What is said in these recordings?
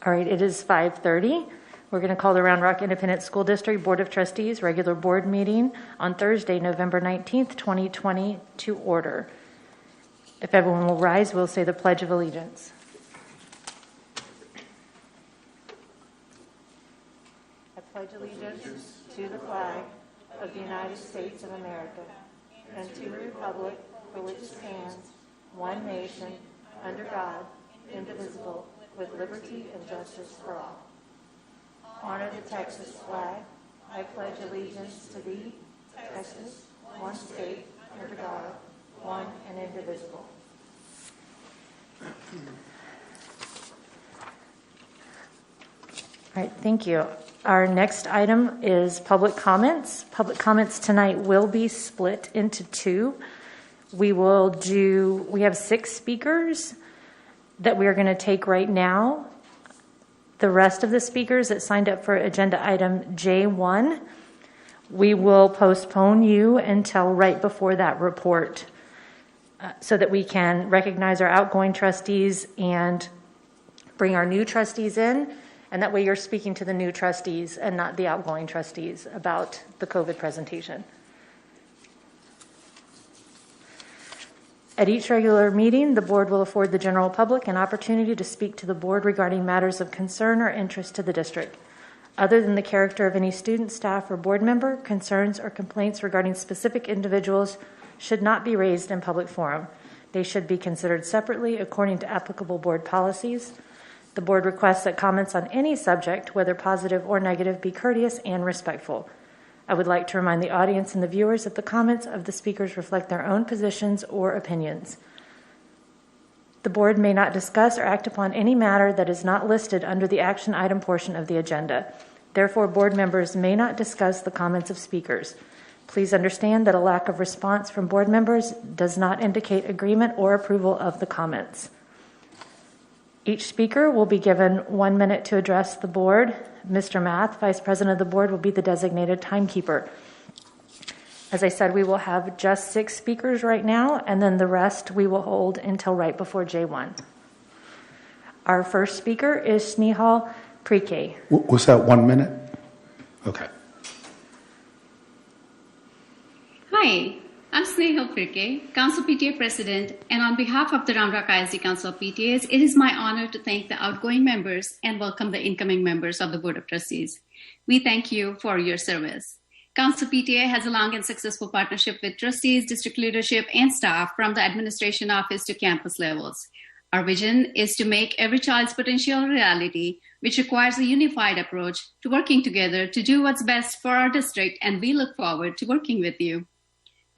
All right, it is 5:30. We're going to call the Round Rock Independent School District Board of Trustees regular board meeting on Thursday, November 19th, 2020 to order. If everyone will rise, we'll say the Pledge of Allegiance. I pledge allegiance to the flag of the United States of America and to the republic for which it stands, one nation, under God, indivisible, with liberty and justice for all. Honor the Texas flag. I pledge allegiance to thee, Texas, one state, under God, one and indivisible. All right, thank you. Our next item is public comments. Public comments tonight will be split into two. We have 6 speakers that we are going to take right now. The rest of the speakers that signed up for agenda item J1, we will postpone you until right before that report so that we can recognize our outgoing trustees and bring our new trustees in. And that way you're speaking to the new trustees and not the outgoing trustees about the COVID presentation. At each regular meeting, the board will afford the general public an opportunity to speak to the board regarding matters of concern or interest to the district. Other than the character of any student, staff, or board member, concerns or complaints regarding specific individuals should not be raised in public forum. They should be considered separately according to applicable board policies. The board requests that comments on any subject, whether positive or negative, be courteous and respectful. I would like to remind the audience and the viewers that the comments of the speakers reflect their own positions or opinions. The board may not discuss or act upon any matter that is not listed under the action item portion of the agenda. Therefore, board members may not discuss the comments of speakers. Please understand that a lack of response from board members does not indicate agreement or approval of the comments. Each speaker will be given 1 minute to address the board. Mr. Math, Vice President of the board, will be the designated timekeeper. As I said, we will have just 6 speakers right now, and then the rest we will hold until right before J1. Our first speaker is Snehal Preke. Was that 1 minute? Okay. Hi, I'm Snehal Preke, Council PTA President, and on behalf of the Round Rock ISD Council of PTAs, it is my honor to thank the outgoing members and welcome the incoming members of the Board of Trustees. We thank you for your service. Council PTA has a long and successful partnership with trustees, district leadership, and staff from the administration office to campus levels. Our vision is to make every child's potential a reality, which requires a unified approach to working together to do what's best for our district, and we look forward to working with you.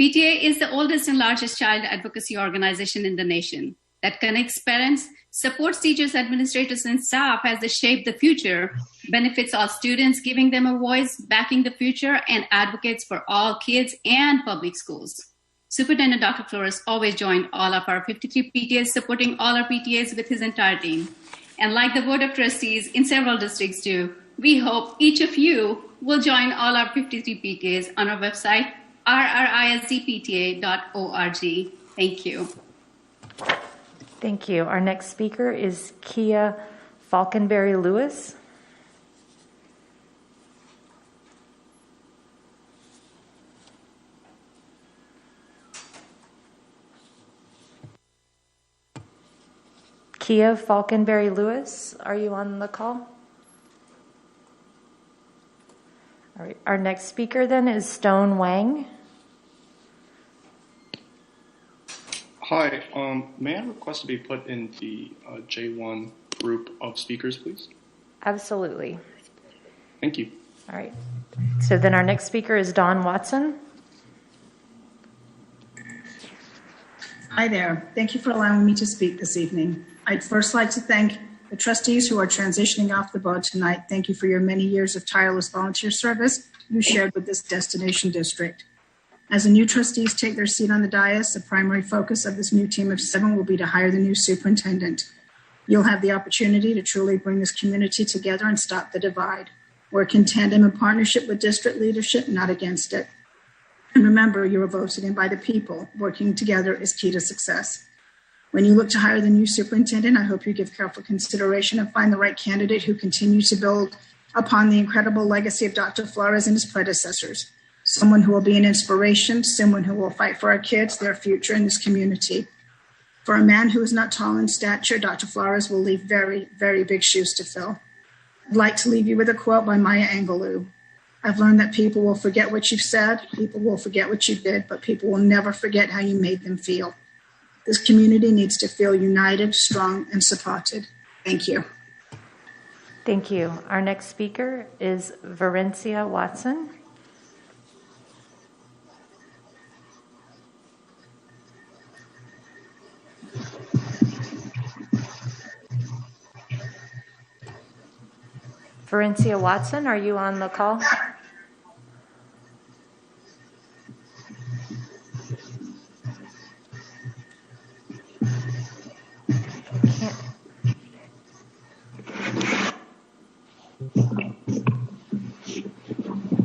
PTA is the oldest and largest child advocacy organization in the nation that connects parents, supports teachers, administrators, and staff as they shape the future, benefits all students, giving them a voice, backing the future, and advocates for all kids and public schools. Superintendent Dr. Flores always joined all of our 53 PTAs, supporting all our PTAs with his entire team. And like the Board of Trustees in several districts do, we hope each of you will join all our 53 PTAs on our website, rrisdpta.org. Thank you. Thank you. Our next speaker is Kia Falconberry Lewis. Kia Falconberry Lewis, are you on the call? All right. Our next speaker then is Stone Wang. Hi, may I request to be put in the J1 group of speakers, please? Absolutely. Thank you. All right. So then our next speaker is Dawn Watson. Hi there. Thank you for allowing me to speak this evening. I'd first like to thank the trustees who are transitioning off the board tonight. Thank you for your many years of tireless volunteer service you shared with this destination district. As the new trustees take their seat on the dais, the primary focus of this new team of 7 will be to hire the new superintendent. You'll have the opportunity to truly bring this community together and stop the divide. Work in tandem and partnership with district leadership, not against it. And remember, you are voted in by the people. Working together is key to success. When you look to hire the new superintendent, I hope you give careful consideration and find the right candidate who continues to build upon the incredible legacy of Dr. Flores and his predecessors. Someone who will be an inspiration, someone who will fight for our kids, their future in this community. For a man who is not tall in stature, Dr. Flores will leave very, very big shoes to fill. I'd like to leave you with a quote by Maya Angelou. I've learned that people will forget what you've said, people will forget what you did, but people will never forget how you made them feel. This community needs to feel united, strong, and supported. Thank you. Thank you. Our next speaker is Varencia Watson. Varencia Watson, are you on the call?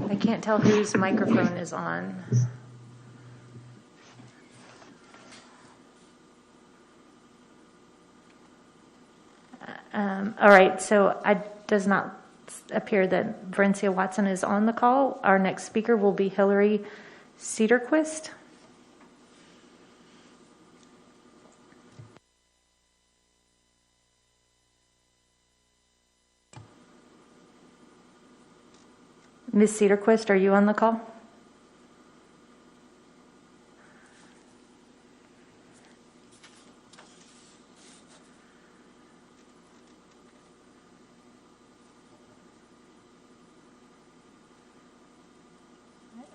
I can't tell whose microphone is on. All right, so it does not appear that Varencia Watson is on the call. Our next speaker will be Hillary Cedarquist. Ms. Cedarquist, are you on the call?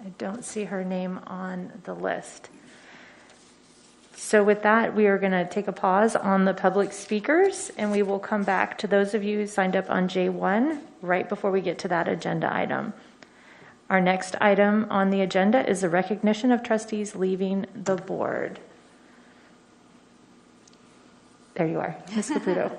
I don't see her name on the list. So with that, we are going to take a pause on the public speakers, and we will come back to those of you who signed up on J1 right before we get to that agenda item. Our next item on the agenda is the recognition of trustees leaving the board. There you are, Ms. Caputo.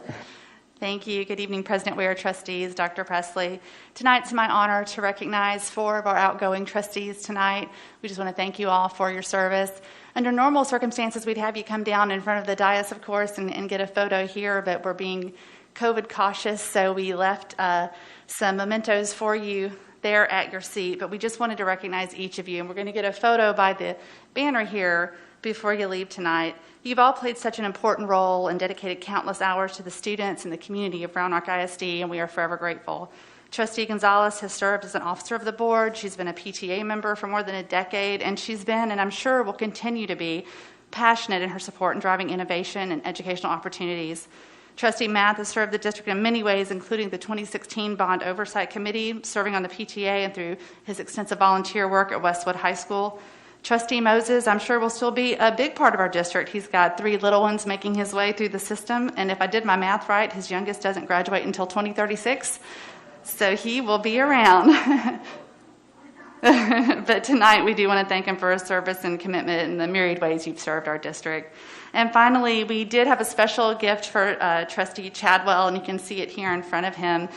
Thank you. Good evening, President Weir, trustees, Dr. Presley. Tonight, it's my honor to recognize 4 of our outgoing trustees tonight. We just want to thank you all for your service. Under normal circumstances, we'd have you come down in front of the dais, of course, and get a photo here, but we're being COVID cautious, so we left some mementos for you there at your seat. But we just wanted to recognize each of you, and we're going to get a photo by the banner here before you leave tonight. You've all played such an important role and dedicated countless hours to the students and the community of Round Rock ISD, and we are forever grateful. Trustee Gonzalez has served as an officer of the board. She's been a PTA member for more than a decade, and she's been, and I'm sure will continue to be, passionate in her support in driving innovation and educational opportunities. Trustee Math has served the district in many ways, including the 2016 Bond Oversight Committee, serving on the PTA and through his extensive volunteer work at Westwood High School. Trustee Moses, I'm sure, will still be a big part of our district. He's got 3 little ones making his way through the system, and if I did my math right, his youngest doesn't graduate until 2036, so he will be around. But tonight, we do want to thank him for his service and commitment in the myriad ways you've served our district. And finally, we did have a special gift for Trustee Chadwell, and you can see it here in front of him.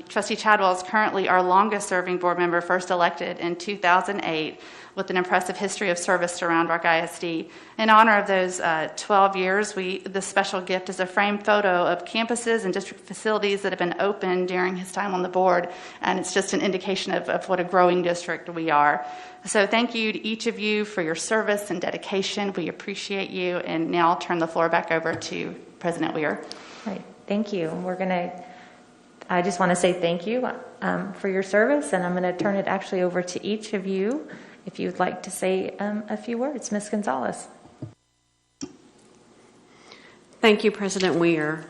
Trustee Chadwell is currently our longest-serving board member, first elected in 2008, with an impressive history of service to Round Rock ISD. In honor of those 12 years, the special gift is a framed photo of campuses and district facilities that have been opened during his time on the board, and it's just an indication of what a growing district we are. So thank you to each of you for your service and dedication. We appreciate you, and now I'll turn the floor back over to President Weir. Right. Thank you. I just want to say thank you for your service, and I'm going to turn it actually over to each of you if you'd like to say a few words. Ms. Gonzalez. Thank you, President Weir.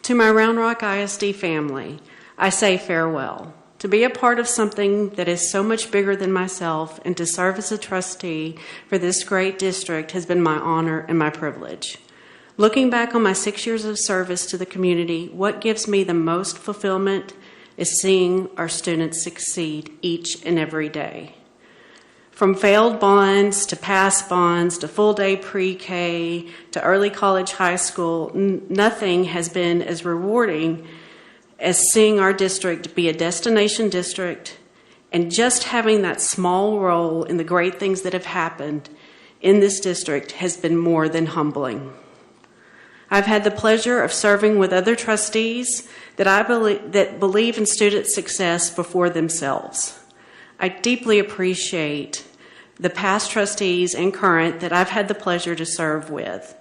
To my Round Rock ISD family, I say farewell. To be a part of something that is so much bigger than myself and to serve as a trustee for this great district has been my honor and my privilege. Looking back on my 6 years of service to the community, what gives me the most fulfillment is seeing our students succeed each and every day. From failed bonds to pass bonds to full-day pre-K to early college high school, nothing has been as rewarding as seeing our district be a destination district, and just having that small role in the great things that have happened in this district has been more than humbling. I've had the pleasure of serving with other trustees that believe in student success before themselves. I deeply appreciate the past trustees and current that I've had the pleasure to serve with.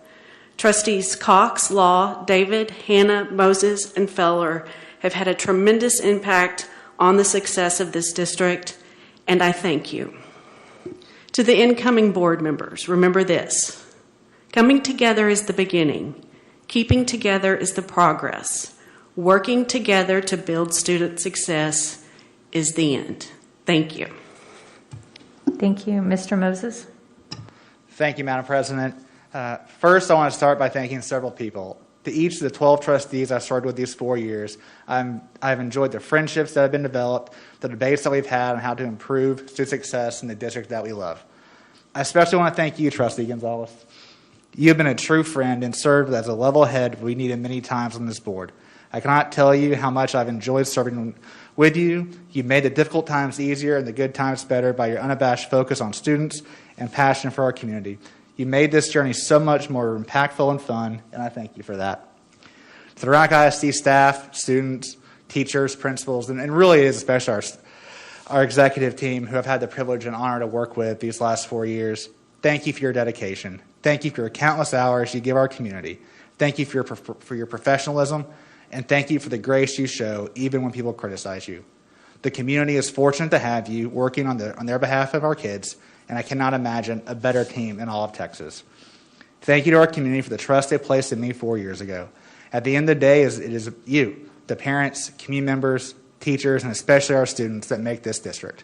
Trustees Cox, Law, David, Hannah, Moses, and Feller have had a tremendous impact on the success of this district, and I thank you. To the incoming board members, remember this. Coming together is the beginning. Keeping together is the progress. Working together to build student success is the end. Thank you. Thank you. Mr. Moses? Thank you, Madam President. First, I want to start by thanking several people. To each of the 12 trustees I've served with these 4 years, I've enjoyed the friendships that have been developed, the debates that we've had on how to improve student success in the district that we love. I especially want to thank you, Trustee Gonzalez. You have been a true friend and served as a level head we needed many times on this board. I cannot tell you how much I've enjoyed serving with you. You've made the difficult times easier and the good times better by your unabashed focus on students and passion for our community. You made this journey so much more impactful and fun, and I thank you for that. To the Roanoke ISD staff, students, teachers, principals, and really is especially our executive team who I've had the privilege and honor to work with these last 4 years, thank you for your dedication. Thank you for your countless hours you give our community. Thank you for your professionalism, and thank you for the grace you show even when people criticize you. The community is fortunate to have you working on their behalf of our kids, and I cannot imagine a better team in all of Texas. Thank you to our community for the trust they placed in me 4 years ago. At the end of the day, it is you, the parents, community members, teachers, and especially our students that make this district.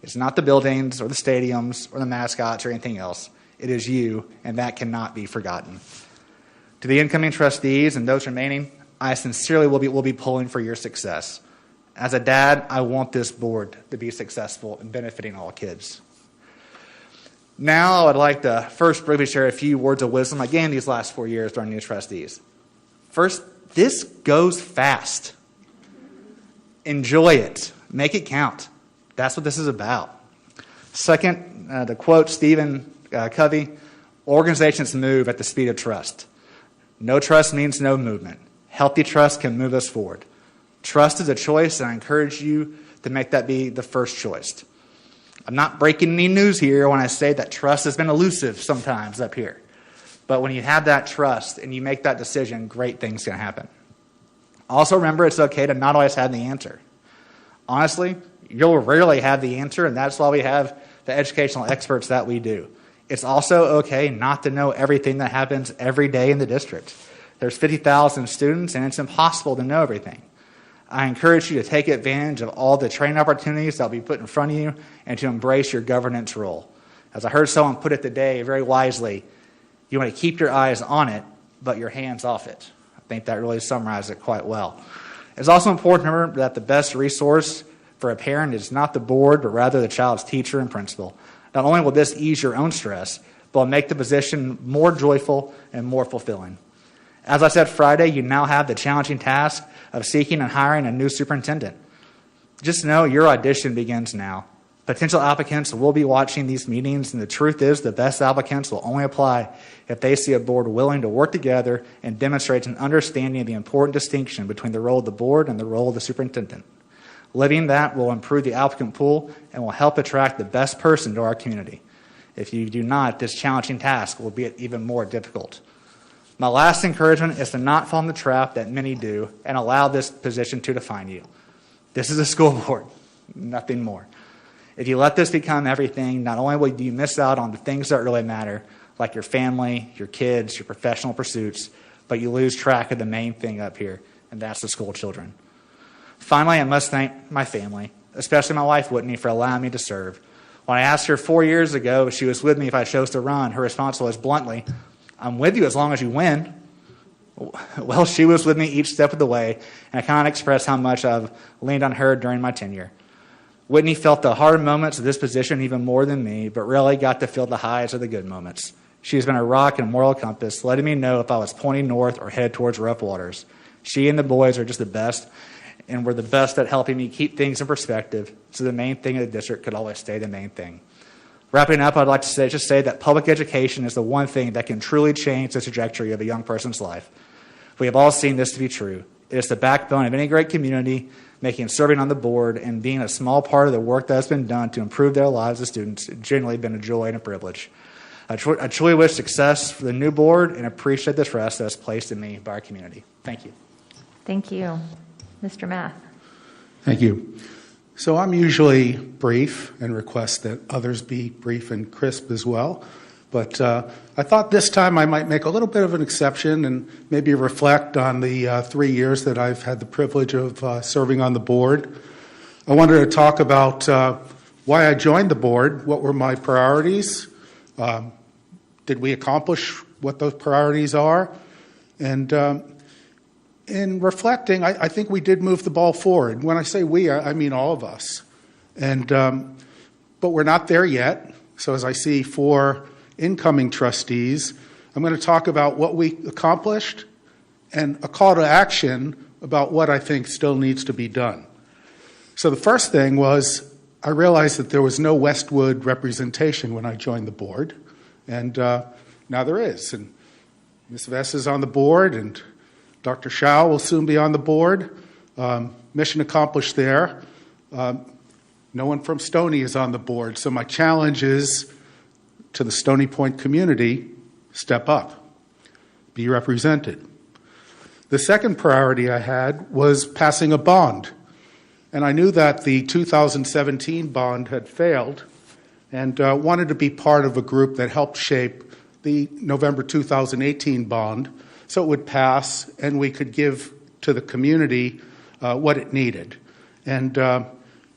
It's not the buildings or the stadiums or the mascots or anything else. It is you, and that cannot be forgotten. To the incoming trustees and those remaining, I sincerely will be pulling for your success. As a dad, I want this board to be successful in benefiting all kids. Now, I'd like to first briefly share a few words of wisdom I gained these last 4 years to our new trustees. First, this goes fast. Enjoy it. Make it count. That's what this is about. Second, to quote Stephen Covey, organizations move at the speed of trust. No trust means no movement. Healthy trust can move us forward. Trust is a choice, and I encourage you to make that be the first choice. I'm not breaking any news here when I say that trust has been elusive sometimes up here. But when you have that trust and you make that decision, great things can happen. Also remember, it's okay to not always have the answer. Honestly, you'll rarely have the answer, and that's why we have the educational experts that we do. It's also okay not to know everything that happens every day in the district. There's 50,000 students, and it's impossible to know everything. I encourage you to take advantage of all the training opportunities that will be put in front of you and to embrace your governance role. As I heard someone put it today very wisely, you want to keep your eyes on it, but your hands off it. I think that really summarizes it quite well. It's also important to remember that the best resource for a parent is not the board, but rather the child's teacher and principal. Not only will this ease your own stress, but will make the position more joyful and more fulfilling. As I said Friday, you now have the challenging task of seeking and hiring a new superintendent. Just know your audition begins now. Potential applicants will be watching these meetings, and the truth is the best applicants will only apply if they see a board willing to work together and demonstrates an understanding of the important distinction between the role of the board and the role of the superintendent. Living that will improve the applicant pool and will help attract the best person to our community. If you do not, this challenging task will be even more difficult. My last encouragement is to not fall in the trap that many do and allow this position to define you. This is a school board, nothing more. If you let this become everything, not only will you miss out on the things that really matter, like your family, your kids, your professional pursuits, but you lose track of the main thing up here, and that's the school children. Finally, I must thank my family, especially my wife, Whitney, for allowing me to serve. When I asked her 4 years ago if she was with me if I chose to run, her response was bluntly, "I'm with you as long as you win." Well, she was with me each step of the way, and I can't express how much I've leaned on her during my tenure. Whitney felt the hard moments of this position even more than me, but rarely got to feel the highs of the good moments. She has been a rock and moral compass, letting me know if I was pointing north or headed towards rough waters. She and the boys are just the best, and were the best at helping me keep things in perspective, so the main thing of the district could always stay the main thing. Wrapping up, I'd like to say that public education is the one thing that can truly change the trajectory of a young person's life. We have all seen this to be true. It is the backbone of any great community, making serving on the board and being a small part of the work that has been done to improve their lives as students has generally been a joy and a privilege. I truly wish success for the new board and appreciate the trust that is placed in me by our community. Thank you. Thank you. Mr. Math. Thank you. So I'm usually brief and request that others be brief and crisp as well. But I thought this time I might make a little bit of an exception and maybe reflect on the 3 years that I've had the privilege of serving on the board. I wanted to talk about why I joined the board, what were my priorities, did we accomplish what those priorities are, and in reflecting, I think we did move the ball forward. When I say we, I mean all of us. And but we're not there yet. So as I see 4 incoming trustees, I'm going to talk about what we accomplished and a call to action about what I think still needs to be done. So the first thing was I realized that there was no Westwood representation when I joined the board. And now there is. And Ms. Vess is on the board, and Dr. Shao will soon be on the board. Mission accomplished there. No one from Stony is on the board. So my challenge is to the Stony Point community, step up, be represented. The second priority I had was passing a bond. And I knew that the 2017 bond had failed and wanted to be part of a group that helped shape the November 2018 bond so it would pass and we could give to the community what it needed. And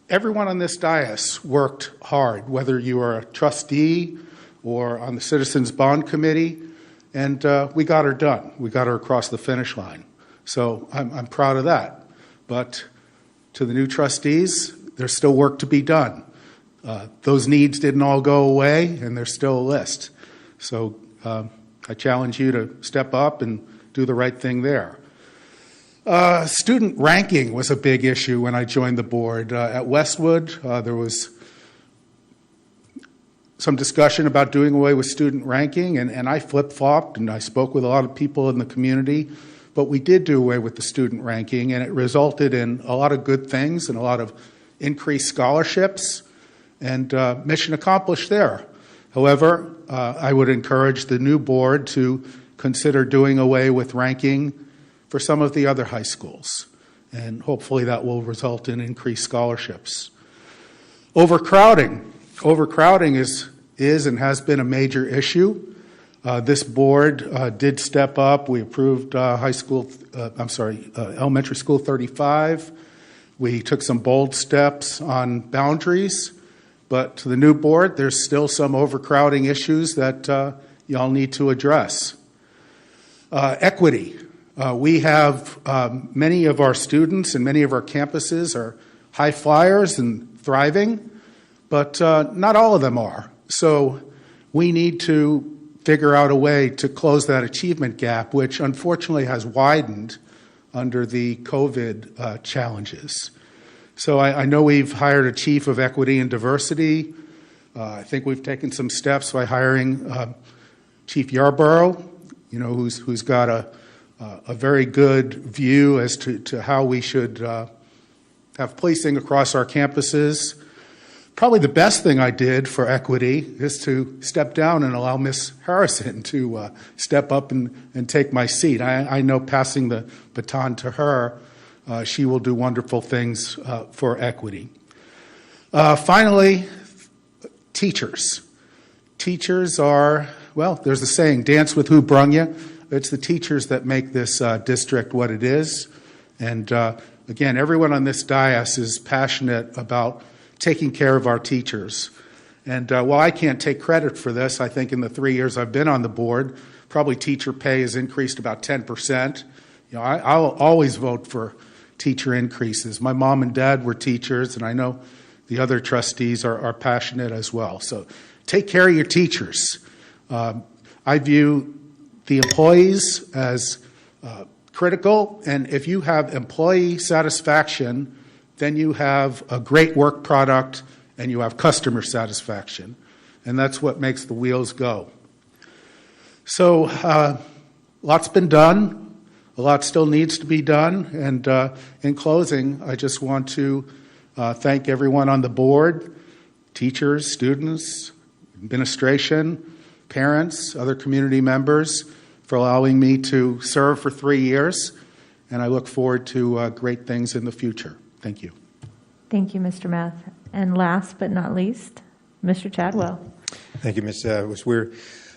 everyone on this dais worked hard, whether you are a trustee or on the Citizens Bond Committee, and we got her done. We got her across the finish line. So I'm proud of that. But to the new trustees, there's still work to be done. Those needs didn't all go away, and there's still a list. So I challenge you to step up and do the right thing there. Student ranking was a big issue when I joined the board. At Westwood, there was some discussion about doing away with student ranking, and I flip-flopped, and I spoke with a lot of people in the community, but we did do away with the student ranking, and it resulted in a lot of good things and a lot of increased scholarships, and mission accomplished there. However, I would encourage the new board to consider doing away with ranking for some of the other high schools, and hopefully that will result in increased scholarships. Overcrowding is and has been a major issue. This board did step up. We approved elementary school 35. We took some bold steps on boundaries, but to the new board, there's still some overcrowding issues that y'all need to address. Equity. We have many of our students and many of our campuses are high flyers and thriving, but not all of them are. So we need to figure out a way to close that achievement gap, which unfortunately has widened under the COVID challenges. So I know we've hired a chief of equity and diversity. I think we've taken some steps by hiring Chief Yarborough, who's got a very good view as to how we should have policing across our campuses. Probably the best thing I did for equity is to step down and allow Ms. Harrison to step up and take my seat. I know passing the baton to her, she will do wonderful things for equity. Finally, teachers. Teachers are, well, there's a saying, dance with who brung you. It's the teachers that make this district what it is. And again, everyone on this dais is passionate about taking care of our teachers. And while I can't take credit for this, I think in the 3 years I've been on the board, probably teacher pay has increased about 10%. I'll always vote for teacher increases. My mom and dad were teachers, and I know the other trustees are passionate as well. So take care of your teachers. I view the employees as critical, and if you have employee satisfaction, then you have a great work product and you have customer satisfaction. and that's what makes the wheels go. So, lots been done. A lot still needs to be done. And in closing, I just want to thank everyone on the board, teachers, students, administration, parents, other community members, for allowing me to serve for 3 years. And I look forward to great things in the future. Thank you. Thank you, Mr. Math. And last but not least, Mr. Chadwell. Thank you, Ms. Weir.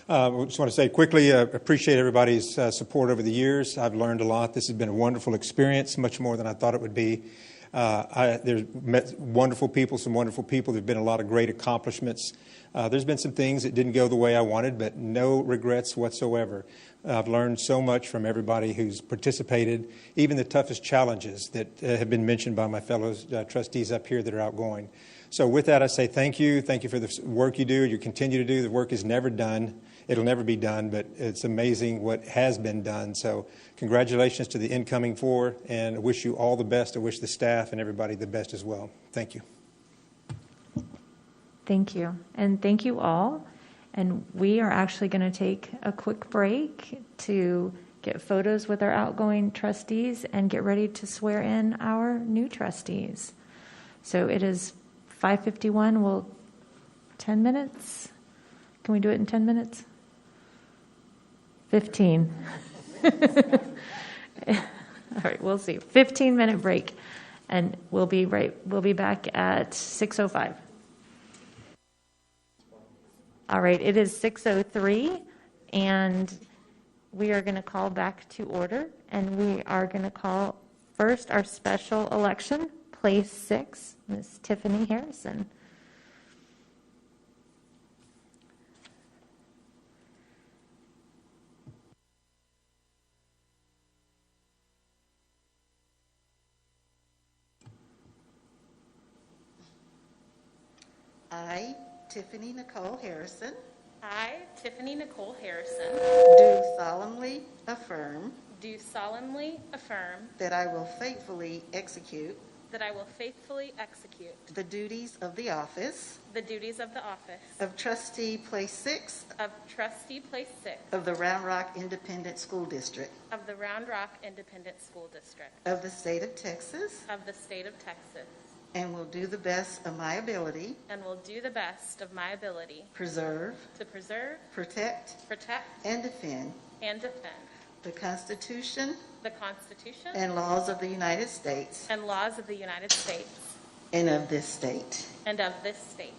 I just want to say quickly, appreciate everybody's support over the years. I've learned a lot. This has been a wonderful experience, much more than I thought it would be. There's met wonderful people, some wonderful people. There have been a lot of great accomplishments. There's been some things that didn't go the way I wanted, but no regrets whatsoever. I've learned so much from everybody who's participated, even the toughest challenges that have been mentioned by my fellow trustees up here that are outgoing. So with that, I say thank you. Thank you for the work you do. You continue to do. The work is never done. It'll never be done, but it's amazing what has been done. So congratulations to the incoming four, and I wish you all the best. I wish the staff and everybody the best as well. Thank you. Thank you. And thank you all. And we are actually going to take a quick break to get photos with our outgoing trustees and get ready to swear in our new trustees. So it is 5:51. We'll 10 minutes. Can we do it in 10 minutes? 15. All right, we'll see. 15-minute break, and we'll be back at 6:05. All right, it is 6:03, and we are going to call back to order, and we are going to call first our special election, place 6, Ms. Tiffany Harrison. I, Tiffany Nicole Harrison, I, Tiffany Nicole Harrison, do solemnly affirm do solemnly affirm that I will faithfully execute that I will faithfully execute the duties of the office the duties of the office of Trustee Place 6 of Trustee Place 6 of the Round Rock Independent School District of the Round Rock Independent School District of the State of Texas, of the State of Texas, and will do the best of my ability and will do the best of my ability to preserve, protect, and defend and defend the Constitution the Constitution and laws of the United States and laws of the United States and of this state. and of this state.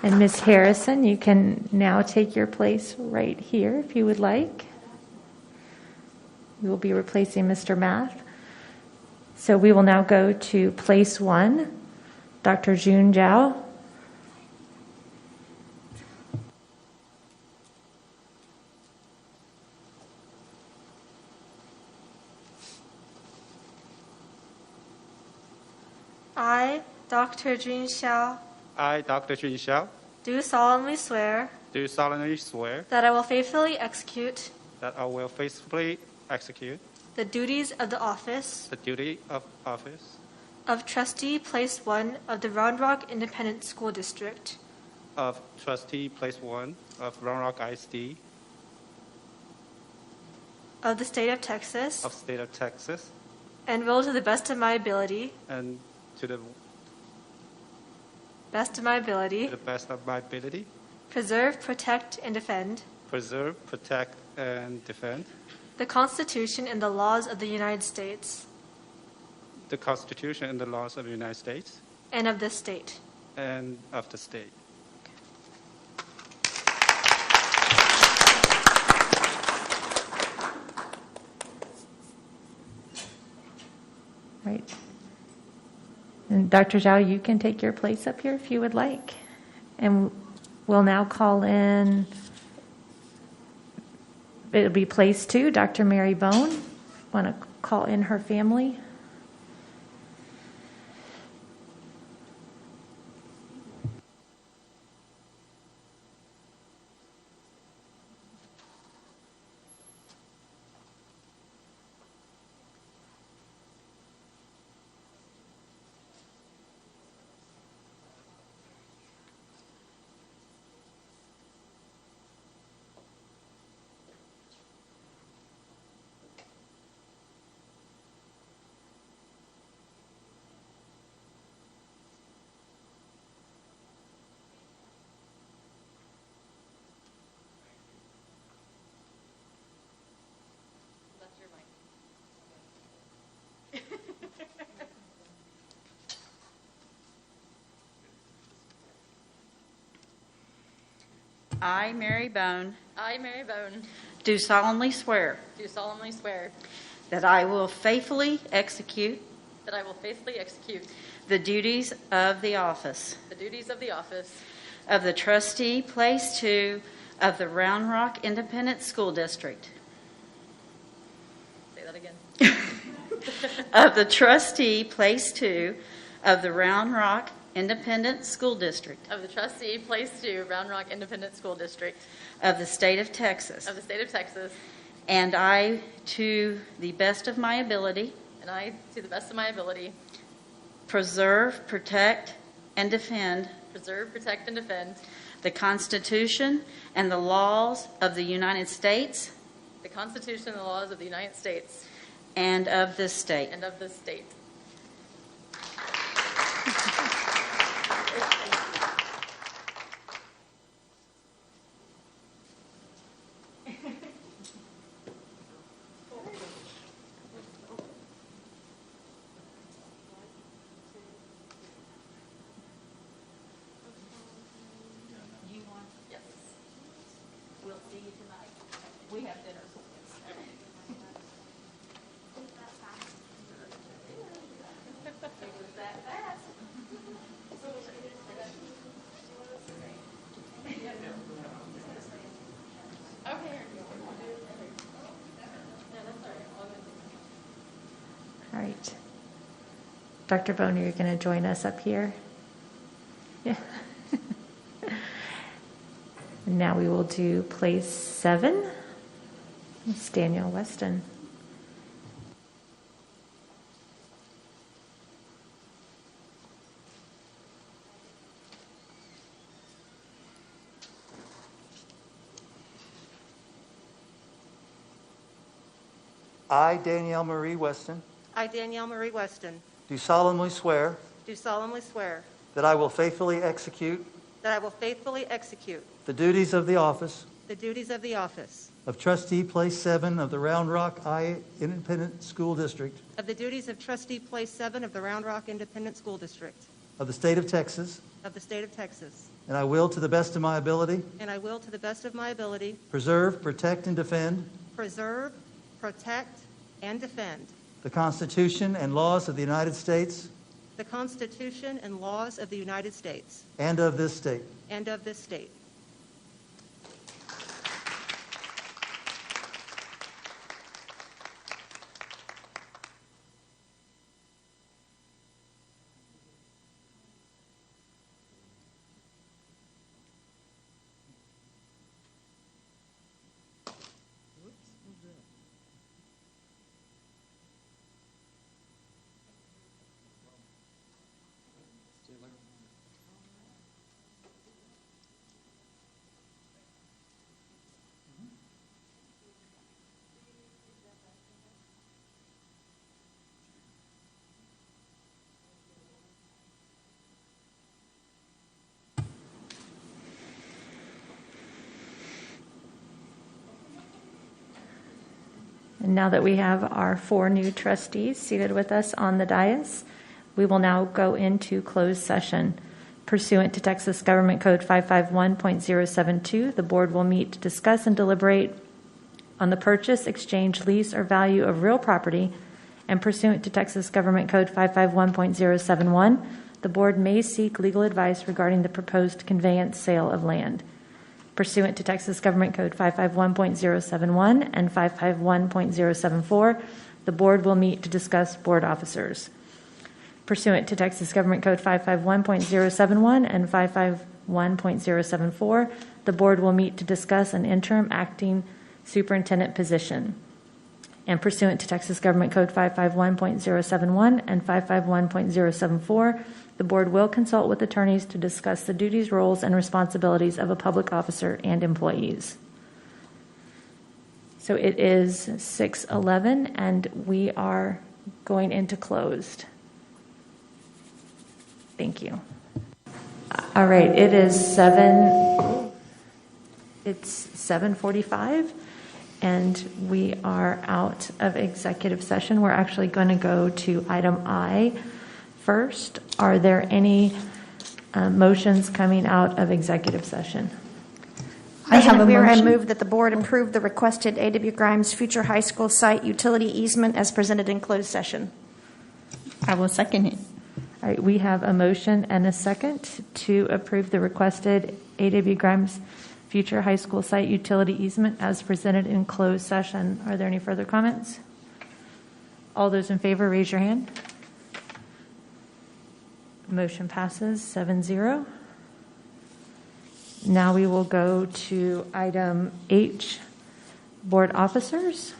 And Ms. Harrison, you can now take your place right here if you would like. You will be replacing Mr. Math. So we will now go to place 1, Dr. June Zhao. I, Dr. Jun Xiao, I, Dr. Jun Xiao, do solemnly swear do solemnly swear that I will faithfully execute that I will faithfully execute the duties of the office the duty of office of Trustee Place 1 of the Round Rock Independent School District of Trustee Place 1 of Round Rock ISD of the State of Texas, of State of Texas, and will to the best of my ability and to the best of my ability best of my ability preserve, protect, and defend preserve, protect, and defend the Constitution and the laws of the United States the Constitution and the laws of the United States and of this state. and of the state. Right. And Dr. Zhao, you can take your place up here if you would like. And we'll now call in, it'll be place 2, Dr. Mary Bone. Want to call in her family? I, Mary Bone, I, Mary Bone, do solemnly swear do solemnly swear that I will faithfully execute that I will faithfully execute the duties of the office the duties of the office of the trustee, Place 2 of the Round Rock Independent School District. Say that again. Of the trustee, Place 2 of the Round Rock Independent School District Of the trustee, Place 2, Round Rock Independent School District of the state of Texas. of the state of Texas, And I, to the best of my ability, and I, to the best of my ability, preserve, protect, and defend preserve, protect, and defend the Constitution and the laws of the United States the Constitution and the laws of the United States and of this state. and of this state. Yes. We'll see you tonight. We have dinner. All right. Dr. Bone, you're going to join us up here? Yeah. And now we will do place 7. It's Danielle Weston. I, Danielle Marie Weston, I, Danielle Marie Weston, do solemnly swear do solemnly swear that I will faithfully execute that I will faithfully execute the duties of the office the duties of the office of Trustee Place 7 of the Round Rock Independent School District of the duties of Trustee Place 7 of the Round Rock Independent School District of the state of Texas, of the state of Texas, and I will, to the best of my ability, and I will, to the best of my ability, preserve, protect, and defend preserve, protect, and defend the Constitution and laws of the United States the Constitution and laws of the United States and of this state. and of this state. And now that we have our 4 new trustees seated with us on the dais, we will now go into closed session. Pursuant to Texas Government Code 551.072, the board will meet to discuss and deliberate on the purchase, exchange, lease, or value of real property, and pursuant to Texas Government Code 551.071, the board may seek legal advice regarding the proposed conveyance sale of land. Pursuant to Texas Government Code 551.071 and 551.074, the board will meet to discuss board officers. Pursuant to Texas Government Code 551.071 and 551.074, the board will meet to discuss an interim acting superintendent position. And pursuant to Texas Government Code 551.071 and 551.074, the board will consult with attorneys to discuss the duties, roles, and responsibilities of a public officer and employees. So it is 6:11, and we are going into closed. Thank you. All right, it's 7:45, and we are out of executive session. We're actually going to go to item I first. Are there any motions coming out of executive session? President Weir, I motion. move that the board approve the requested A.W. Grimes Future High School site utility easement as presented in closed session. I will second it. All right, we have a motion and a second to approve the requested A.W. Grimes Future High School site utility easement as presented in closed session. Are there any further comments? All those in favor, raise your hand. Motion passes 7-0. Now we will go to item H, board officers.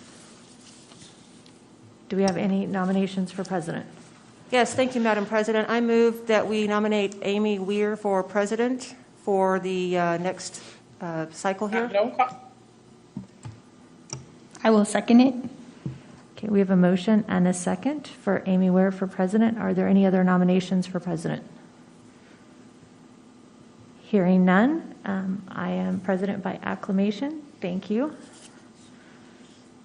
Do we have any nominations for president? Yes, thank you, Madam President. I move that we nominate Amy Weir for president for the next cycle here. I will second it. Okay, we have a motion and a second for Amy Weir for president. Are there any other nominations for president? Hearing none, I am president by acclamation. Thank you.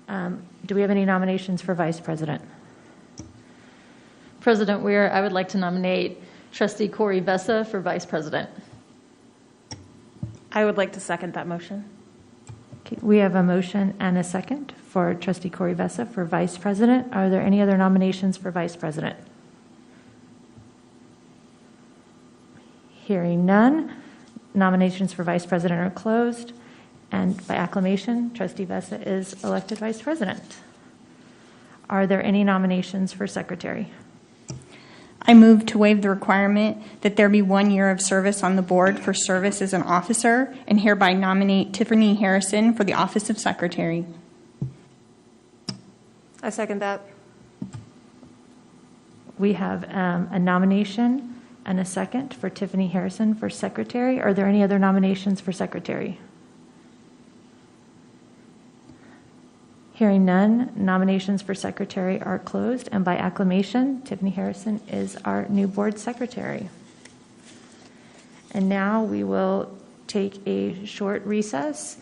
Do we have any nominations for vice president? President Weir, I would like to nominate Trustee Corey Vessa for vice president. I would like to second that motion. Okay, we have a motion and a second for Trustee Corey Vessa for vice president. Are there any other nominations for vice president? Hearing none, nominations for vice president are closed, and by acclamation, Trustee Vessa is elected vice president. Are there any nominations for secretary? I move to waive the requirement that there be 1 year of service on the board for service as an officer, and hereby nominate Tiffany Harrison for the office of secretary. I second that. We have a nomination and a second for Tiffany Harrison for secretary. Are there any other nominations for secretary? Hearing none, nominations for secretary are closed, and by acclamation, Tiffany Harrison is our new board secretary. And now we will take a short recess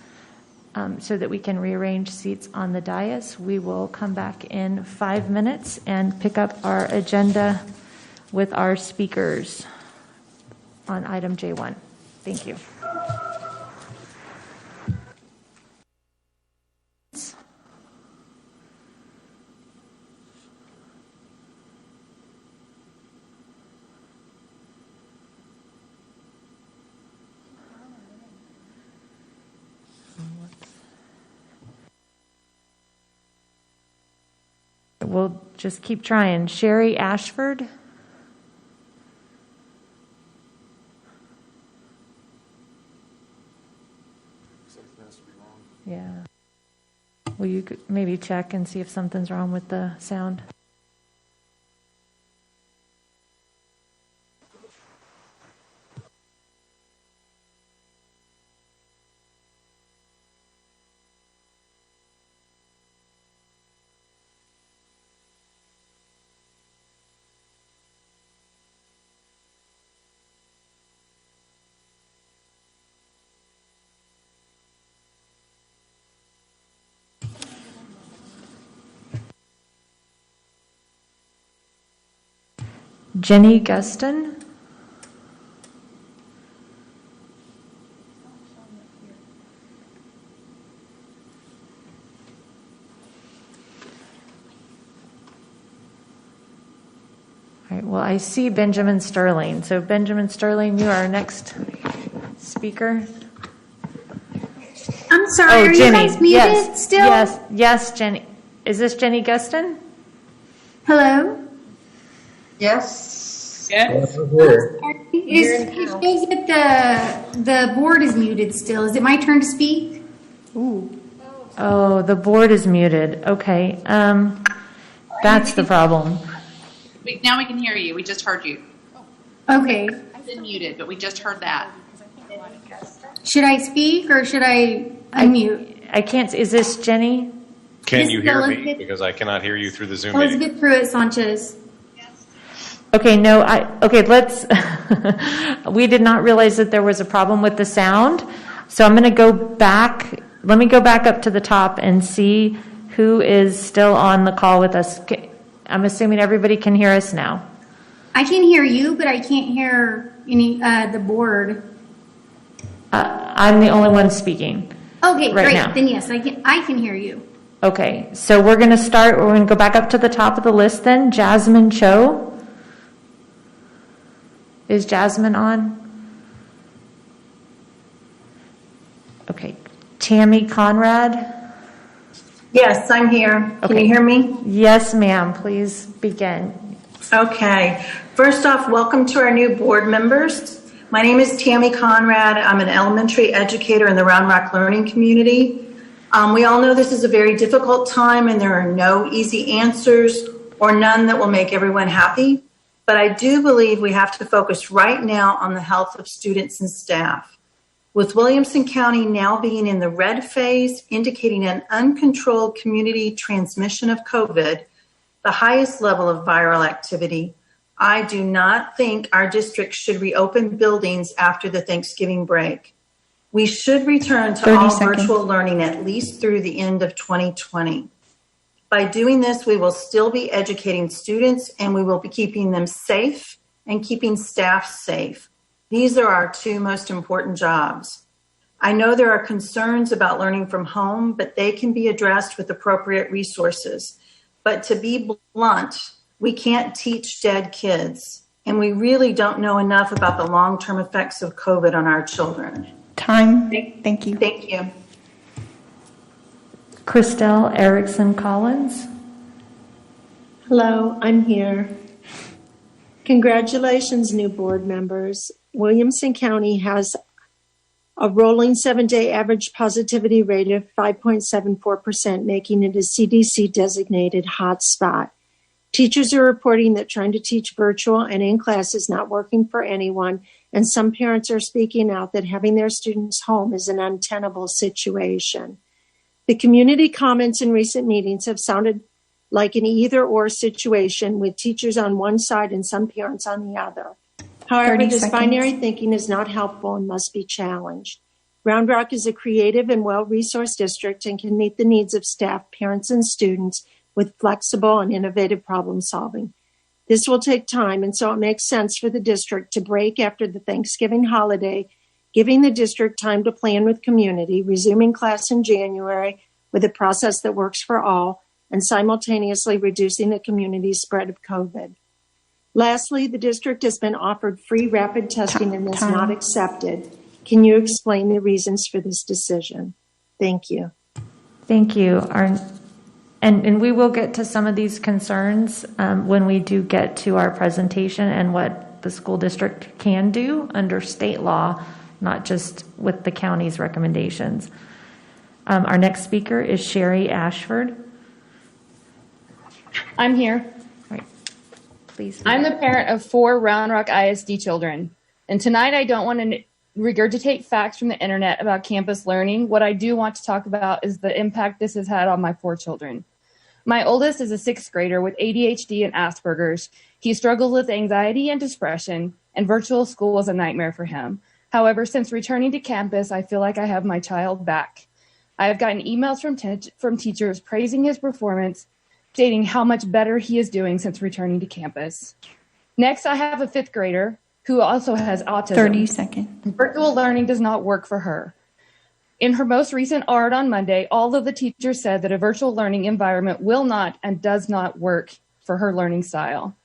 so that we can rearrange seats on the dais. We will come back in 5 minutes and pick up our agenda with our speakers on item J1. Thank you. We'll just keep trying. Sherry Ashford. Yeah. Will you maybe check and see if something's wrong with the sound? Jenny Guston. All right, well, I see Benjamin Sterling. So Benjamin Sterling, you are our next speaker. I'm sorry, are you guys muted still? Yes, Jenny. Is this Jenny Guston? Hello? Yes. Yes. It shows that the board is muted still. Is it my turn to speak? Ooh. Oh, the board is muted. Okay. That's the problem. Now we can hear you. We just heard you. Okay. I've been muted, but we just heard that. Should I speak or should I unmute? I can't. Is this Jenny? Can you hear me? Elizabeth- Because I cannot hear you through the Zoom meeting. Elizabeth Pruitt Sanchez. Okay, no, let's, we did not realize that there was a problem with the sound. So I'm going to go back, let me go back up to the top and see who is still on the call with us. I'm assuming everybody can hear us now. I can hear you, but I can't hear the board. I'm the only one speaking. Okay, right great. now. Then yes, I can hear you. Okay, so we're going to go back up to the top of the list then. Jasmine Cho. Is Jasmine on? Okay. Tammy Conrad. Yes, I'm here. Can you hear me? Yes, ma'am. Please begin. Okay. First off, welcome to our new board members. My name is Tammy Conrad. I'm an elementary educator in the Round Rock learning community. We all know this is a very difficult time and there are no easy answers or none that will make everyone happy. But I do believe we have to focus right now on the health of students and staff. With Williamson County now being in the red phase, indicating an uncontrolled community transmission of COVID, the highest level of viral activity, I do not think our district should reopen buildings after the Thanksgiving break. We should return to all virtual learning at least through the end of 2020. By doing this, we will still be educating students and we will be keeping them safe and keeping staff safe. These are our two most important jobs. I know there are concerns about learning from home, but they can be addressed with appropriate resources. But to be blunt, we can't teach dead kids, and we really don't know enough about the long-term effects of COVID on our children. Time. Thank you. Thank you. Christelle Erickson Collins. Hello, I'm here. Congratulations, new board members. Williamson County has a rolling 7-day average positivity rate of 5.74%, making it a CDC designated hotspot. Teachers are reporting that trying to teach virtual and in class is not working for anyone, and some parents are speaking out that having their students home is an untenable situation. The community comments in recent meetings have sounded like an either-or situation with teachers on one side and some parents on the other. However, this binary thinking is not helpful and must be challenged. Round Rock is a creative and well-resourced district and can meet the needs of staff, parents, and students with flexible and innovative problem solving. This will take time, and so it makes sense for the district to break after the Thanksgiving holiday, giving the district time to plan with community, resuming class in January with a process that works for all, and simultaneously reducing the community's spread of COVID. Lastly, the district has been offered free rapid testing and is not accepted. Can you explain the reasons for this decision? Thank you. Thank you. And we will get to some of these concerns when we do get to our presentation and what the school district can do under state law, not just with the county's recommendations. Our next speaker is Sherry Ashford. I'm here. Right. Please. I'm the parent of 4 Round Rock ISD children. And tonight I don't want to regurgitate facts from the internet about campus learning. What I do want to talk about is the impact this has had on my 4 children. My oldest is a 6th grader with ADHD and Asperger's. He struggles with anxiety and depression, and virtual school was a nightmare for him. However, since returning to campus, I feel like I have my child back. I have gotten emails from teachers praising his performance, stating how much better he is doing since returning to campus. Next, I have a 5th grader who also has autism. 30 seconds. Virtual learning does not work for her. In her most recent ARD on Monday, all of the teachers said that a virtual learning environment will not and does not work for her learning style.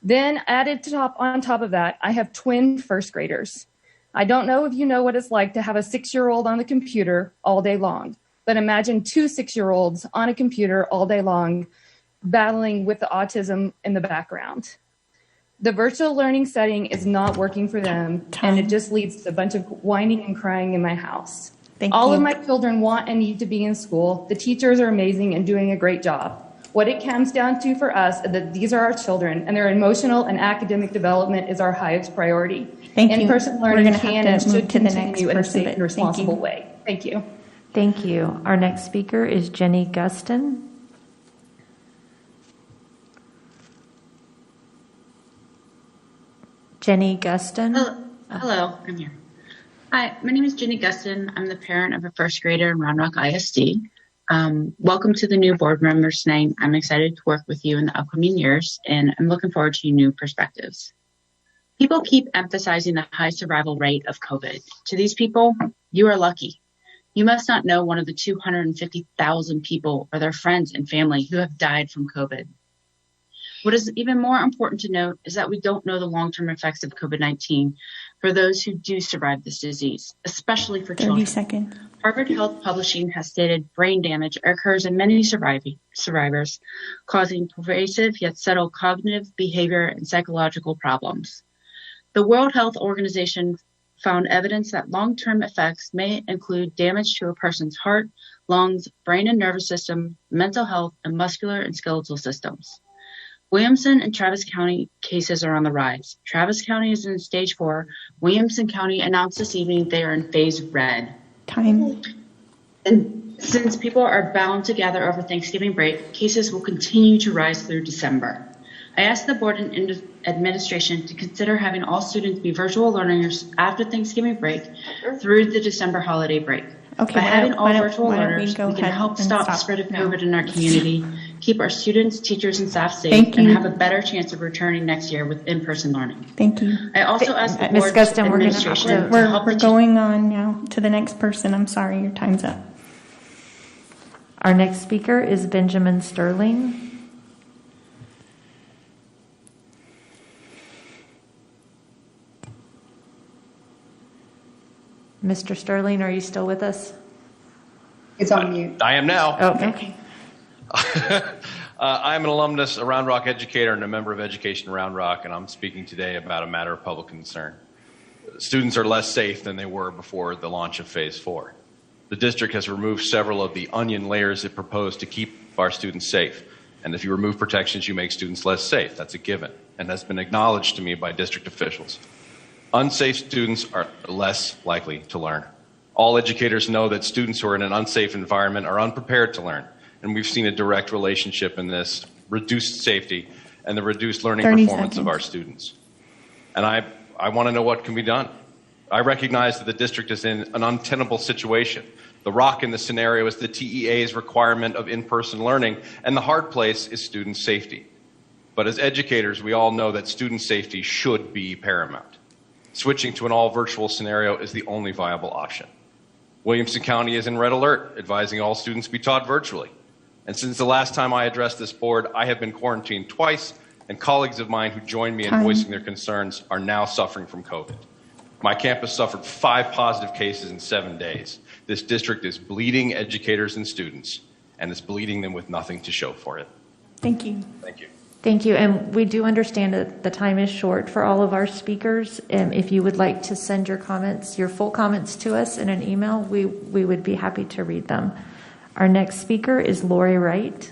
Then on top of that, I have twin 1st graders. I don't know if you know what it's like to have a 6-year-old on the computer all day long, but imagine 2 6-year-olds on a computer all day long, battling with the autism in the background. The virtual learning setting is not working for them, and it just leads to a bunch of whining and crying in my house. All of my children want and need to be in school. The teachers are amazing and doing a great job. What it comes down to for us is that these are our children, and their emotional and academic development is our highest priority. In-person learning can and should continue in a safe and responsible way. Thank you. Thank you. Our next speaker is Jenny Guston. Jenny Guston. Hello, I'm here. Hi, my name is Jenny Guston. I'm the parent of a 1st grader in Round Rock ISD. Welcome to the new board members tonight. I'm excited to work with you in the upcoming years, and I'm looking forward to new perspectives. People keep emphasizing the high survival rate of COVID. To these people, you are lucky. You must not know one of the 250,000 people or their friends and family who have died from COVID. What is even more important to note is that we don't know the long-term effects of COVID-19 for those who do survive this disease, especially for 30 children. seconds. Harvard Health Publishing has stated brain damage occurs in many survivors, causing pervasive yet subtle cognitive, behavior, and psychological problems. The World Health Organization found evidence that long-term effects may include damage to a person's heart, lungs, brain and nervous system, mental health, and muscular and skeletal systems. Williamson and Travis County cases are on the rise. Travis County is in stage 4. Williamson County announced this evening they are in phase red. Time. And since people are bound to gather over Thanksgiving break, cases will continue to rise through December. I asked the board and administration to consider having all students be virtual learners after Thanksgiving break through the December holiday break. Okay, By having all virtual why don't learners, we we go can ahead help and stop the stop spread of now. COVID in our community, keep our students, teachers, and staff safe, Thank and you. have a better chance of returning next year with in-person learning. Thank you. I also asked the Ms. board Gustin, we're gonna have administration to- to help We're the going on now to the next person. I'm sorry, your time's up. Our next speaker is Benjamin Sterling. Mr. Sterling, are you still with us? It's on mute. I am now. Okay. I'm an alumnus, a Round Rock educator, and a member of Education Round Rock, and I'm speaking today about a matter of public concern. Students are less safe than they were before the launch of Phase 4. The district has removed several of the onion layers it proposed to keep our students safe. And if you remove protections, you make students less safe. That's a given, and that's been acknowledged to me by district officials. Unsafe students are less likely to learn. All educators know that students who are in an unsafe environment are unprepared to learn, and we've seen a direct relationship in this reduced safety and the reduced learning 30 performance seconds. of our students. And I want to know what can be done. I recognize that the district is in an untenable situation. The rock in the scenario is the TEA's requirement of in-person learning, and the hard place is student safety. But as educators, we all know that student safety should be paramount. Switching to an all-virtual scenario is the only viable option. Williamson County is in red alert, advising all students be taught virtually. And since the last time I addressed this board, I have been quarantined twice, and colleagues of mine who joined me in voicing their concerns are now suffering from COVID. My campus suffered 5 positive cases in 7 days. This district is bleeding educators and students, and it's bleeding them with nothing to show for it. Thank you. Thank you. Thank you. And we do understand that the time is short for all of our speakers. If you would like to send your comments, your full comments to us in an email, we would be happy to read them. Our next speaker is Lori Wright.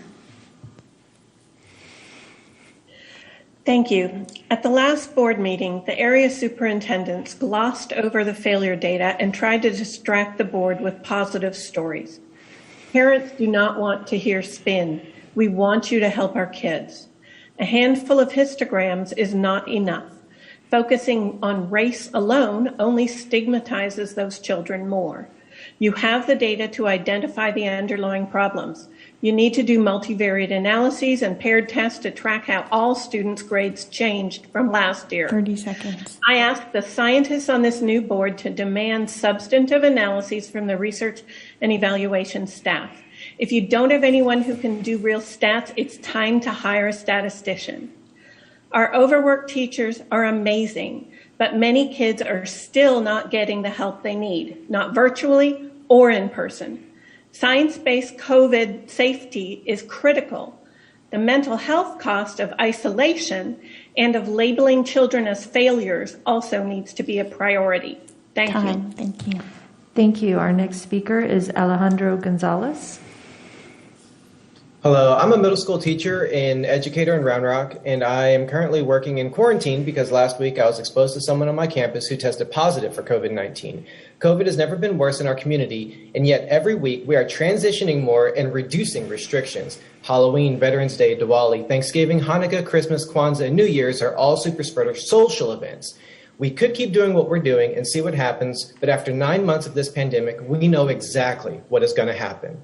Thank you. At the last board meeting, the area superintendents glossed over the failure data and tried to distract the board with positive stories. Parents do not want to hear spin. We want you to help our kids. A handful of histograms is not enough. Focusing on race alone only stigmatizes those children more. You have the data to identify the underlying problems. You need to do multivariate analyses and paired tests to track how all students' grades changed from last year. 30 seconds. I asked the scientists on this new board to demand substantive analyses from the research and evaluation staff. If you don't have anyone who can do real stats, it's time to hire a statistician. Our overworked teachers are amazing, but many kids are still not getting the help they need, not virtually or in person. Science-based COVID safety is critical. The mental health cost of isolation and of labeling children as failures also needs to be a priority. Thank you. Thank you. Thank you. Our next speaker is Alejandro Gonzalez. Hello, I'm a middle school teacher and educator in Round Rock, and I am currently working in quarantine because last week I was exposed to someone on my campus who tested positive for COVID-19. COVID has never been worse in our community, and yet every week we are transitioning more and reducing restrictions. Halloween, Veterans Day, Diwali, Thanksgiving, Hanukkah, Christmas, Kwanzaa, and New Year's are all super spreader social events. We could keep doing what we're doing and see what happens, but after 9 months of this pandemic, we know exactly what is going to happen.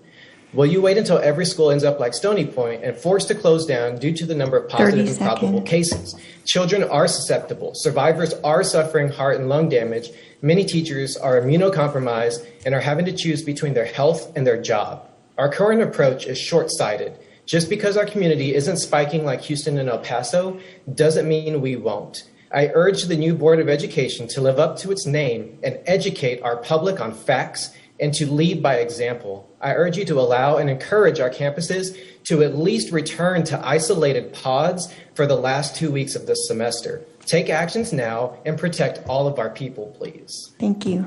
Will you wait until every school ends up like Stony Point and forced to close down due to the number of positive and probable cases? Children are susceptible. Survivors are suffering heart and lung damage. Many teachers are immunocompromised and are having to choose between their health and their job. Our current approach is short-sighted. Just because our community isn't spiking like Houston and El Paso doesn't mean we won't. I urge the new Board of Education to live up to its name and educate our public on facts and to lead by example. I urge you to allow and encourage our campuses to at least return to isolated pods for the last 2 weeks of this semester. Take actions now and protect all of our people, please. Thank you.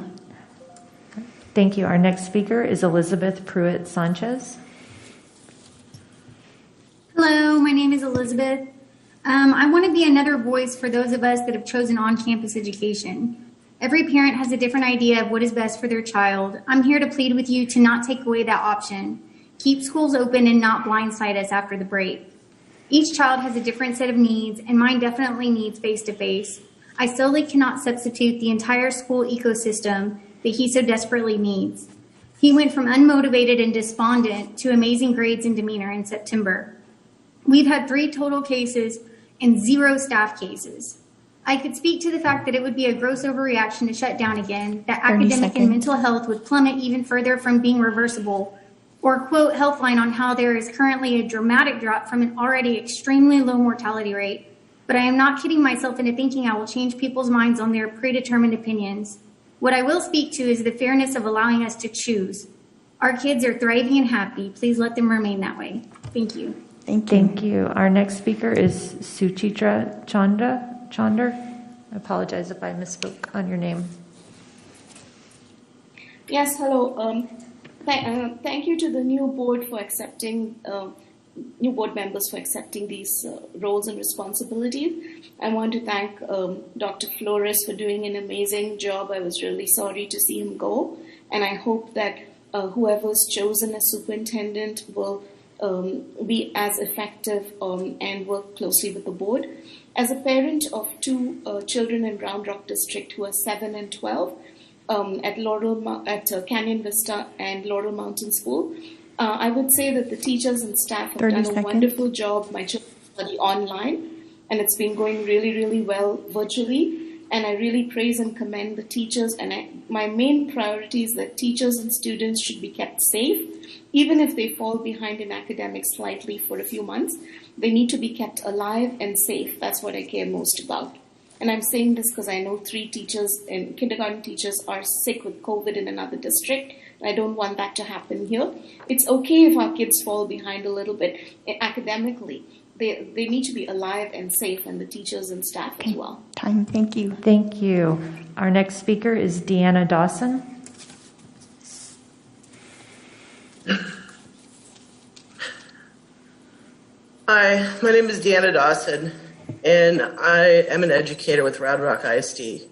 Thank you. Our next speaker is Elizabeth Pruitt Sanchez. Hello, my name is Elizabeth. I want to be another voice for those of us that have chosen on-campus education. Every parent has a different idea of what is best for their child. I'm here to plead with you to not take away that option. Keep schools open and not blindside us after the break. Each child has a different set of needs, and mine definitely needs face-to-face. I solely cannot substitute the entire school ecosystem that he so desperately needs. He went from unmotivated and despondent to amazing grades and demeanor in September. We've had 3 total cases and 0 staff cases. I could speak to the fact that it would be a gross overreaction to shut down again, that academic and mental health would plummet even further from being reversible, or quote Healthline on how there is currently a dramatic drop from an already extremely low mortality rate. But I am not kidding myself into thinking I will change people's minds on their predetermined opinions. What I will speak to is the fairness of allowing us to choose. Our kids are thriving and happy. Please let them remain that way. Thank you. Thank you. Our next speaker is Suchitra Chander. I apologize if I misspoke on your name. Yes, hello. Thank you to the new board for accepting, new board members for accepting these roles and responsibilities. I want to thank Dr. Flores for doing an amazing job. I was really sorry to see him go, and I hope that whoever's chosen as superintendent will be as effective and work closely with the board. As a parent of 2 children in Round Rock District who are 7 and 12 at Canyon Vista and Laurel Mountain School, I would say that the teachers and staff have done a wonderful job. My children study online, and it's been going really, really well virtually. And I really praise and commend the teachers. And my main priority is that teachers and students should be kept safe. Even if they fall behind in academics slightly for a few months, they need to be kept alive and safe. That's what I care most about. And I'm saying this because I know 3 teachers and kindergarten teachers are sick with COVID in another district. I don't want that to happen here. It's okay if our kids fall behind a little bit academically. They need to be alive and safe, and the teachers and staff as well. Thank you. Thank you. Our next speaker is Deanna Dawson. Hi, my name is Deanna Dawson, and I am an educator with Round Rock ISD.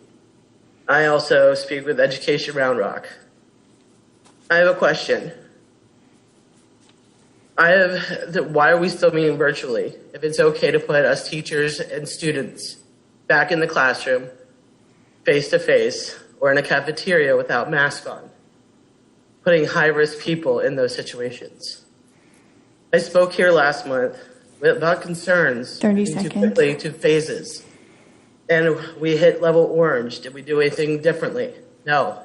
I also speak with Education Round Rock. I have a question. Why are we still meeting virtually? If it's okay to put us teachers and students back in the classroom, face to face, or in a cafeteria without masks on, putting high-risk people in those situations. I spoke here last month about concerns too quickly to phases, and we hit level orange. Did we do anything differently? No.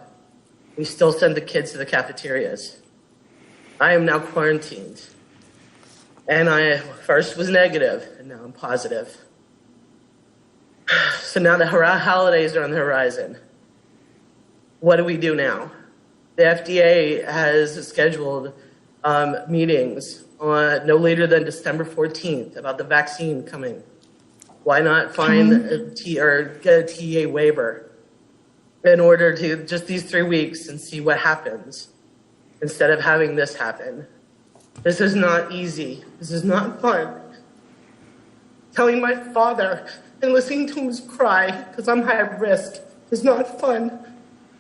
We still send the kids to the cafeterias. I am now quarantined, and I first was negative, and now I'm positive. So now the holidays are on the horizon. What do we do now? The FDA has scheduled meetings on no later than December 14th about the vaccine coming. Why not find get a TA waiver in order to just these 3 weeks and see what happens instead of having this happen? This is not easy. This is not fun. Telling my father and listening to him cry because I'm high risk is not fun.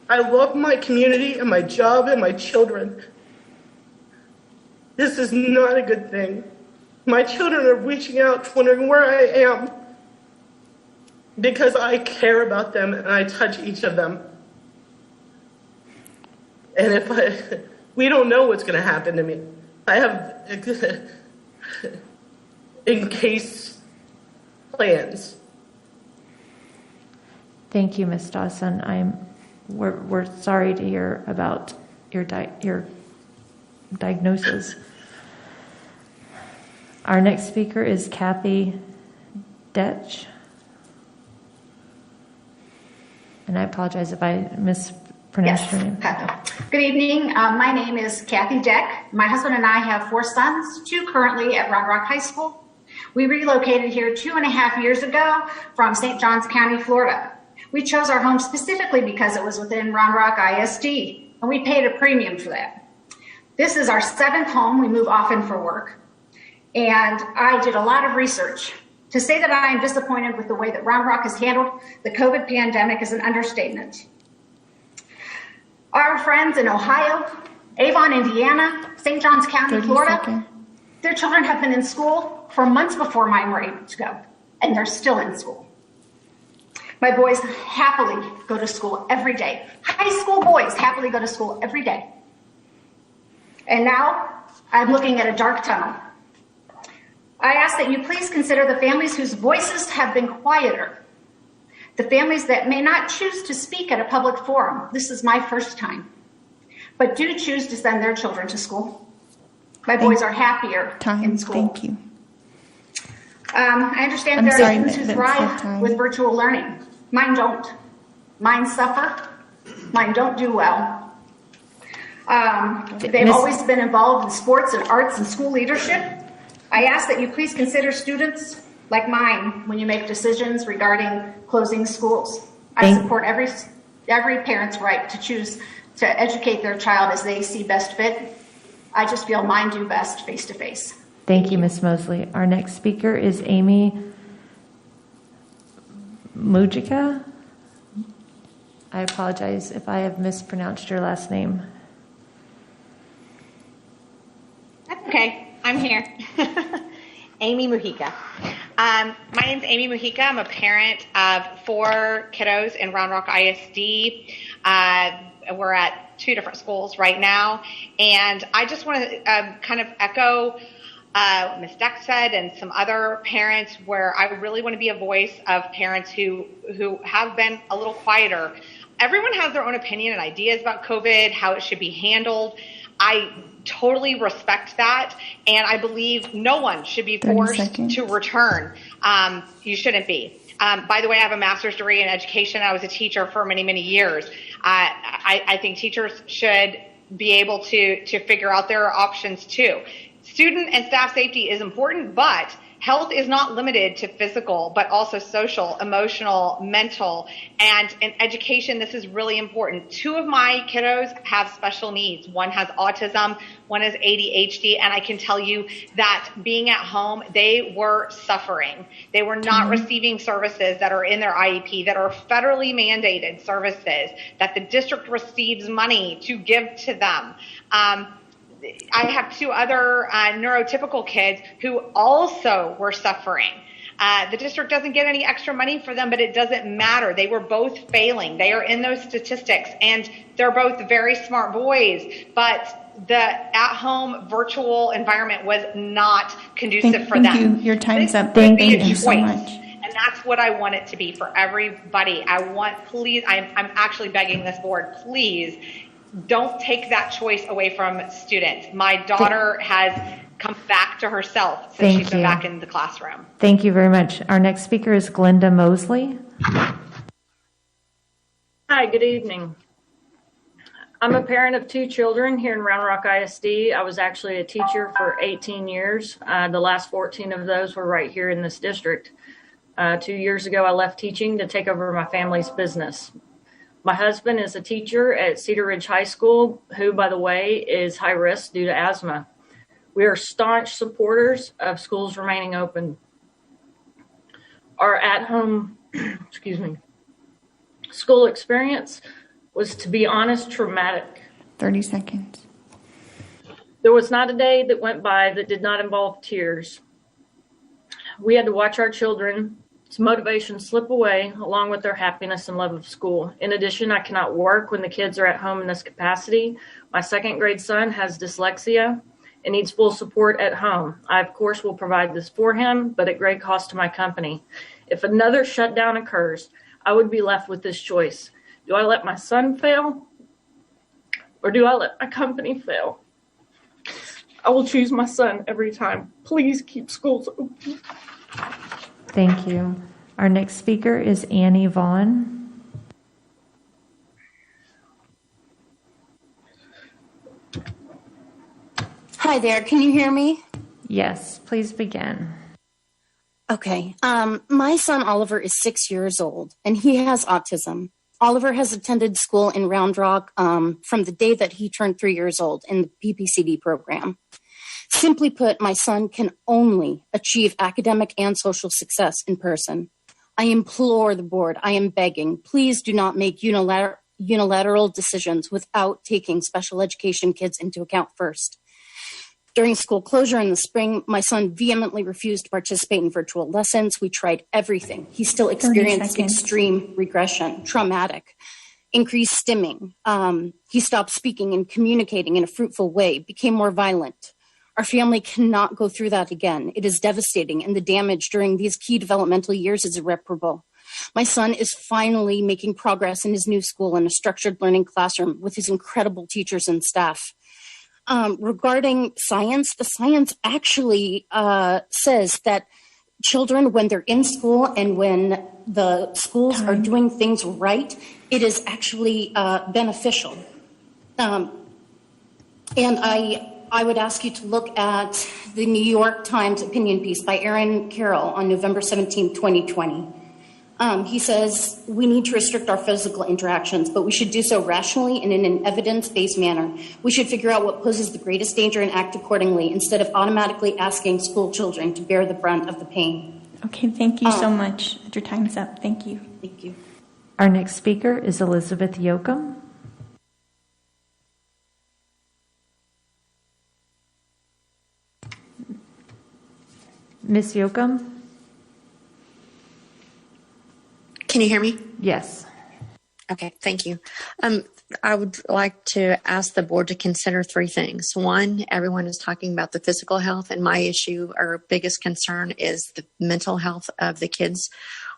I love my community and my job and my children. This is not a good thing. My children are reaching out, wondering where I am because I care about them and I touch each of them. And we don't know what's going to happen to me. I have in case plans. Thank you, Ms. Dawson. We're sorry to hear about your diagnosis. Our next speaker is Kathy Detch. And I apologize if I mispronounced your name. Good evening. My name is Kathy Deck. My husband and I have 4 sons, 2 currently at Round Rock High School. We relocated here 2.5 years ago from St. Johns County, Florida. We chose our home specifically because it was within Round Rock ISD, and we paid a premium for that. This is our 7th home. We move often for work. And I did a lot of research. To say that I am disappointed with the way that Round Rock has handled the COVID pandemic is an understatement. Our friends in Ohio, Avon, Indiana, St. Johns County, Florida, their children have been in school for months before mine were able to go, and they're still in school. My boys happily go to school every day. High school boys happily go to school every day. And now I'm looking at a dark tunnel. I ask that you please consider the families whose voices have been quieter, the families that may not choose to speak at a public forum. This is my first time, but do choose to send their children to school. My boys are happier in school. Thank you. I understand there are students who thrive with virtual learning. Mine don't. Mine suffer. Mine don't do well. They've always been involved in sports and arts and school leadership. I ask that you please consider students like mine when you make decisions regarding closing schools. I support every parent's right to choose to educate their child as they see best fit. I just feel mine do best face to face. Thank you, Ms. Mosley. Our next speaker is Amy Mujica. I apologize if I have mispronounced your last name. That's okay. I'm here. Amy Mujica. My name's Amy Mujica. I'm a parent of 4 kiddos in Round Rock ISD. We're at 2 different schools right now. And I just want to kind of echo what Ms. Deck said and some other parents where I really want to be a voice of parents who have been a little quieter. Everyone has their own opinion and ideas about COVID, how it should be handled. I totally respect that, and I believe no one should be forced to return. You shouldn't be. By the way, I have a master's degree in education. I was a teacher for many, many years. I think teachers should be able to figure out their options too. Student and staff safety is important, but health is not limited to physical, but also social, emotional, mental, and in education, this is really important. 2 of my kiddos have special needs. One has autism, one has ADHD, and I can tell you that being at home, they were suffering. They were not receiving services that are in their IEP, that are federally mandated services, that the district receives money to give to them. I have 2 other neurotypical kids who also were suffering. The district doesn't get any extra money for them, but it doesn't matter. They were both failing. They are in those statistics, and they're both very smart boys, but the at-home virtual environment was not conducive for them. Thank you. Your time's up. Thank you so much. And that's what I want it to be for everybody. I'm actually begging this board, please, don't take that choice away from students. My daughter has come back to herself since she's been back in the classroom. Thank you very much. Our next speaker is Glenda Mosley. Hi, good evening. I'm a parent of 2 children here in Round Rock ISD. I was actually a teacher for 18 years. The last 14 of those were right here in this district. 2 years ago, I left teaching to take over my family's business. My husband is a teacher at Cedar Ridge High School, who, by the way, is high risk due to asthma. We are staunch supporters of schools remaining open. Our at-home, school experience was, to be honest, traumatic. 30 seconds. There was not a day that went by that did not involve tears. We had to watch our children's motivation slip away along with their happiness and love of school. In addition, I cannot work when the kids are at home in this capacity. My 2nd grade son has dyslexia, and needs full support at home. I, of course, will provide this for him, but at great cost to my company. If another shutdown occurs, I would be left with this choice. Do I let my son fail, or do I let my company fail? I will choose my son every time. Please keep schools open. Thank you. Our next speaker is Annie Vaughn. Hi there, can you hear me? Yes, please begin. Okay. My son Oliver is 6 years old and he has autism. Oliver has attended school in Round Rock from the day that he turned 3 years old in the PPCD program. Simply put, my son can only achieve academic and social success in person. I implore the board, I am begging, please do not make unilateral decisions without taking special education kids into account first. During school closure in the spring, my son vehemently refused to participate in virtual lessons. We tried everything. He still experienced extreme regression, traumatic, increased stimming. He stopped speaking and communicating in a fruitful way, became more violent. Our family cannot go through that again. It is devastating, and the damage during these key developmental years is irreparable. My son is finally making progress in his new school in a structured learning classroom with his incredible teachers and staff. Regarding science, the science actually says that children, when they're in school and when the schools are doing things right, it is actually beneficial. And I would ask you to look at the New York Times opinion piece by Aaron Carroll on November 17, 2020. He says, we need to restrict our physical interactions, but we should do so rationally and in an evidence-based manner. We should figure out what poses the greatest danger and act accordingly instead of automatically asking school children to bear the brunt of the pain. Okay, thank you so much. Your time's up. Thank you. Thank you. Our next speaker is Elizabeth Yoakum. Ms. Yoakum? Can you hear me? Yes. Okay, thank you. I would like to ask the board to consider three things. One, everyone is talking about the physical health, and my issue or biggest concern is the mental health of the kids.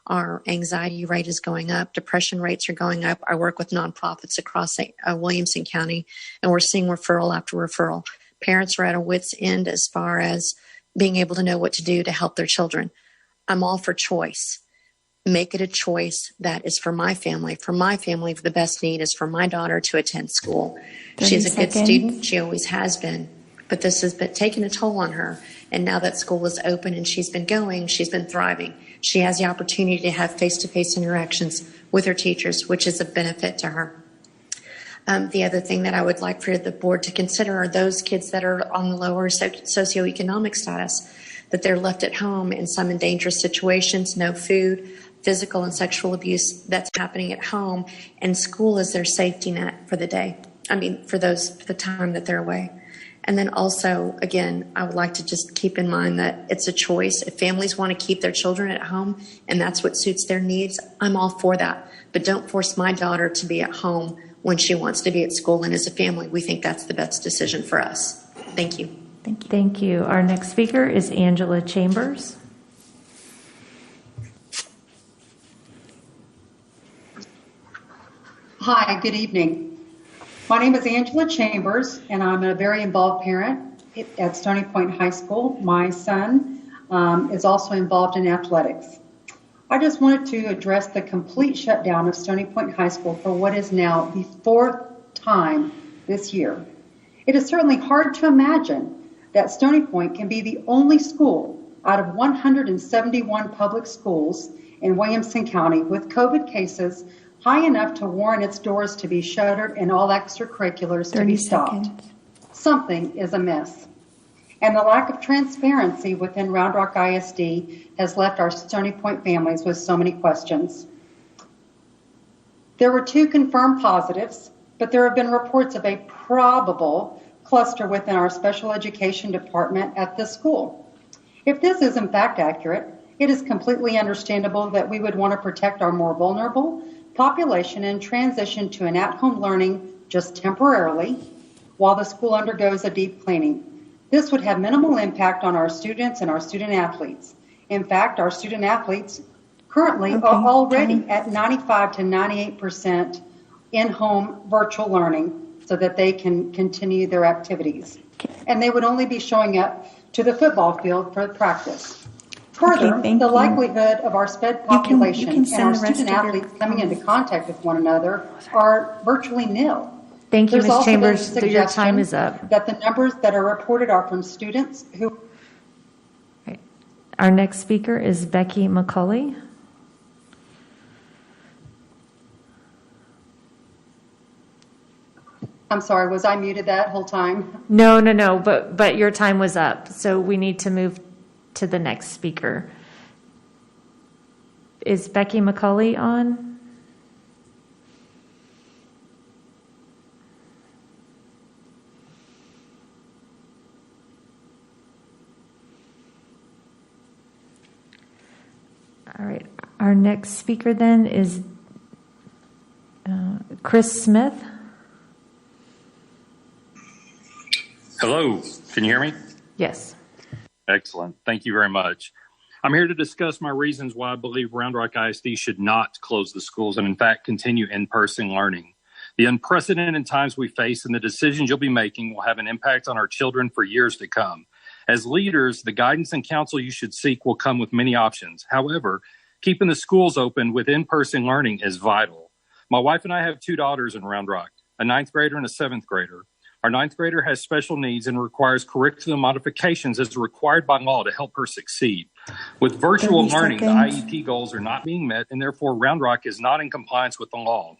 Our anxiety rate is going up. Depression rates are going up. I work with nonprofits across Williamson County, and we're seeing referral after referral. Parents are at a wit's end as far as being able to know what to do to help their children. I'm all for choice. Make it a choice that is for my family. For my family, the best need is for my daughter to attend school. She's a good student. She always has been. But this has been taking a toll on her. And now that school is open and she's been going, she's been thriving. She has the opportunity to have face-to-face interactions with her teachers, which is a benefit to her. The other thing that I would like for the board to consider are those kids that are on the lower socioeconomic status, that they're left at home in some dangerous situations, no food, physical and sexual abuse that's happening at home, and school is their safety net for the day. For the time that they're away. And then also, again, I would like to just keep in mind that it's a choice. If families want to keep their children at home and that's what suits their needs, I'm all for that. But don't force my daughter to be at home when she wants to be at school. And as a family, we think that's the best decision for us. Thank you. Thank you. Thank you. Our next speaker is Angela Chambers. Hi, good evening. My name is Angela Chambers, and I'm a very involved parent at Stony Point High School. My son is also involved in athletics. I just wanted to address the complete shutdown of Stony Point High School for what is now the fourth time this year. It is certainly hard to imagine that Stony Point can be the only school out of 171 public schools in Williamson County with COVID cases high enough to warrant its doors to be shuttered and all extracurriculars to be stopped. Something is amiss. And the lack of transparency within Round Rock ISD has left our Stony Point families with so many questions. There were 2 confirmed positives, but there have been reports of a probable cluster within our special education department at this school. If this is in fact accurate, it is completely understandable that we would want to protect our more vulnerable population and transition to an at-home learning just temporarily while the school undergoes a deep cleaning. This would have minimal impact on our students and our student athletes. In fact, our student athletes currently are already at 95 to 98% in-home virtual learning so that they can continue their activities. And they would only be showing up to the football field for practice. Further, the likelihood of our SPED population and our student athletes coming into contact with one another are virtually nil. Thank you, There's Ms. also been Chambers. Your suggestion time is up. that the numbers that are reported are from students who... Our next speaker is Becky McCulley. I'm sorry, was I muted that whole time? No, but your time was up, so we need to move to the next speaker. Is Becky McCulley on? All right, our next speaker then is Chris Smith. Hello, can you hear me? Yes. Excellent. Thank you very much. I'm here to discuss my reasons why I believe Round Rock ISD should not close the schools and, in fact, continue in-person learning. The unprecedented times we face and the decisions you'll be making will have an impact on our children for years to come. As leaders, the guidance and counsel you should seek will come with many options. However, keeping the schools open with in-person learning is vital. My wife and I have 2 daughters in Round Rock, a 9th grader and a 7th grader. Our 9th grader has special needs and requires curriculum modifications as required by law to help her succeed. With virtual learning, the IEP goals are not being met, and therefore Round Rock is not in compliance with the law.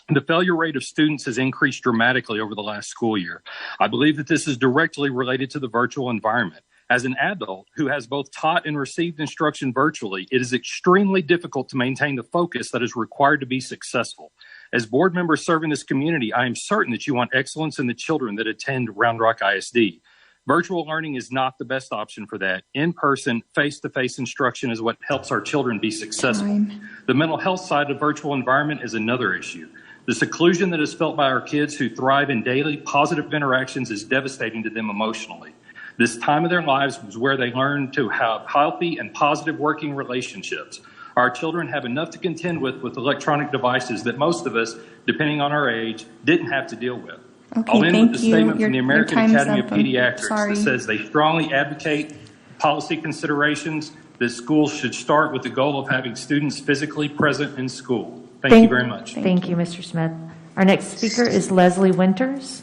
The failure rate of students has increased dramatically over the last school year. I believe that this is directly related to the virtual environment. As an adult who has both taught and received instruction virtually, it is extremely difficult to maintain the focus that is required to be successful. As board members serving this community, I am certain that you want excellence in the children that attend Round Rock ISD. Virtual learning is not the best option for that. In-person, face-to-face instruction is what helps our children be successful. The mental health side of virtual environment is another issue. The seclusion that is felt by our kids who thrive in daily positive interactions is devastating to them emotionally. This time of their lives is where they learn to have healthy and positive working relationships. Our children have enough to contend with electronic devices that most of us, depending on our age, didn't have to deal with. I'll end with a statement from the American Academy of Pediatrics that says they strongly advocate policy considerations that schools should start with the goal of having students physically present in school. Thank you very much. Thank you, Mr. Smith. Our next speaker is Leslie Winters.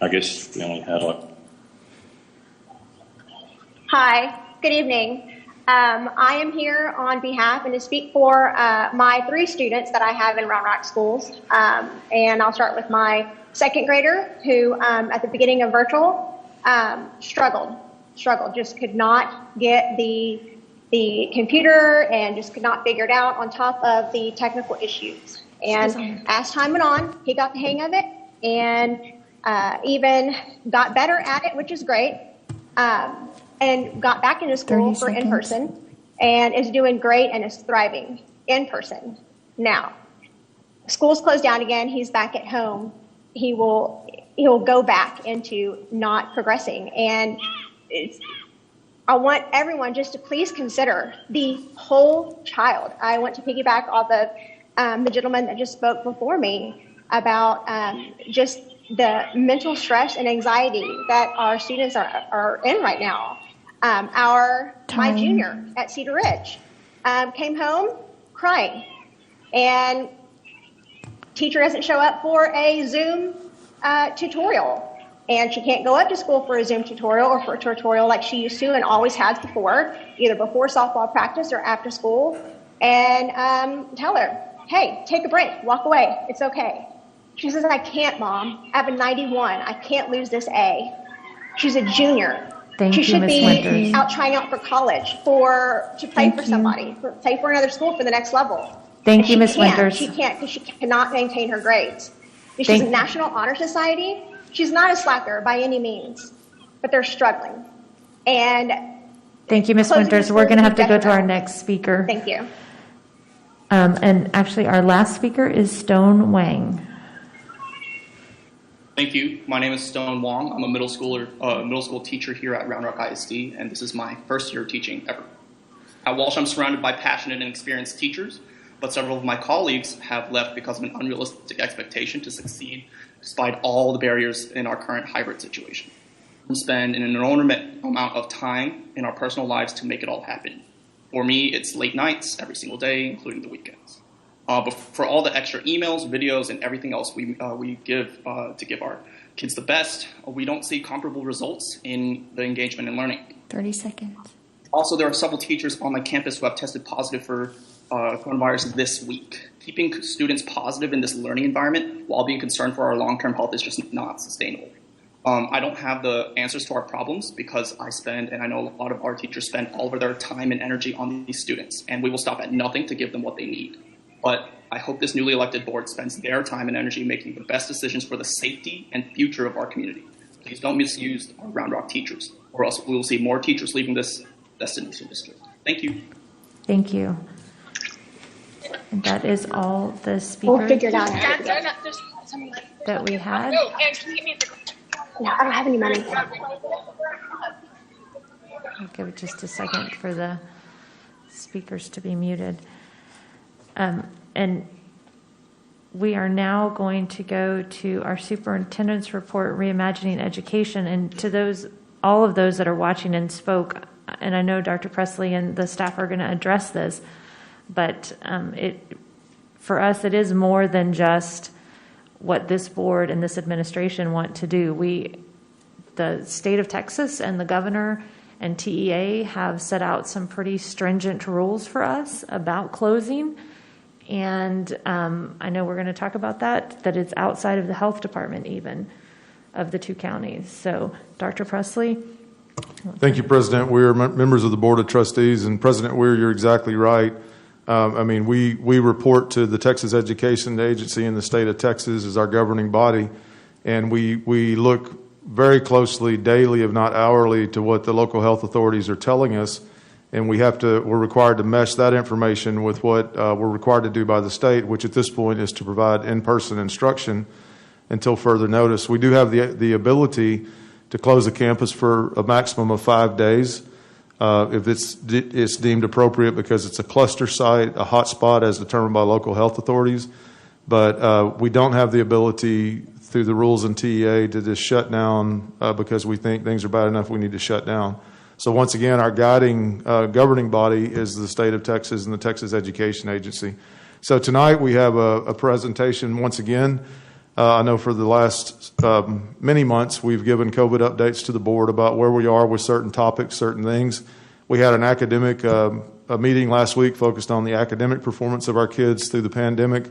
I guess we only had Hi, good evening. I am here on behalf and to speak for my 3 students that I have in Round Rock schools. And I'll start with my 2nd grader who at the beginning of virtual struggled, just could not get the computer and just could not figure it out on top of the technical issues. And as time went on, he got the hang of it and even got better at it, which is great. And got back into school for in-person and is doing great and is thriving in person. Now, school's closed down again. He's back at home. He'll go back into not progressing. And I want everyone just to please consider the whole child. I want to piggyback off of the gentleman that just spoke before me about just the mental stress and anxiety that our students are in right now. My junior at Cedar Ridge came home crying, and teacher doesn't show up for a Zoom tutorial, and she can't go up to school for a Zoom tutorial or for a tutorial like she used to and always has before, either before softball practice or after school, and tell her, hey, take a break, walk away, it's okay. She says, I can't, Mom. I have a 91. I can't lose this A. She's a junior. She should be out trying out for college, to play for somebody, play for another school for the next level. Thank you, Ms. Winters. She can't because she cannot maintain her grades. She's a National Honor Society. She's not a slacker by any means, but they're struggling. And thank you, Ms. Winters. We're going to have to go to our next speaker. Thank you. And actually, our last speaker is Stone Wang. Thank you. My name is Stone Wong. I'm a middle school teacher here at Round Rock ISD, and this is my first year teaching ever. At Walsh, I'm surrounded by passionate and experienced teachers, but several of my colleagues have left because of an unrealistic expectation to succeed despite all the barriers in our current hybrid situation. We spend an inordinate amount of time in our personal lives to make it all happen. For me, it's late nights every single day, including the weekends. But for all the extra emails, videos, and everything else we give to give our kids the best, we don't see comparable results in the engagement and learning. 30 seconds. Also, there are several teachers on my campus who have tested positive for coronavirus this week. Keeping students positive in this learning environment while being concerned for our long-term health is just not sustainable. I don't have the answers to our problems because I spend, and I know a lot of our teachers spend all of their time and energy on these students, and we will stop at nothing to give them what they need. But I hope this newly elected board spends their time and energy making the best decisions for the safety and future of our community. Please don't misuse our Round Rock teachers, or else we will see more teachers leaving this destination district. Thank you. Thank you. And that is all the speakers We'll figure it out. that we had. No, I don't have any money. I'll give it just a second for the speakers to be muted. And we are now going to go to our superintendent's report, Reimagining Education. And to all of those that are watching and spoke, and I know Dr. Presley and the staff are going to address this, but for us, it is more than just what this board and this administration want to do. The state of Texas and the governor and TEA have set out some pretty stringent rules for us about closing. And I know we're going to talk about that it's outside of the health department even of the two counties. So Dr. Presley. Thank you, President Weir, members of the Board of Trustees. And President Weir, you're exactly right. We report to the Texas Education Agency in the state of Texas as our governing body. And we look very closely daily, if not hourly, to what the local health authorities are telling us. And we're required to mesh that information with what we're required to do by the state, which at this point is to provide in-person instruction until further notice. We do have the ability to close the campus for a maximum of 5 days if it's deemed appropriate because it's a cluster site, a hot spot as determined by local health authorities. But we don't have the ability through the rules in TEA to just shut down because we think things are bad enough we need to shut down. So once again, our guiding governing body is the state of Texas and the Texas Education Agency. So tonight we have a presentation once again. I know for the last many months we've given COVID updates to the board about where we are with certain topics, certain things. We had an academic a meeting last week focused on the academic performance of our kids through the pandemic.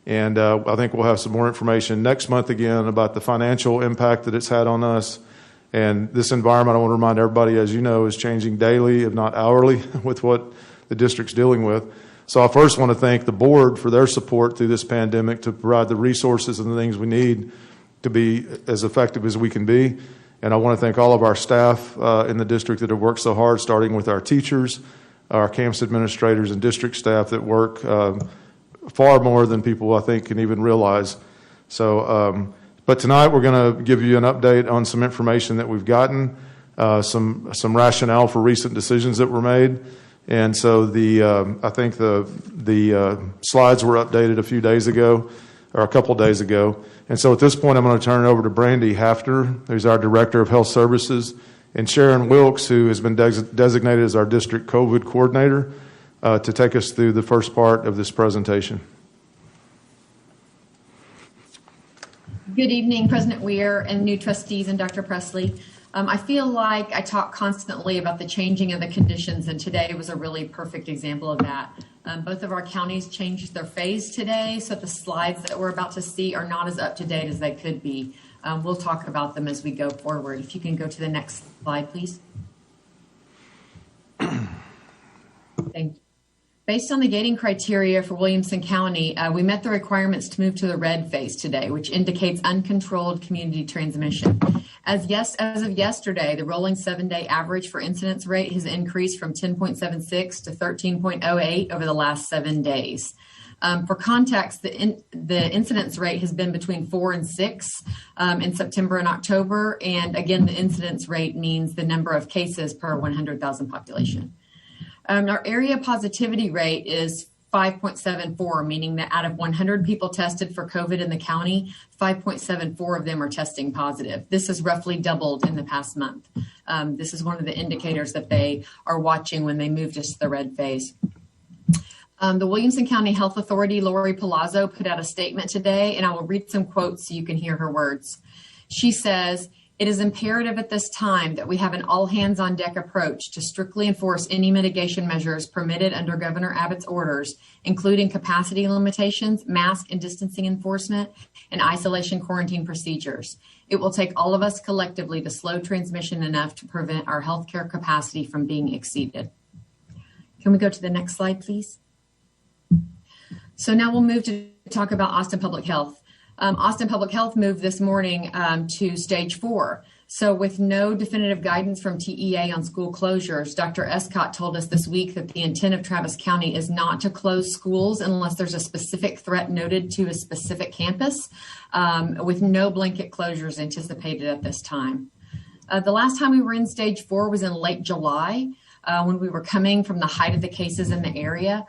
And I think we'll have some more information next month again about the financial impact that it's had on us. And this environment, I want to remind everybody, as you know, is changing daily, if not hourly, with what the district's dealing with. So I first want to thank the board for their support through this pandemic to provide the resources and the things we need to be as effective as we can be. And I want to thank all of our staff in the district that have worked so hard, starting with our teachers, our campus administrators, and district staff that work far more than people I think can even realize. So, but tonight we're going to give you an update on some information that we've gotten, some rationale for recent decisions that were made. And so I think the slides were updated a few days ago, or a couple days ago. And so at this point, I'm going to turn it over to Brandy Hafter, who's our Director of Health Services, and Sharon Wilkes, who has been designated as our District COVID Coordinator, to take us through the first part of this presentation. Good evening, President Weir and new trustees and Dr. Presley. I feel like I talk constantly about the changing of the conditions, and today was a really perfect example of that. Both of our counties changed their phase today, so the slides that we're about to see are not as up to date as they could be. We'll talk about them as we go forward. If you can go to the next slide, please. Thank you. Based on the gating criteria for Williamson County, we met the requirements to move to the red phase today, which indicates uncontrolled community transmission. As of yesterday, the rolling 7-day average for incidence rate has increased from 10.76 to 13.08 over the last 7 days. For context, the incidence rate has been between 4 and 6 in September and October. And again, the incidence rate means the number of cases per 100,000 population. Our area positivity rate is 5.74, meaning that out of 100 people tested for COVID in the county, 5.74 of them are testing positive. This has roughly doubled in the past month. This is one of the indicators that they are watching when they moved us to the red phase. The Williamson County Health Authority, Lori Palazzo, put out a statement today, and I will read some quotes so you can hear her words. She says, "It is imperative at this time that we have an all-hands-on-deck approach to strictly enforce any mitigation measures permitted under Governor Abbott's orders, including capacity limitations, mask and distancing enforcement, and isolation quarantine procedures. It will take all of us collectively to slow transmission enough to prevent our healthcare capacity from being exceeded." Can we go to the next slide, please? So now we'll move to talk about Austin Public Health. Austin Public Health moved this morning to stage 4. So with no definitive guidance from TEA on school closures, Dr. Escott told us this week that the intent of Travis County is not to close schools unless there's a specific threat noted to a specific campus, with no blanket closures anticipated at this time. The last time we were in stage 4 was in late July, when we were coming from the height of the cases in the area.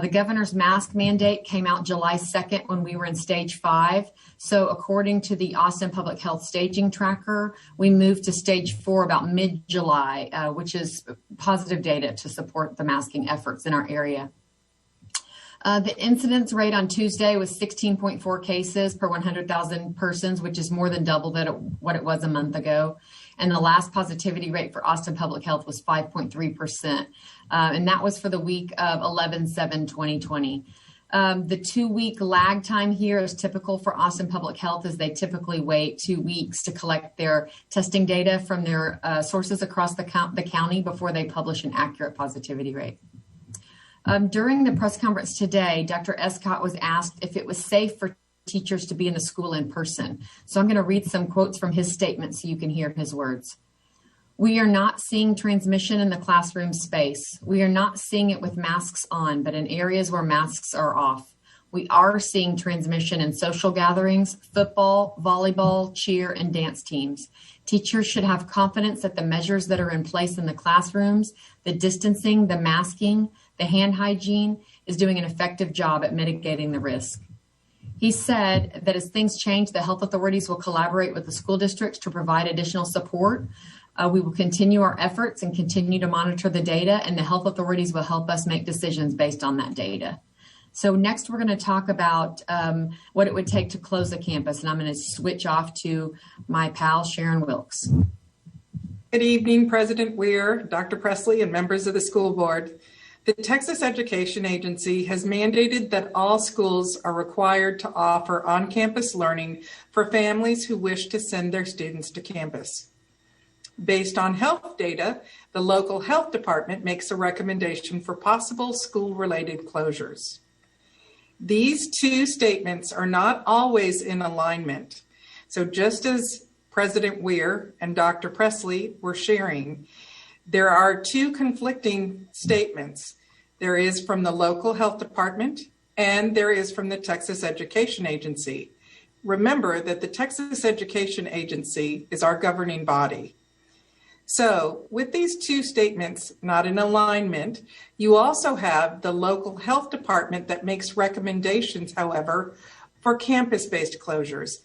The governor's mask mandate came out July 2nd when we were in stage 5. So according to the Austin Public Health staging tracker, we moved to stage 4 about mid-July, which is positive data to support the masking efforts in our area. The incidence rate on Tuesday was 16.4 cases per 100,000 persons, which is more than double what it was a month ago. And the last positivity rate for Austin Public Health was 5.3%. And that was for the week of 11/7/2020. The 2-week lag time here is typical for Austin Public Health, as they typically wait 2 weeks to collect their testing data from their sources across the county before they publish an accurate positivity rate. During the press conference today, Dr. Escott was asked if it was safe for teachers to be in the school in person. So I'm going to read some quotes from his statement so you can hear his words. "We are not seeing transmission in the classroom space. We are not seeing it with masks on, but in areas where masks are off. We are seeing transmission in social gatherings, football, volleyball, cheer, and dance teams. Teachers should have confidence that the measures that are in place in the classrooms, the distancing, the masking, the hand hygiene, is doing an effective job at mitigating the risk." He said that as things change, the health authorities will collaborate with the school districts to provide additional support. We will continue our efforts and continue to monitor the data, and the health authorities will help us make decisions based on that data. So next we're going to talk about what it would take to close a campus, and I'm going to switch off to my pal, Sharon Wilkes. Good evening, President Weir, Dr. Presley, and members of the school board. The Texas Education Agency has mandated that all schools are required to offer on-campus learning for families who wish to send their students to campus. Based on health data, the local health department makes a recommendation for possible school-related closures. These two statements are not always in alignment. So just as President Weir and Dr. Presley were sharing, there are two conflicting statements. There is from the local health department and there is from the Texas Education Agency. Remember that the Texas Education Agency is our governing body. So with these two statements not in alignment, you also have the local health department that makes recommendations, however, for campus-based closures.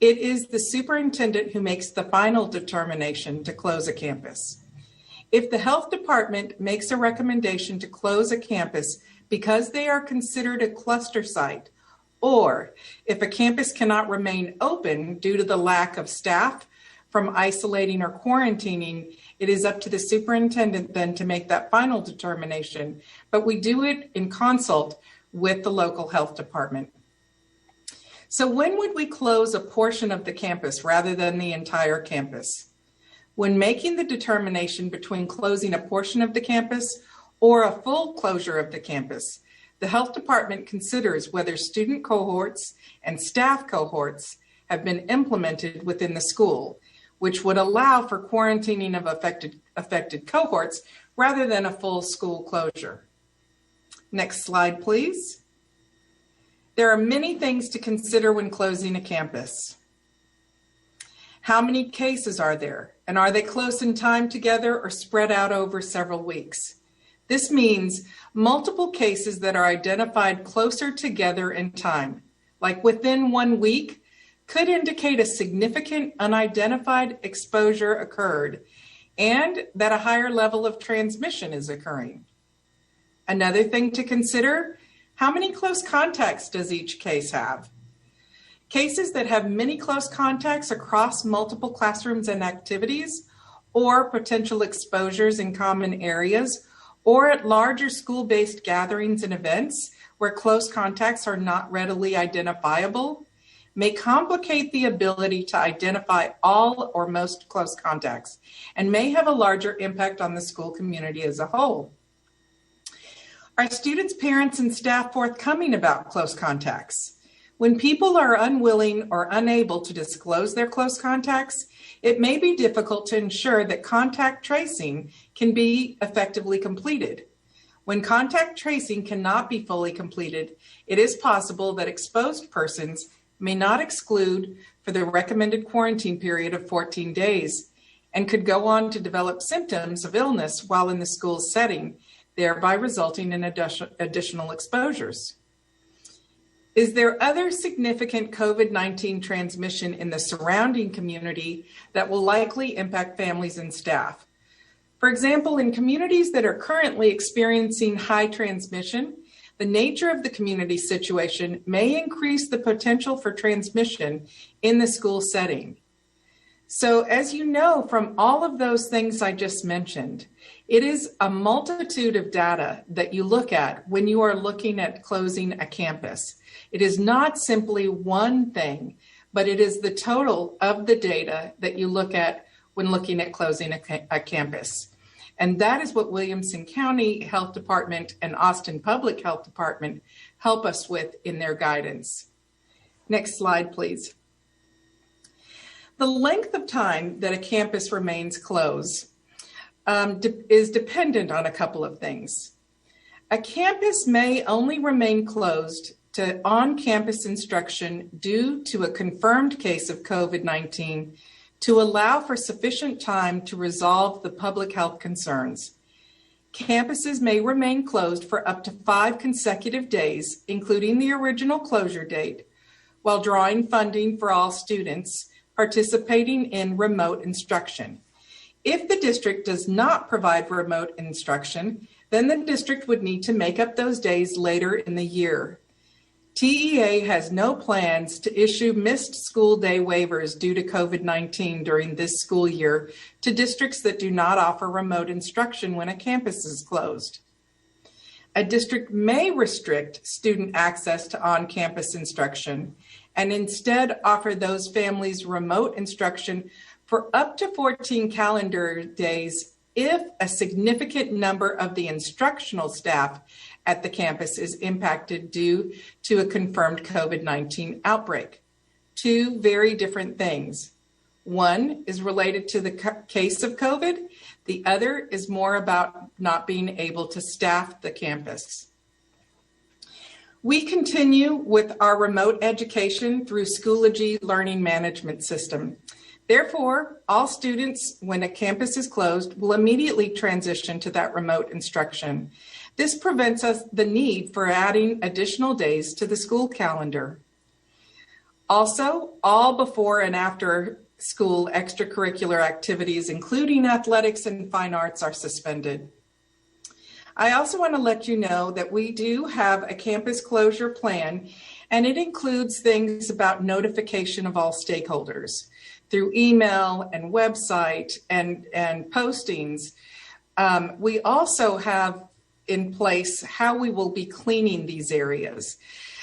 It is the superintendent who makes the final determination to close a campus. If the health department makes a recommendation to close a campus because they are considered a cluster site, or if a campus cannot remain open due to the lack of staff from isolating or quarantining, it is up to the superintendent then to make that final determination. But we do it in consult with the local health department. So when would we close a portion of the campus rather than the entire campus? When making the determination between closing a portion of the campus or a full closure of the campus, the health department considers whether student cohorts and staff cohorts have been implemented within the school, which would allow for quarantining of affected cohorts rather than a full school closure. Next slide, please. There are many things to consider when closing a campus. How many cases are there? And are they close in time together or spread out over several weeks? This means multiple cases that are identified closer together in time, like within 1 week, could indicate a significant unidentified exposure occurred and that a higher level of transmission is occurring. Another thing to consider, how many close contacts does each case have? Cases that have many close contacts across multiple classrooms and activities, or potential exposures in common areas, or at larger school-based gatherings and events where close contacts are not readily identifiable, may complicate the ability to identify all or most close contacts and may have a larger impact on the school community as a whole. Are students, parents, and staff forthcoming about close contacts? When people are unwilling or unable to disclose their close contacts, it may be difficult to ensure that contact tracing can be effectively completed. When contact tracing cannot be fully completed, it is possible that exposed persons may not exclude for the recommended quarantine period of 14 days and could go on to develop symptoms of illness while in the school setting, thereby resulting in additional exposures. Is there other significant COVID-19 transmission in the surrounding community that will likely impact families and staff? For example, in communities that are currently experiencing high transmission, the nature of the community situation may increase the potential for transmission in the school setting. So as you know from all of those things I just mentioned, it is a multitude of data that you look at when you are looking at closing a campus. It is not simply one thing, but it is the total of the data that you look at when looking at closing a campus. And that is what Williamson County Health Department and Austin Public Health Department help us with in their guidance. Next slide, please. The length of time that a campus remains closed is dependent on a couple of things. A campus may only remain closed to on-campus instruction due to a confirmed case of COVID-19 to allow for sufficient time to resolve the public health concerns. Campuses may remain closed for up to 5 consecutive days, including the original closure date, while drawing funding for all students participating in remote instruction. If the district does not provide remote instruction, then the district would need to make up those days later in the year. TEA has no plans to issue missed school day waivers due to COVID-19 during this school year to districts that do not offer remote instruction when a campus is closed. A district may restrict student access to on-campus instruction and instead offer those families remote instruction for up to 14 calendar days if a significant number of the instructional staff at the campus is impacted due to a confirmed COVID-19 outbreak. 2 very different things. One is related to the case of COVID. The other is more about not being able to staff the campus. We continue with our remote education through Schoology Learning Management System. Therefore, all students, when a campus is closed, will immediately transition to that remote instruction. This prevents us the need for adding additional days to the school calendar. Also, all before and after school extracurricular activities, including athletics and fine arts, are suspended. I also want to let you know that we do have a campus closure plan, and it includes things about notification of all stakeholders through email and website and postings. We also have in place how we will be cleaning these areas.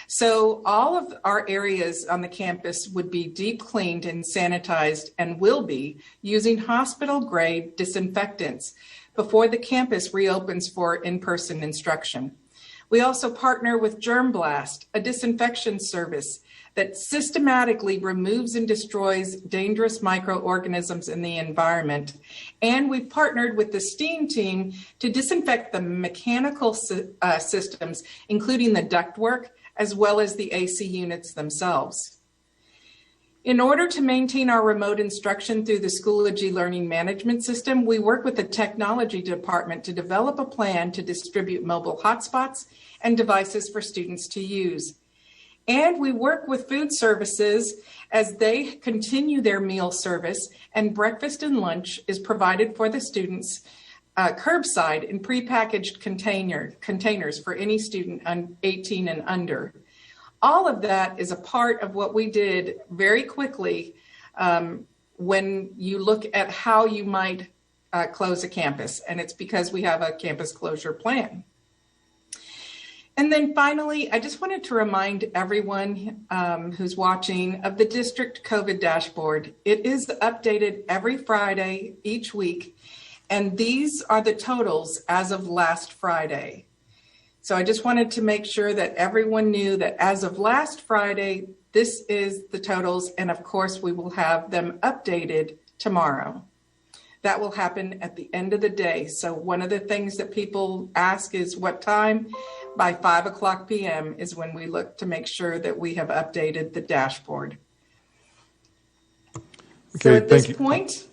So all of our areas on the campus would be deep cleaned and sanitized and will be using hospital grade disinfectants before the campus reopens for in-person instruction. We also partner with Germ Blast, a disinfection service that systematically removes and destroys dangerous microorganisms in the environment. And we've partnered with the STEAM team to disinfect the mechanical systems, including the ductwork, as well as the AC units themselves. In order to maintain our remote instruction through the Schoology Learning Management System, we work with the technology department to develop a plan to distribute mobile hotspots and devices for students to use. And we work with food services as they continue their meal service, and breakfast and lunch is provided for the students curbside in prepackaged containers for any student 18 and under. All of that is a part of what we did very quickly when you look at how you might close a campus, and it's because we have a campus closure plan. And then finally, I just wanted to remind everyone who's watching of the district COVID dashboard. It is updated every Friday each week, and these are the totals as of last Friday. So I just wanted to make sure that everyone knew that as of last Friday, this is the totals, and of course we will have them updated tomorrow. That will happen at the end of the day. So one of the things that people ask is what time? By 5:00 p.m. is when we look to make sure that we have updated the dashboard. Okay, so at this thank you. point,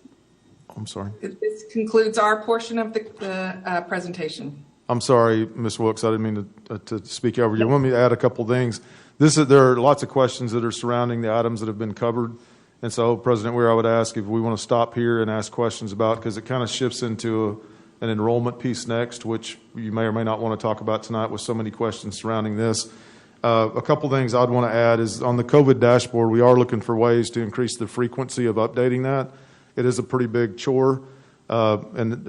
I'm sorry. This concludes our portion of the presentation. I'm sorry, Ms. Wilkes, I didn't mean to speak over you. Let me add a couple things. There are lots of questions that are surrounding the items that have been covered. And so, President Weir, I would ask if we want to stop here and ask questions about, because it kind of shifts into an enrollment piece next, which you may or may not want to talk about tonight with so many questions surrounding this. A couple things I'd want to add is on the COVID dashboard, we are looking for ways to increase the frequency of updating that. It is a pretty big chore. And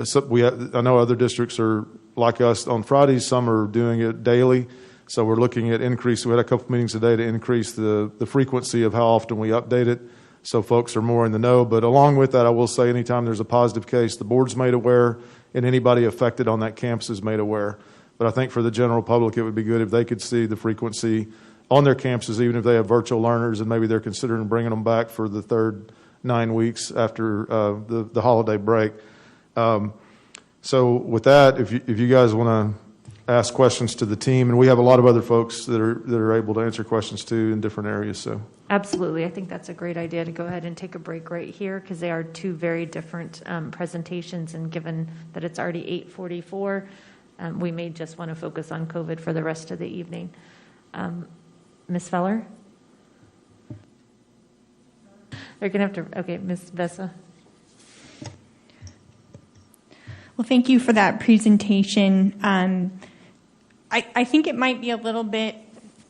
I know other districts are like us on Fridays. Some are doing it daily. So we're looking at increase. We had a couple meetings today to increase the frequency of how often we update it, so folks are more in the know. But along with that, I will say anytime there's a positive case, the board's made aware, and anybody affected on that campus is made aware. But I think for the general public, it would be good if they could see the frequency on their campuses, even if they have virtual learners, and maybe they're considering bringing them back for the third 9 weeks after the holiday break. So with that, if you guys want to ask questions to the team, and we have a lot of other folks that are able to answer questions too in different areas. So absolutely, I think that's a great idea to go ahead and take a break right here, because they are two very different presentations, and given that it's already 8:44, we may just want to focus on COVID for the rest of the evening. Ms. Feller? They're going to have to, okay, Ms. Vessa. Well, thank you for that presentation. I think it might be a little bit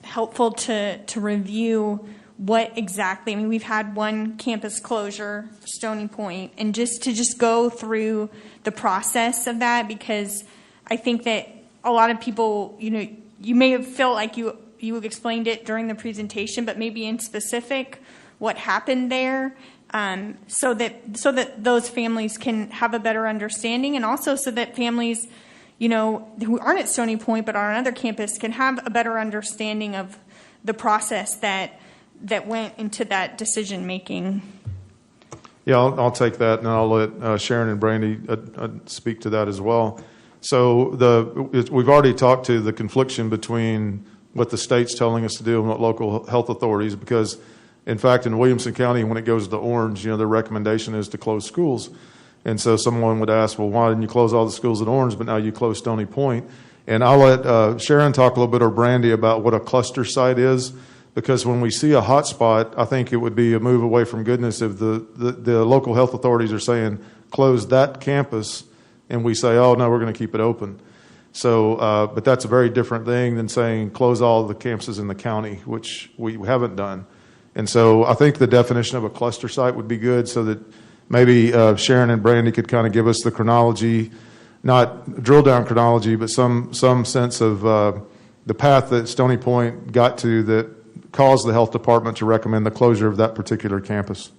helpful to review what exactly, I mean, we've had one campus closure, Stony Point, and just go through the process of that, because I think that a lot of people, you may have felt like you explained it during the presentation, but maybe in specific what happened there, so that those families can have a better understanding, and also so that families, who aren't at Stony Point but are on another campus can have a better understanding of the process that went into that decision making. Yeah, I'll take that, and I'll let Sharon and Brandy speak to that as well. So we've already talked to the confliction between what the state's telling us to do and what local health authorities, because in fact in Williamson County, when it goes to orange, their recommendation is to close schools. And so someone would ask, well, why didn't you close all the schools at Orange, but now you close Stony Point? And I'll let Sharon talk a little bit, or Brandy, about what a cluster site is, because when we see a hot spot, I think it would be a move away from goodness if the local health authorities are saying, close that campus, and we say, oh, no, we're going to keep it open. So, but that's a very different thing than saying close all the campuses in the county, which we haven't done. And so I think the definition of a cluster site would be good, so that maybe Sharon and Brandy could kind of give us the chronology, not drill down chronology, but some sense of the path that Stony Point got to that caused the health department to recommend the closure of that particular campus.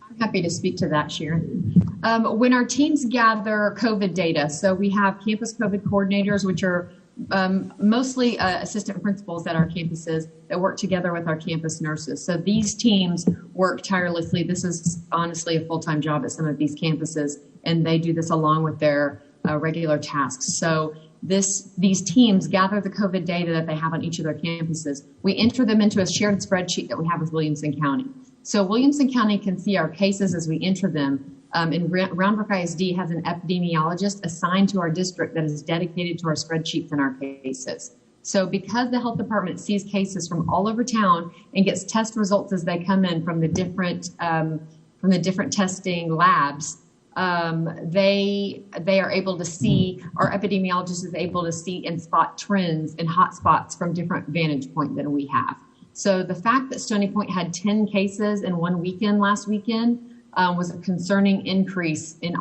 I'm happy to speak to that, Sharon. When our teams gather COVID data, so we have campus COVID coordinators, which are mostly assistant principals at our campuses that work together with our campus nurses. So these teams work tirelessly. This is honestly a full-time job at some of these campuses, and they do this along with their regular tasks. So these teams gather the COVID data that they have on each of their campuses. We enter them into a shared spreadsheet that we have with Williamson County. So Williamson County can see our cases as we enter them. And Round Rock ISD has an epidemiologist assigned to our district that is dedicated to our spreadsheets and our cases. So because the health department sees cases from all over town and gets test results as they come in from the different testing labs, they are able to see, our epidemiologist is able to see and spot trends and hot spots from different vantage point than we have. So the fact that Stony Point had 10 cases in one weekend last weekend was a concerning increase in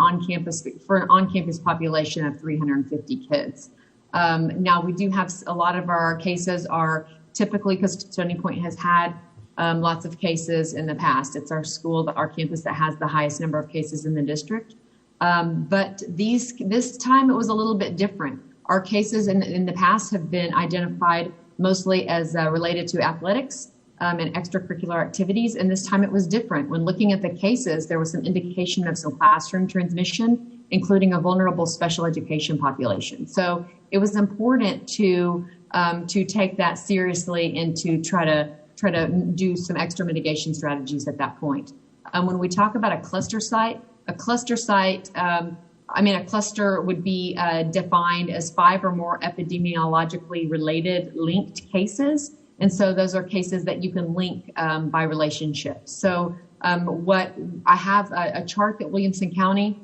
for an on-campus population of 350 kids. Now we do have a lot of our cases are typically, because Stony Point has had lots of cases in the past. It's our school, our campus that has the highest number of cases in the district. But this time it was a little bit different. Our cases in the past have been identified mostly as related to athletics and extracurricular activities. And this time it was different. When looking at the cases, there was some indication of some classroom transmission, including a vulnerable special education population. So it was important to take that seriously and to try to do some extra mitigation strategies at that point. When we talk about a cluster site, a cluster would be defined as 5 or more epidemiologically related linked cases. And so those are cases that you can link by relationship. So what I have a chart that Williamson County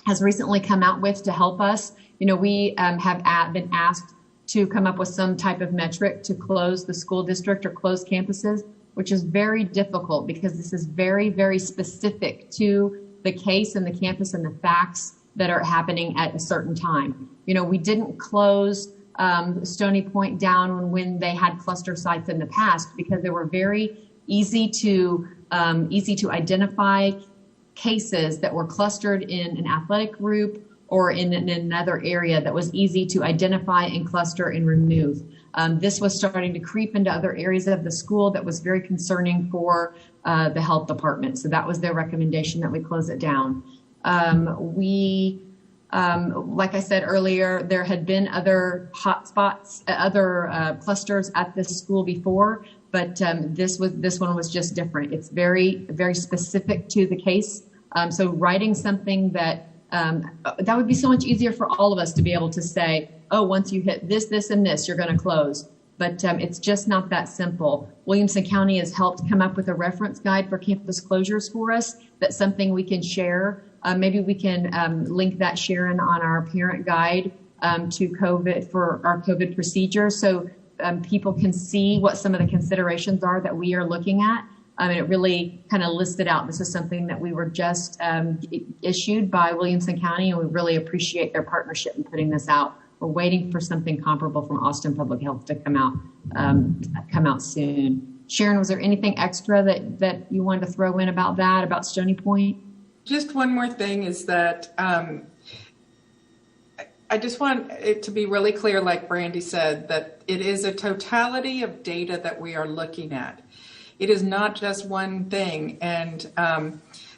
has recently come out with to help us. We have been asked to come up with some type of metric to close the school district or close campuses, which is very difficult because this is very, very specific to the case and the campus and the facts that are happening at a certain time. We didn't close Stony Point down when they had cluster sites in the past because they were very easy to identify cases that were clustered in an athletic group or in another area that was easy to identify and cluster and remove. This was starting to creep into other areas of the school that was very concerning for the health department. So that was their recommendation that we close it down. Like I said earlier, there had been other hotspots, other clusters at this school before, but this one was just different. It's very, very specific to the case. So writing something that would be so much easier for all of us to be able to say, oh, once you hit this, this, and this, you're going to close. But it's just not that simple. Williamson County has helped come up with a reference guide for campus closures for us. That's something we can share. Maybe we can link that, Sharon, on our parent guide to COVID for our COVID procedures, so people can see what some of the considerations are that we are looking at. And it really kind of listed out. This is something that we were just issued by Williamson County, and we really appreciate their partnership in putting this out. We're waiting for something comparable from Austin Public Health to come out soon. Sharon, was there anything extra that you wanted to throw in about Stony Point? Just one more thing is that I just want it to be really clear, like Brandy said, that it is a totality of data that we are looking at. It is not just one thing. And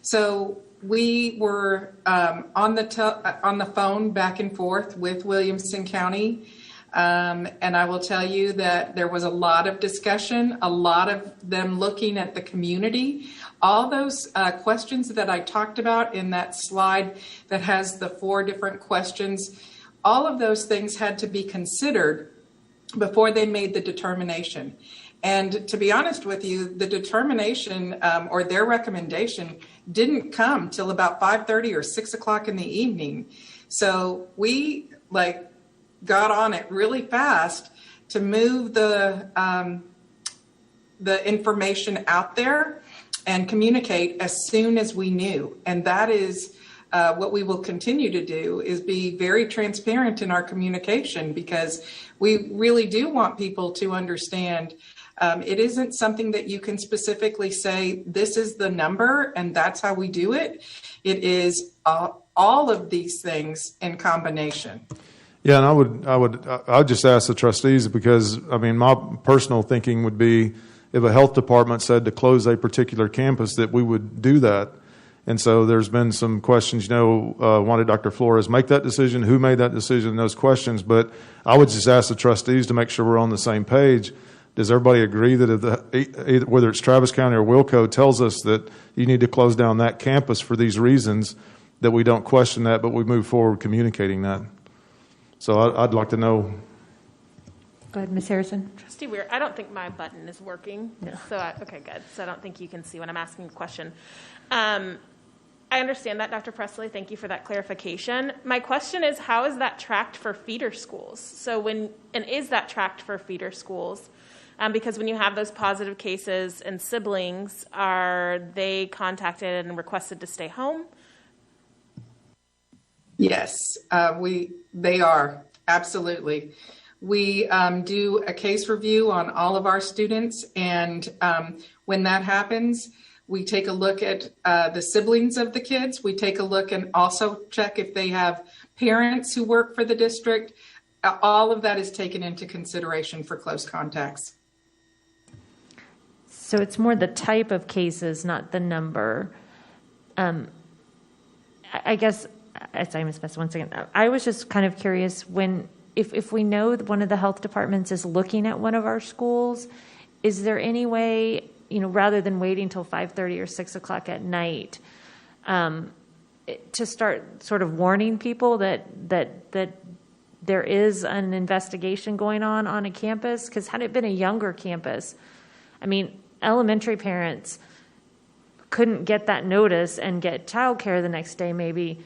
so we were on the phone back and forth with Williamson County. And I will tell you that there was a lot of discussion, a lot of them looking at the community. All those questions that I talked about in that slide that has the 4 different questions, all of those things had to be considered before they made the determination. And to be honest with you, the determination or their recommendation didn't come till about 5:30 or 6 o'clock in the evening. So we got on it really fast to move the information out there and communicate as soon as we knew. And that is what we will continue to do, is be very transparent in our communication, because we really do want people to understand it isn't something that you can specifically say, this is the number and that's how we do it. It is all of these things in combination. Yeah, and I would just ask the trustees, because my personal thinking would be, if a health department said to close a particular campus, that we would do that. And so there's been some questions, why did Dr. Flores make that decision? Who made that decision? Those questions. But I would just ask the trustees to make sure we're on the same page. Does everybody agree that if whether it's Travis County or Wilco tells us that you need to close down that campus for these reasons, that we don't question that, but we move forward communicating that? So I'd like to know. Go ahead, Ms. Harrison. Trustee Weir, I don't think my button is working. No. Okay, good. So I don't think you can see when I'm asking the question. I understand that, Dr. Presley. Thank you for that clarification. My question is, how is that tracked for feeder schools? Is that tracked for feeder schools? Because when you have those positive cases and siblings, are they contacted and requested to stay home? Yes, they are, absolutely. We do a case review on all of our students, and when that happens, we take a look at the siblings of the kids. We take a look and also check if they have parents who work for the district. All of that is taken into consideration for close contacts. So it's more the type of cases, not the number. I guess, sorry, Ms. Best, 1 second. I was just kind of curious if we know that one of the health departments is looking at one of our schools, is there any way, rather than waiting till 5:30 or 6 o'clock at night, to start sort of warning people that there is an investigation going on a campus? Because had it been a younger campus, elementary parents couldn't get that notice and get childcare the next day, maybe,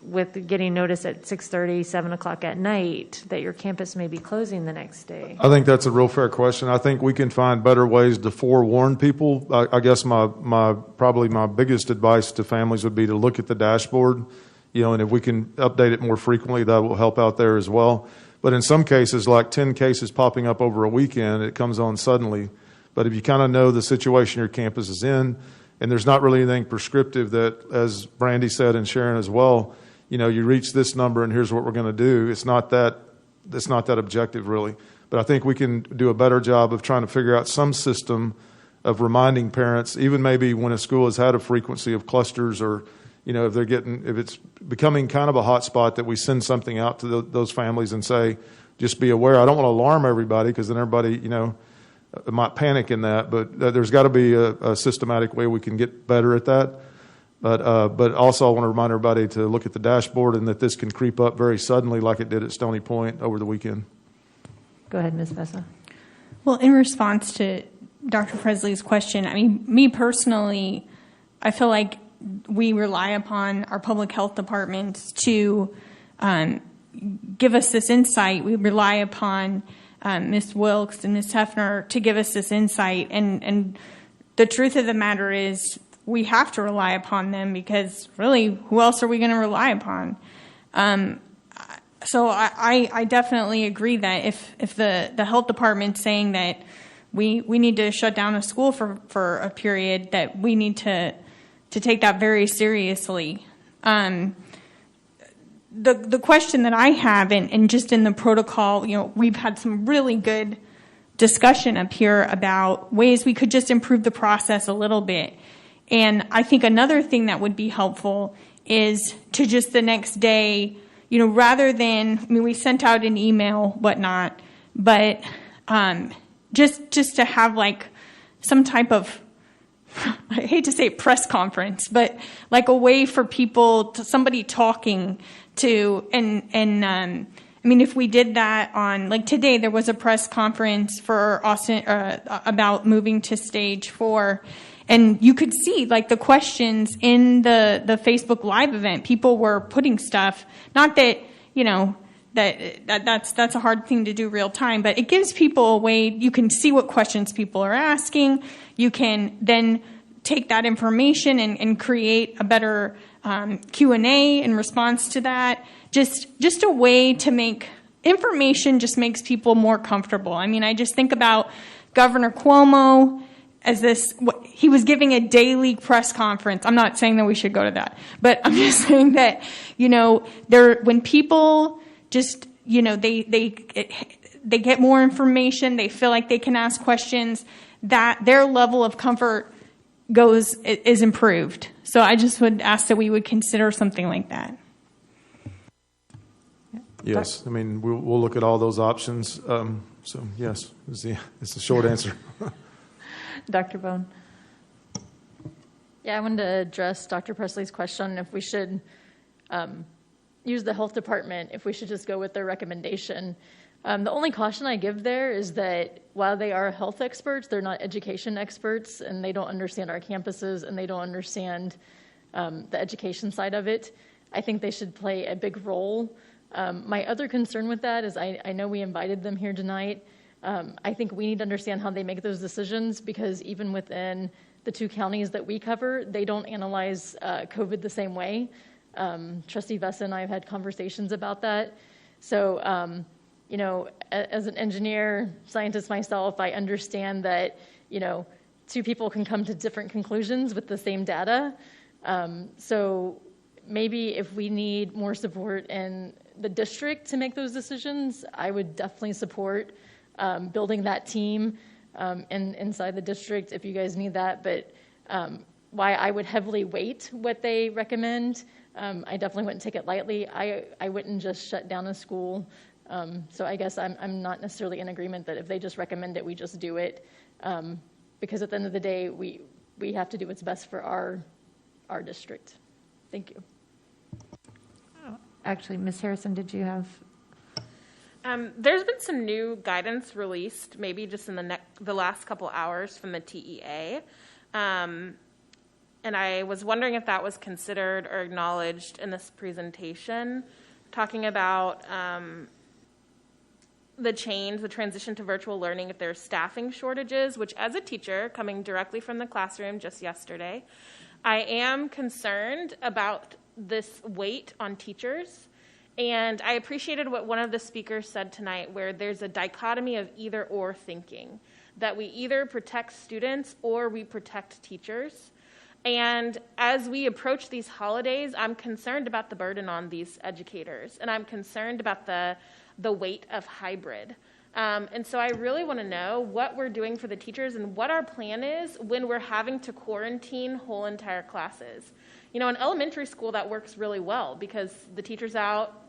with getting notice at 6:30, 7 o'clock at night that your campus may be closing the next day. I think that's a real fair question. I think we can find better ways to forewarn people. I guess probably my biggest advice to families would be to look at the dashboard, and if we can update it more frequently, that will help out there as well. But in some cases, like 10 cases popping up over a weekend, it comes on suddenly. But if you kind of know the situation your campus is in, and there's not really anything prescriptive that, as Brandy said and Sharon as well, you reach this number and here's what we're going to do. It's not that objective really. But I think we can do a better job of trying to figure out some system of reminding parents, even maybe when a school has had a frequency of clusters, or if it's becoming kind of a hot spot, that we send something out to those families and say, just be aware. I don't want to alarm everybody, because then everybody might panic in that, but there's got to be a systematic way we can get better at that. But also I want to remind everybody to look at the dashboard, and that this can creep up very suddenly like it did at Stony Point over the weekend. Go ahead, Ms. Vessa. Well, in response to Dr. Presley's question, me personally, I feel like we rely upon our public health departments to give us this insight. We rely upon Ms. Wilkes and Ms. Hefner to give us this insight. And the truth of the matter is, we have to rely upon them, because really, who else are we going to rely upon? So I definitely agree that if the health department's saying that we need to shut down a school for a period, that we need to take that very seriously. The question that I have, and just in the protocol, we've had some really good discussion up here about ways we could just improve the process a little bit. And I think another thing that would be helpful is to just the next day, rather than, we sent out an email, whatnot, but just to have like some type of, I hate to say press conference, but like a way for people, somebody talking to, and if we did that on, like today, there was a press conference for Austin about moving to stage 4. And you could see like the questions in the Facebook Live event. People were putting stuff, not that, that's a hard thing to do real time, but it gives people a way, you can see what questions people are asking. You can then take that information and create a better Q&A in response to that. Just a way to make information just makes people more comfortable. I just think about Governor Cuomo as he was giving a daily press conference. I'm not saying that we should go to that, but I'm just saying that, when people just, they get more information, they feel like they can ask questions, that their level of comfort is improved. So I just would ask that we would consider something like that. Yes, I mean, we'll look at all those options. So yes, it's the short answer. Dr. Bone. Yeah, I wanted to address Dr. Presley's question if we should use the health department, if we should just go with their recommendation. The only caution I give there is that while they are health experts, they're not education experts, and they don't understand our campuses, and they don't understand the education side of it. I think they should play a big role. My other concern with that is I know we invited them here tonight. I think we need to understand how they make those decisions, because even within the 2 counties that we cover, they don't analyze COVID the same way. Trustee Vessa and I have had conversations about that. So, as an engineer, scientist myself, I understand that, 2 people can come to different conclusions with the same data. So maybe if we need more support in the district to make those decisions, I would definitely support building that team inside the district if you guys need that. But why I would heavily weight what they recommend, I definitely wouldn't take it lightly. I wouldn't just shut down a school. So I guess I'm not necessarily in agreement that if they just recommend it, we just do it. Because at the end of the day, we have to do what's best for our district. Thank you. Actually, Ms. Harrison, did you have? There's been some new guidance released, maybe just in the last couple hours from the TEA. And I was wondering if that was considered or acknowledged in this presentation, talking about the transition to virtual learning, if there's staffing shortages, which as a teacher coming directly from the classroom just yesterday, I am concerned about this weight on teachers. And I appreciated what one of the speakers said tonight, where there's a dichotomy of either or thinking, that we either protect students or we protect teachers. And as we approach these holidays, I'm concerned about the burden on these educators, and I'm concerned about the weight of hybrid. And so I really want to know what we're doing for the teachers and what our plan is when we're having to quarantine whole entire classes. In elementary school, that works really well because the teacher's out,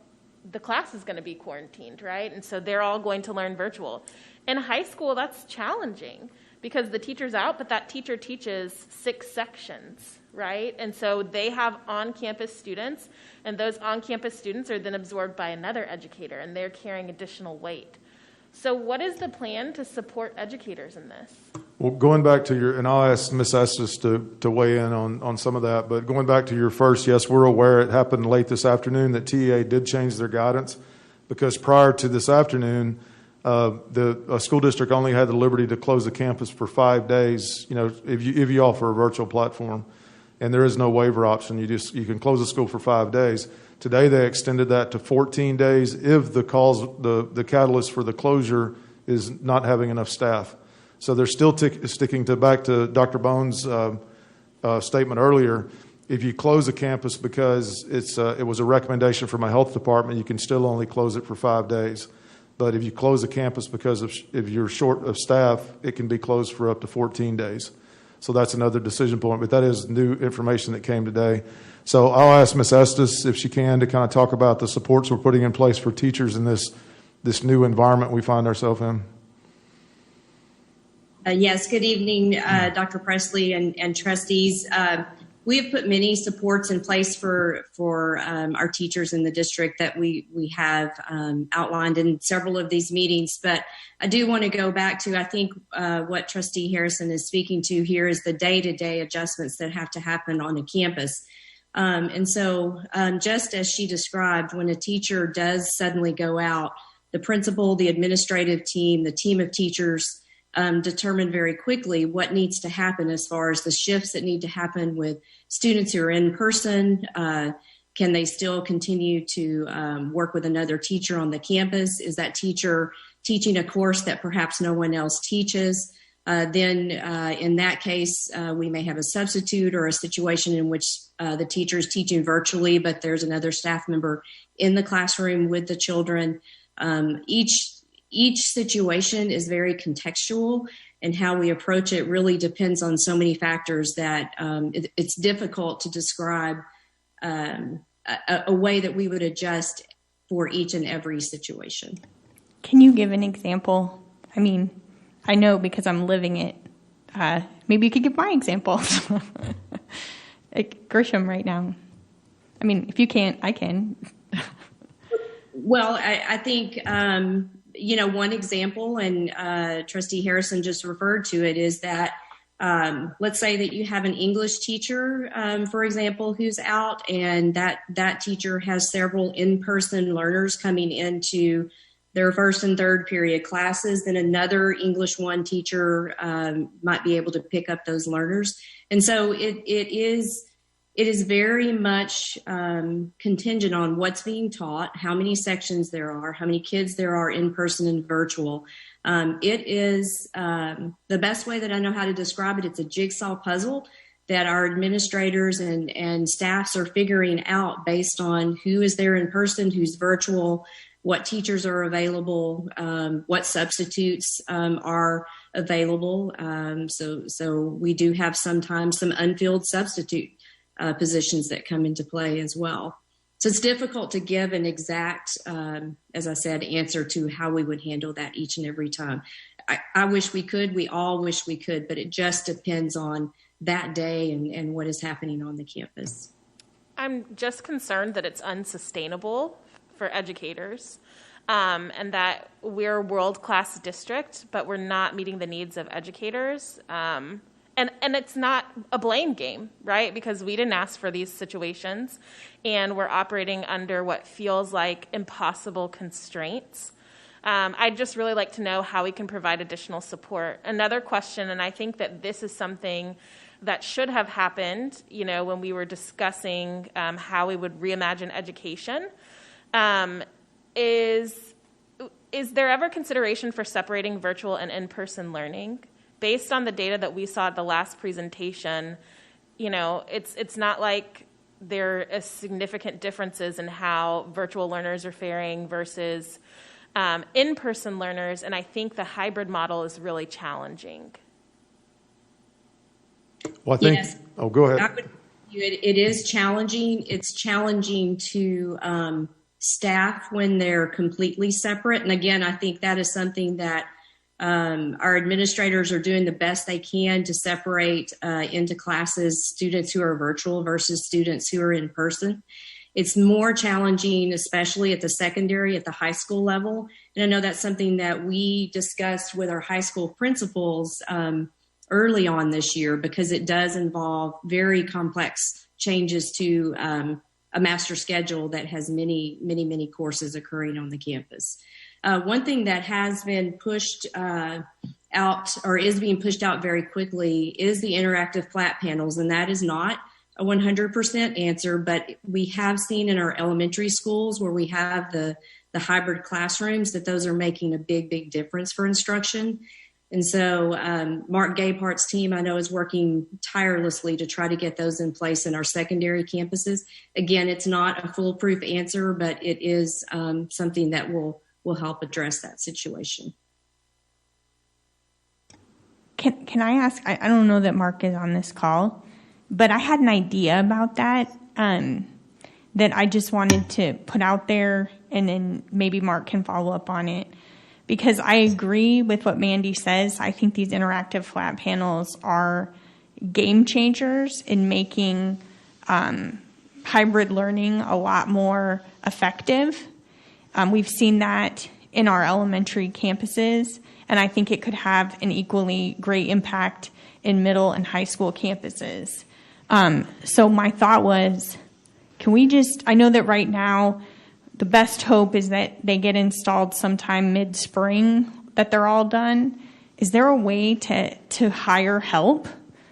the class is going to be quarantined, right? And so they're all going to learn virtual. In high school, that's challenging because the teacher's out, but that teacher teaches 6 sections, right? And so they have on-campus students, and those on-campus students are then absorbed by another educator, and they're carrying additional weight. So what is the plan to support educators in this? Well, going back to and I'll ask Ms. Estes to weigh in on some of that, but going back to your first, yes, we're aware it happened late this afternoon that TEA did change their guidance, because prior to this afternoon, the school district only had the liberty to close the campus for 5 days, if you offer a virtual platform, and there is no waiver option. You can close the school for 5 days. Today they extended that to 14 days if the catalyst for the closure is not having enough staff. So they're still sticking back to Dr. Bone's statement earlier. If you close a campus because it was a recommendation from a health department, you can still only close it for 5 days. But if you close a campus because if you're short of staff, it can be closed for up to 14 days. So that's another decision point. But that is new information that came today. So I'll ask Ms. Estes, if she can, to kind of talk about the supports we're putting in place for teachers in this new environment we find ourselves in. Yes, good evening, Dr. Presley and trustees. We have put many supports in place for our teachers in the district that we have outlined in several of these meetings. But I do want to go back to, I think what Trustee Harrison is speaking to here is the day-to-day adjustments that have to happen on a campus. And so just as she described, when a teacher does suddenly go out, the principal, the administrative team, the team of teachers determine very quickly what needs to happen as far as the shifts that need to happen with students who are in person. Can they still continue to work with another teacher on the campus? Is that teacher teaching a course that perhaps no one else teaches? Then in that case, we may have a substitute or a situation in which the teacher is teaching virtually, but there's another staff member in the classroom with the children. Each situation is very contextual, and how we approach it really depends on so many factors that it's difficult to describe a way that we would adjust for each and every situation. Can you give an example? I mean, I know because I'm living it. Maybe you could give my example. Like Grisham right now. I mean, if you can't, I can. Well, I think, one example, and Trustee Harrison just referred to it, is that let's say that you have an English teacher, for example, who's out, and that teacher has several in-person learners coming into their first and third period classes. Then another English 1 teacher might be able to pick up those learners. And so it is very much contingent on what's being taught, how many sections there are, how many kids there are in person and virtual. It is the best way that I know how to describe it. It's a jigsaw puzzle that our administrators and staffs are figuring out based on who is there in person, who's virtual, what teachers are available, what substitutes are available. So we do have sometimes some unfilled substitute positions that come into play as well. So it's difficult to give an exact, as I said, answer to how we would handle that each and every time. I wish we could. We all wish we could, but it just depends on that day and what is happening on the campus. I'm just concerned that it's unsustainable for educators, and that we're a world-class district, but we're not meeting the needs of educators. And it's not a blame game, right? Because we didn't ask for these situations, and we're operating under what feels like impossible constraints. I'd just really like to know how we can provide additional support. Another question, and I think that this is something that should have happened, when we were discussing how we would reimagine education, is there ever consideration for separating virtual and in-person learning? Based on the data that we saw at the last presentation, it's not like there are significant differences in how virtual learners are faring versus in-person learners, and I think the hybrid model is really challenging. Well, I think, yes. Oh, go ahead. It is challenging. It's challenging to staff when they're completely separate. And again, I think that is something that our administrators are doing the best they can to separate into classes students who are virtual versus students who are in person. It's more challenging, especially at the secondary, at the high school level. And I know that's something that we discussed with our high school principals early on this year, because it does involve very complex changes to a master schedule that has many, many, many courses occurring on the campus. One thing that has been pushed out, or is being pushed out very quickly, is the interactive flat panels, and that is not a 100% answer, but we have seen in our elementary schools where we have the hybrid classrooms that those are making a big, big difference for instruction. And so Mark Gabehart's team, I know, is working tirelessly to try to get those in place in our secondary campuses. Again, it's not a foolproof answer, but it is something that will help address that situation. Can I ask, I don't know that Mark is on this call, but I had an idea about that that I just wanted to put out there, and then maybe Mark can follow up on it. Because I agree with what Mandy says. I think these interactive flat panels are game changers in making hybrid learning a lot more effective. We've seen that in our elementary campuses, and I think it could have an equally great impact in middle and high school campuses. So my thought was, can we just, I know that right now, the best hope is that they get installed sometime mid-spring, that they're all done. Is there a way to hire help,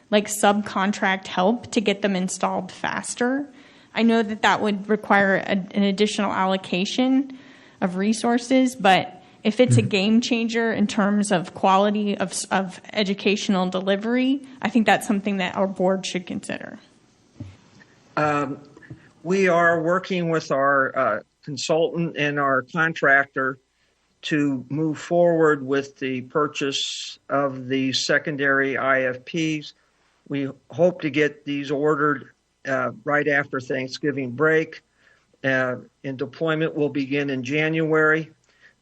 like subcontract help, to get them installed faster? I know that would require an additional allocation of resources, but if it's a game changer in terms of quality of educational delivery, I think that's something that our board should consider. We are working with our consultant and our contractor to move forward with the purchase of the secondary IFPs. We hope to get these ordered right after Thanksgiving break, and deployment will begin in January.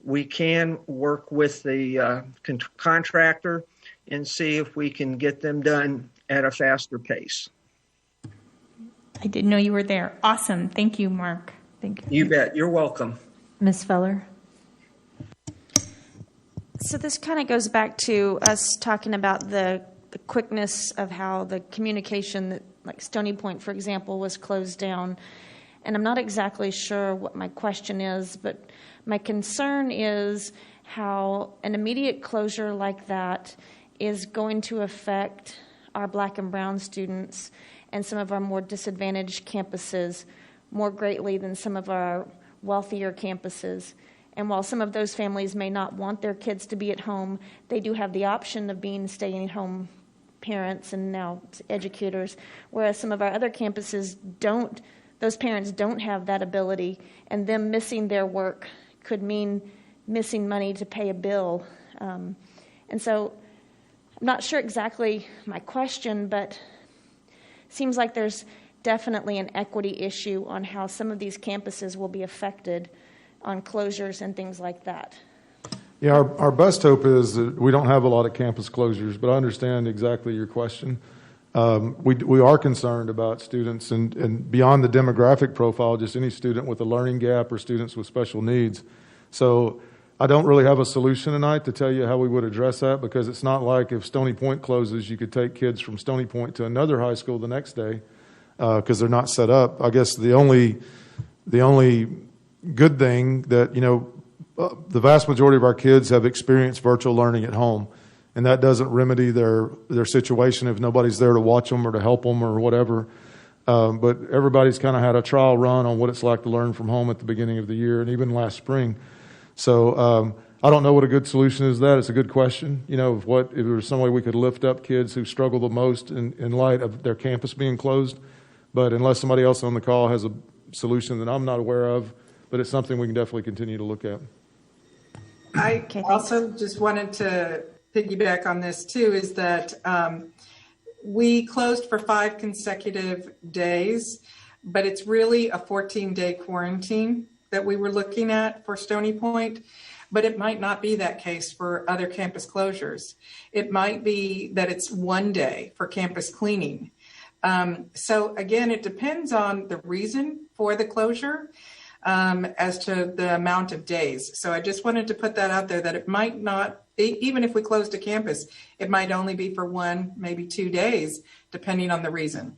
We can work with the contractor and see if we can get them done at a faster pace. I didn't know you were there. Awesome. Thank you, Mark. Thank you. You bet. You're welcome. Ms. Feller? So this kind of goes back to us talking about the quickness of how the communication that, like Stony Point, for example, was closed down. And I'm not exactly sure what my question is, but my concern is how an immediate closure like that is going to affect our Black and brown students and some of our more disadvantaged campuses more greatly than some of our wealthier campuses. And while some of those families may not want their kids to be at home, they do have the option of being staying-at-home parents and now educators, whereas some of our other campuses don't. Those parents don't have that ability, and them missing their work could mean missing money to pay a bill. And so I'm not sure exactly my question, but it seems like there's definitely an equity issue on how some of these campuses will be affected on closures and things like that. Yeah, our best hope is that we don't have a lot of campus closures, but I understand exactly your question. We are concerned about students and beyond the demographic profile, just any student with a learning gap or students with special needs. So I don't really have a solution tonight to tell you how we would address that, because it's not like if Stony Point closes, you could take kids from Stony Point to another high school the next day because they're not set up. I guess the only good thing that, the vast majority of our kids have experienced virtual learning at home, and that doesn't remedy their situation if nobody's there to watch them or to help them or whatever. But everybody's kind of had a trial run on what it's like to learn from home at the beginning of the year and even last spring. So I don't know what a good solution is to that. It's a good question. If there was some way we could lift up kids who struggle the most in light of their campus being closed. But unless somebody else on the call has a solution that I'm not aware of, but it's something we can definitely continue to look at. I also just wanted to piggyback on this too, is that we closed for 5 consecutive days, but it's really a 14-day quarantine that we were looking at for Stony Point, but it might not be that case for other campus closures. It might be that it's 1 day for campus cleaning. So again, it depends on the reason for the closure as to the amount of days. So I just wanted to put that out there, that it might not, even if we closed a campus, it might only be for 1, maybe 2 days, depending on the reason.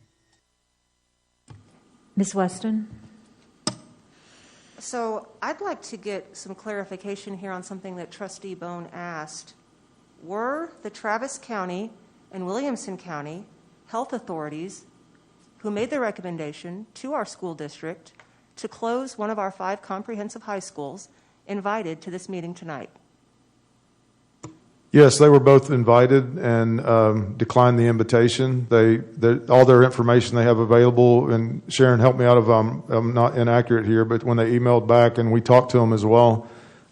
Ms. Weston? So I'd like to get some clarification here on something that Trustee Bone asked. Were the Travis County and Williamson County health authorities who made the recommendation to our school district to close one of our 5 comprehensive high schools invited to this meeting tonight? Yes, they were both invited and declined the invitation. All their information they have available, and Sharon, help me out if I'm not inaccurate here, but when they emailed back and we talked to them as well,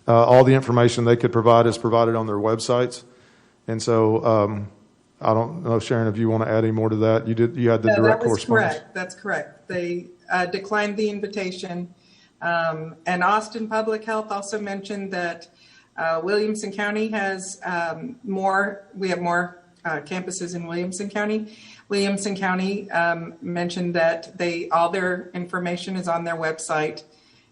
all the information they could provide is provided on their websites. And so I don't know, Sharon, if you want to add any more to that. You had the direct correspondence. Correct. That's correct. They declined the invitation. And Austin Public Health also mentioned that Williamson County has we have more campuses in Williamson County. Williamson County mentioned that all their information is on their website.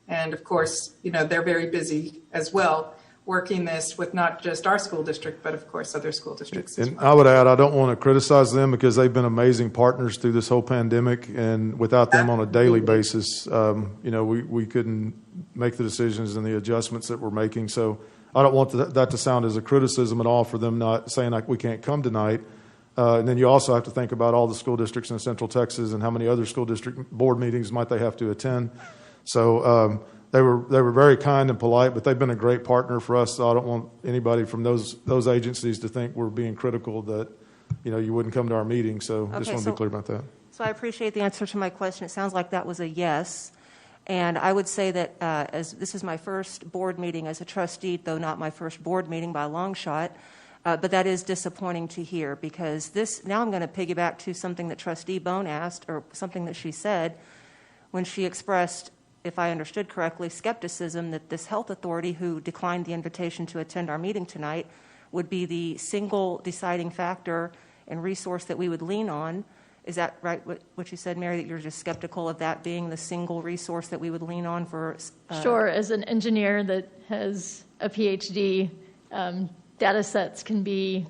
And of course, they're very busy as well, working this with not just our school district, but of course other school districts as And well. I would add, I don't want to criticize them because they've been amazing partners through this whole pandemic, and without them on a daily basis, we couldn't make the decisions and the adjustments that we're making. So I don't want that to sound as a criticism at all for them not saying like we can't come tonight. And then you also have to think about all the school districts in Central Texas and how many other school district board meetings might they have to attend. So they were very kind and polite, but they've been a great partner for us. So I don't want anybody from those agencies to think we're being critical that you wouldn't come to our meeting. So just want to be clear about that. So I appreciate the answer to my question. It sounds like that was a yes. And I would say that as this is my first board meeting as a trustee, though not my first board meeting by a long shot, but that is disappointing to hear, because this, now I'm going to piggyback to something that Trustee Bone asked, or something that she said when she expressed, if I understood correctly, skepticism that this health authority who declined the invitation to attend our meeting tonight would be the single deciding factor and resource that we would lean on. Is that right, what you said, Mary, that you're just skeptical of that being the single resource that we would lean on for? Sure. As an engineer that has a PhD, data sets can be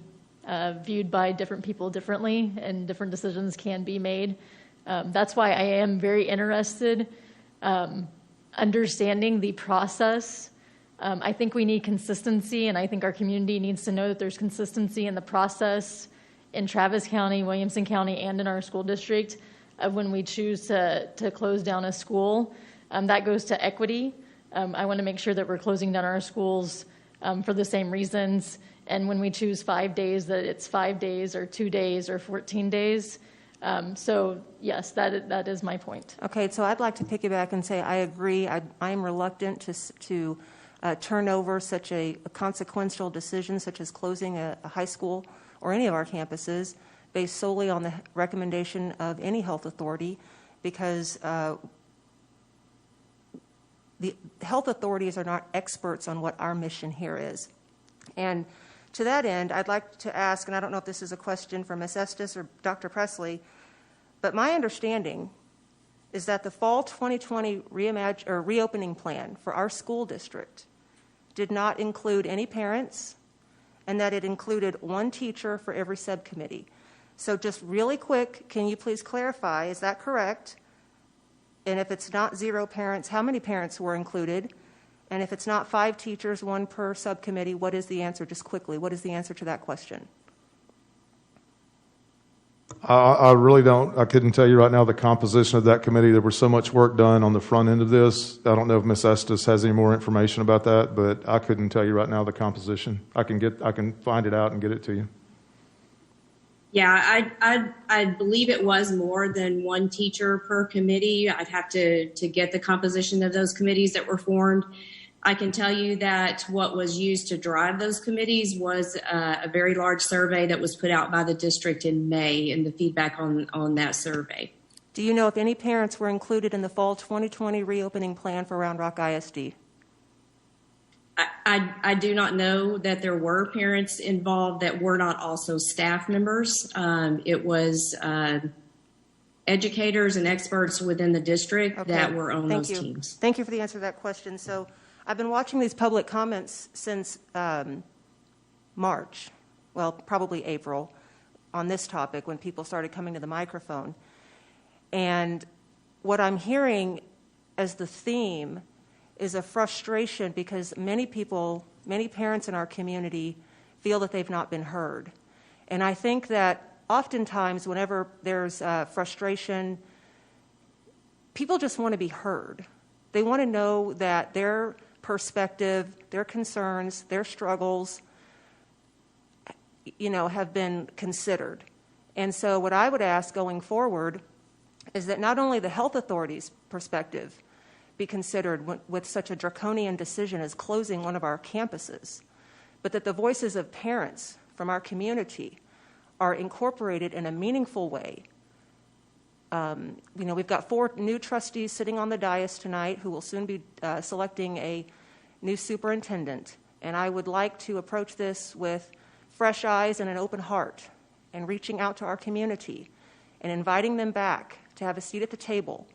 viewed by different people differently, and different decisions can be made. That's why I am very interested understanding the process. I think we need consistency, and I think our community needs to know that there's consistency in the process in Travis County, Williamson County, and in our school district of when we choose to close down a school. That goes to equity. I want to make sure that we're closing down our schools for the same reasons. And when we choose 5 days, that it's 5 days or 2 days or 14 days. So yes, that is my point. Okay, so I'd like to piggyback and say I agree. I am reluctant to turn over such a consequential decision, such as closing a high school or any of our campuses, based solely on the recommendation of any health authority, because the health authorities are not experts on what our mission here is. And to that end, I'd like to ask, and I don't know if this is a question for Ms. Estes or Dr. Presley, but my understanding is that the fall 2020 reopening plan for our school district did not include any parents, and that it included one teacher for every subcommittee. So just really quick, can you please clarify, is that correct? And if it's not 0 parents, how many parents were included? And if it's not 5 teachers, 1 per subcommittee, what is the answer? Just quickly, what is the answer to that question? I really don't. I couldn't tell you right now the composition of that committee. There was so much work done on the front end of this. I don't know if Ms. Estes has any more information about that, but I couldn't tell you right now the composition. I can find it out and get it to you. Yeah, I believe it was more than 1 teacher per committee. I'd have to get the composition of those committees that were formed. I can tell you that what was used to drive those committees was a very large survey that was put out by the district in May, and the feedback on that survey. Do you know if any parents were included in the fall 2020 reopening plan for Round Rock ISD? I do not know that there were parents involved that were not also staff members. It was educators and experts within the district that were on those teams. Thank you for the answer to that question. So I've been watching these public comments since March, well, probably April, on this topic when people started coming to the microphone. And what I'm hearing as the theme is a frustration because many people, many parents in our community feel that they've not been heard. And I think that oftentimes whenever there's frustration, people just want to be heard. They want to know that their perspective, their concerns, their struggles, have been considered. And so what I would ask going forward is that not only the health authorities' perspective be considered with such a draconian decision as closing one of our campuses, but that the voices of parents from our community are incorporated in a meaningful way. We've got 4 new trustees sitting on the dais tonight who will soon be selecting a new superintendent. And I would like to approach this with fresh eyes and an open heart and reaching out to our community and inviting them back to have a seat at the table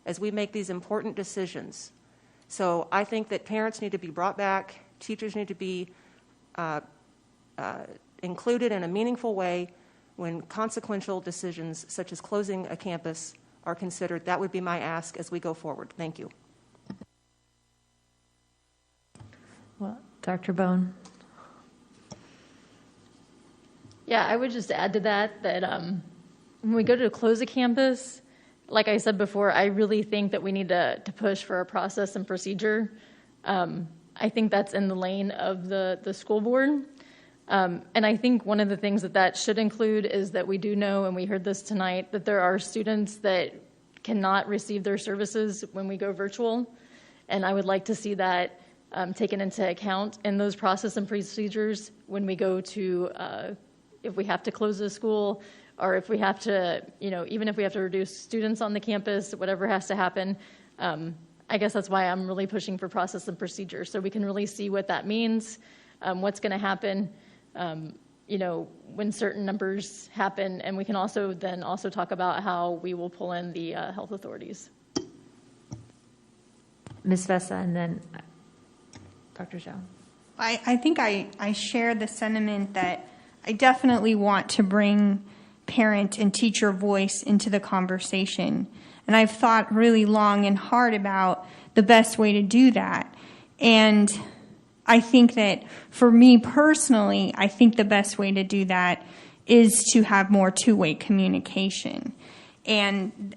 as we make these important decisions. So I think that parents need to be brought back, teachers need to be included in a meaningful way when consequential decisions such as closing a campus are considered. That would be my ask as we go forward. Thank you. Well, Dr. Bone. Yeah, I would just add to that when we go to close a campus, like I said before, I really think that we need to push for a process and procedure. I think that's in the lane of the school board. And I think one of the things that should include is that we do know, and we heard this tonight, that there are students that cannot receive their services when we go virtual. And I would like to see that taken into account in those process and procedures when we go to, if we have to close the school, or if we have to, even if we have to reduce students on the campus, whatever has to happen. I guess that's why I'm really pushing for process and procedure, so we can really see what that means, what's going to happen, when certain numbers happen, and we can also talk about how we will pull in the health authorities. Ms. Vesa, and then Dr. Zhao. I think I share the sentiment that I definitely want to bring parent and teacher voice into the conversation. And I've thought really long and hard about the best way to do that. And I think that for me personally, I think the best way to do that is to have more two-way communication. And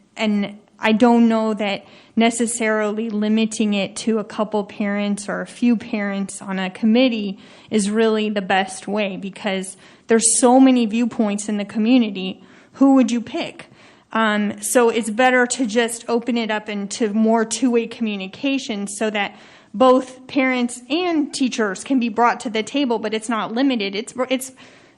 I don't know that necessarily limiting it to a couple parents or a few parents on a committee is really the best way, because there's so many viewpoints in the community. Who would you pick? So it's better to just open it up into more two-way communication so that both parents and teachers can be brought to the table, but it's not limited.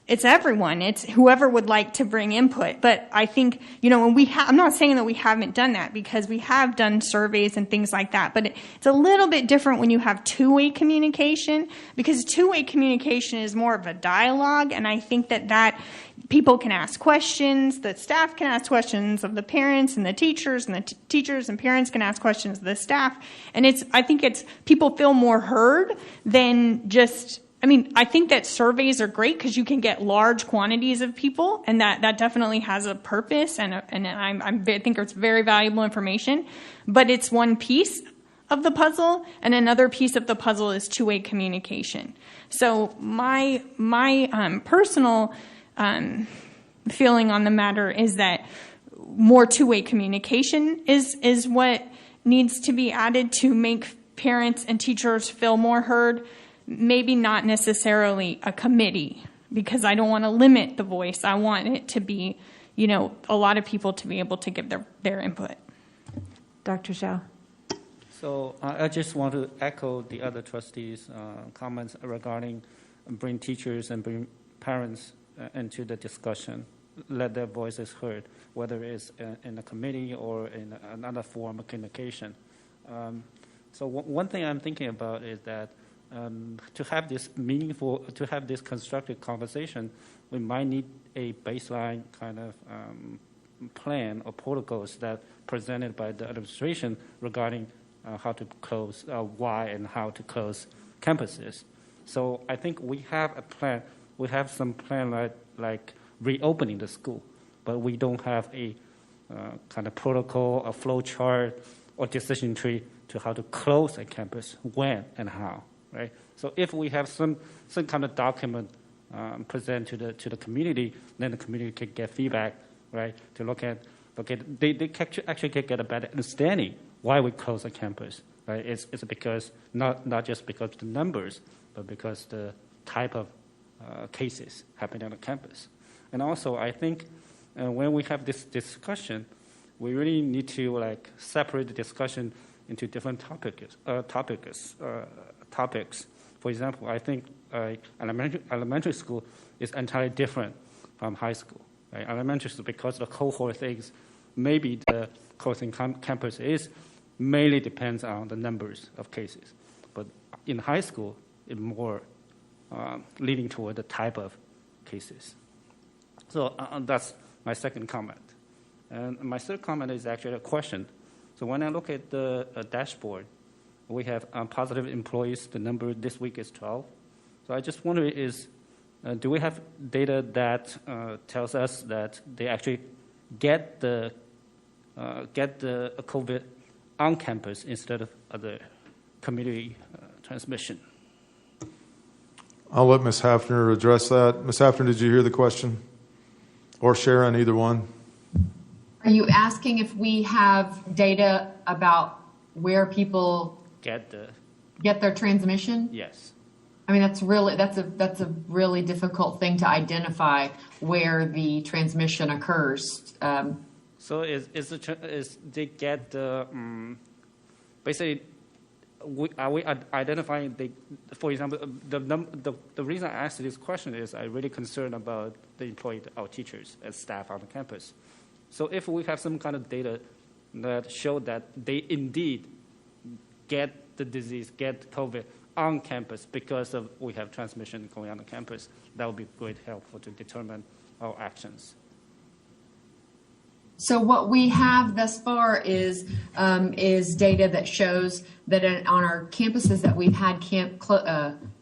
It's everyone. It's whoever would like to bring input. But I think, when I'm not saying that we haven't done that, because we have done surveys and things like that. But it's a little bit different when you have two-way communication, because two-way communication is more of a dialogue. And I think that people can ask questions, the staff can ask questions of the parents and the teachers teachers and parents can ask questions of the staff. And I think people feel more heard than just, I think that surveys are great because you can get large quantities of people, and that definitely has a purpose, and I think it's very valuable information. But it's one piece of the puzzle, and another piece of the puzzle is two-way communication. So my personal feeling on the matter is that more two-way communication is what needs to be added to make parents and teachers feel more heard. Maybe not necessarily a committee, because I don't want to limit the voice. I want it to be, a lot of people to be able to give their input. Dr. Zhao. So I just want to echo the other trustees' comments regarding bring teachers and bring parents into the discussion, let their voices heard, whether it's in a committee or in another form of communication. So one thing I'm thinking about is that to have this constructive conversation, we might need a baseline kind of plan or protocols that presented by the administration regarding how to close, why and how to close campuses. So I think we have a plan. We have some plan like reopening the school, but we don't have a kind of protocol, a flow chart, or decision tree to how to close a campus, when and how. Right. So if we have some kind of document present to the community, then the community can get feedback, right? To look at they actually can get a better understanding why we close a campus, right? It's because not just because of the numbers, but because the type of cases happening on the campus. And also, I think when we have this discussion, we really need to separate the discussion into different topics. For example, I think elementary school is entirely different from high school. Right? Elementary school, because the cohort things, maybe the closing campus mainly depends on the numbers of cases. But in high school, it's more leaning toward the type of cases. So that's my second comment. And my third comment is actually a question. So when I look at the dashboard, we have positive employees. The number this week is 12. So I just wonder do we have data that tells us that they actually get the COVID on campus instead of other community transmission? I'll let Ms. Hafner address that. Ms. Hafner, did you hear the question? Or Sharon, either one? Are you asking if we have data about where people get their transmission? Yes. I mean, that's a really difficult thing to identify where the transmission occurs. So is they get the basically? Are we identifying for example, the reason I asked this question is I'm really concerned about the employed, our teachers and staff on the campus. So if we have some kind of data that show that they indeed get the disease, get COVID on campus because of we have transmission going on the campus, that would be great helpful to determine our actions. So what we have thus far is data that shows that on our campuses that we've had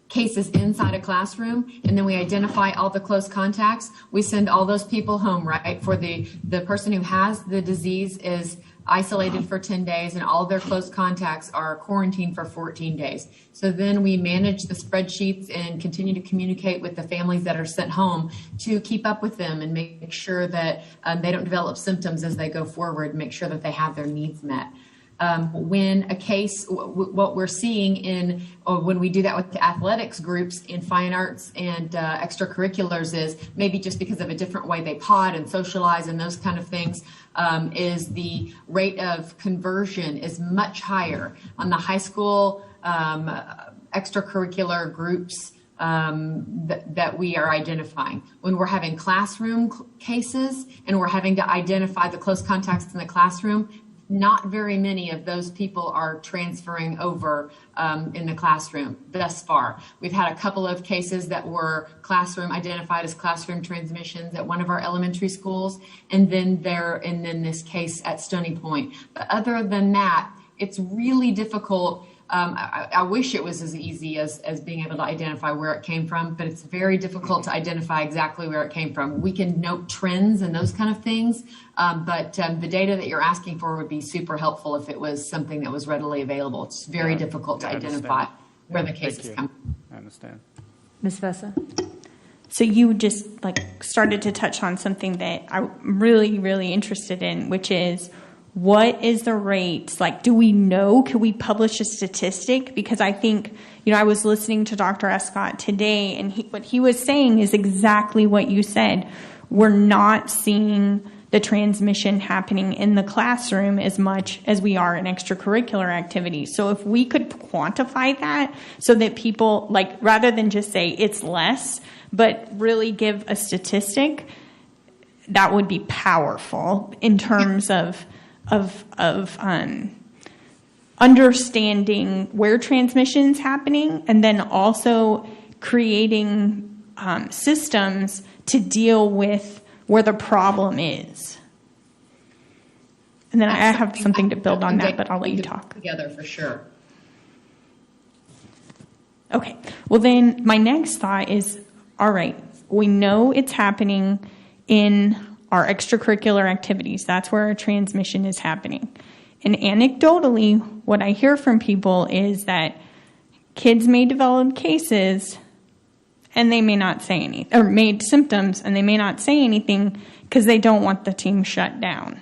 cases inside a classroom, and then we identify all the close contacts. We send all those people home, right? For the person who has the disease is isolated for 10 days, and all their close contacts are quarantined for 14 days. So then we manage the spreadsheets and continue to communicate with the families that are sent home to keep up with them and make sure that they don't develop symptoms as they go forward, make sure that they have their needs met. When a case, what we're seeing when we do that with the athletics groups in fine arts and extracurriculars is maybe just because of a different way they pod and socialize and those kind of things, is the rate of conversion is much higher on the high school extracurricular groups that we are identifying. When we're having classroom cases and we're having to identify the close contacts in the classroom, not very many of those people are transferring over in the classroom thus far. We've had a couple of cases that were identified as classroom transmissions at one of our elementary schools, and then this case at Stony Point. But other than that, it's really difficult. I wish it was as easy as being able to identify where it came from, but it's very difficult to identify exactly where it came from. We can note trends and those kind of things, but the data that you're asking for would be super helpful if it was something that was readily available. It's very difficult to identify where the cases come from. I understand. Ms. Vessa? So you just started to touch on something that I'm really, really interested in, which is what is the rates? Do we know? Could we publish a statistic? Because I think, I was listening to Dr. Escott today, and what he was saying is exactly what you said. We're not seeing the transmission happening in the classroom as much as we are in extracurricular activities. So if we could quantify that so that people, rather than just say it's less, but really give a statistic, that would be powerful in terms of understanding where transmission's happening, and then also creating systems to deal with where the problem is. And then I have something to build on that, but I'll let you talk. Together for sure. Okay. Well, then my next thought is, all right, we know it's happening in our extracurricular activities. That's where our transmission is happening. And anecdotally, what I hear from people is that kids may develop cases and they may not say anything, or made symptoms and they may not say anything because they don't want the team shut down.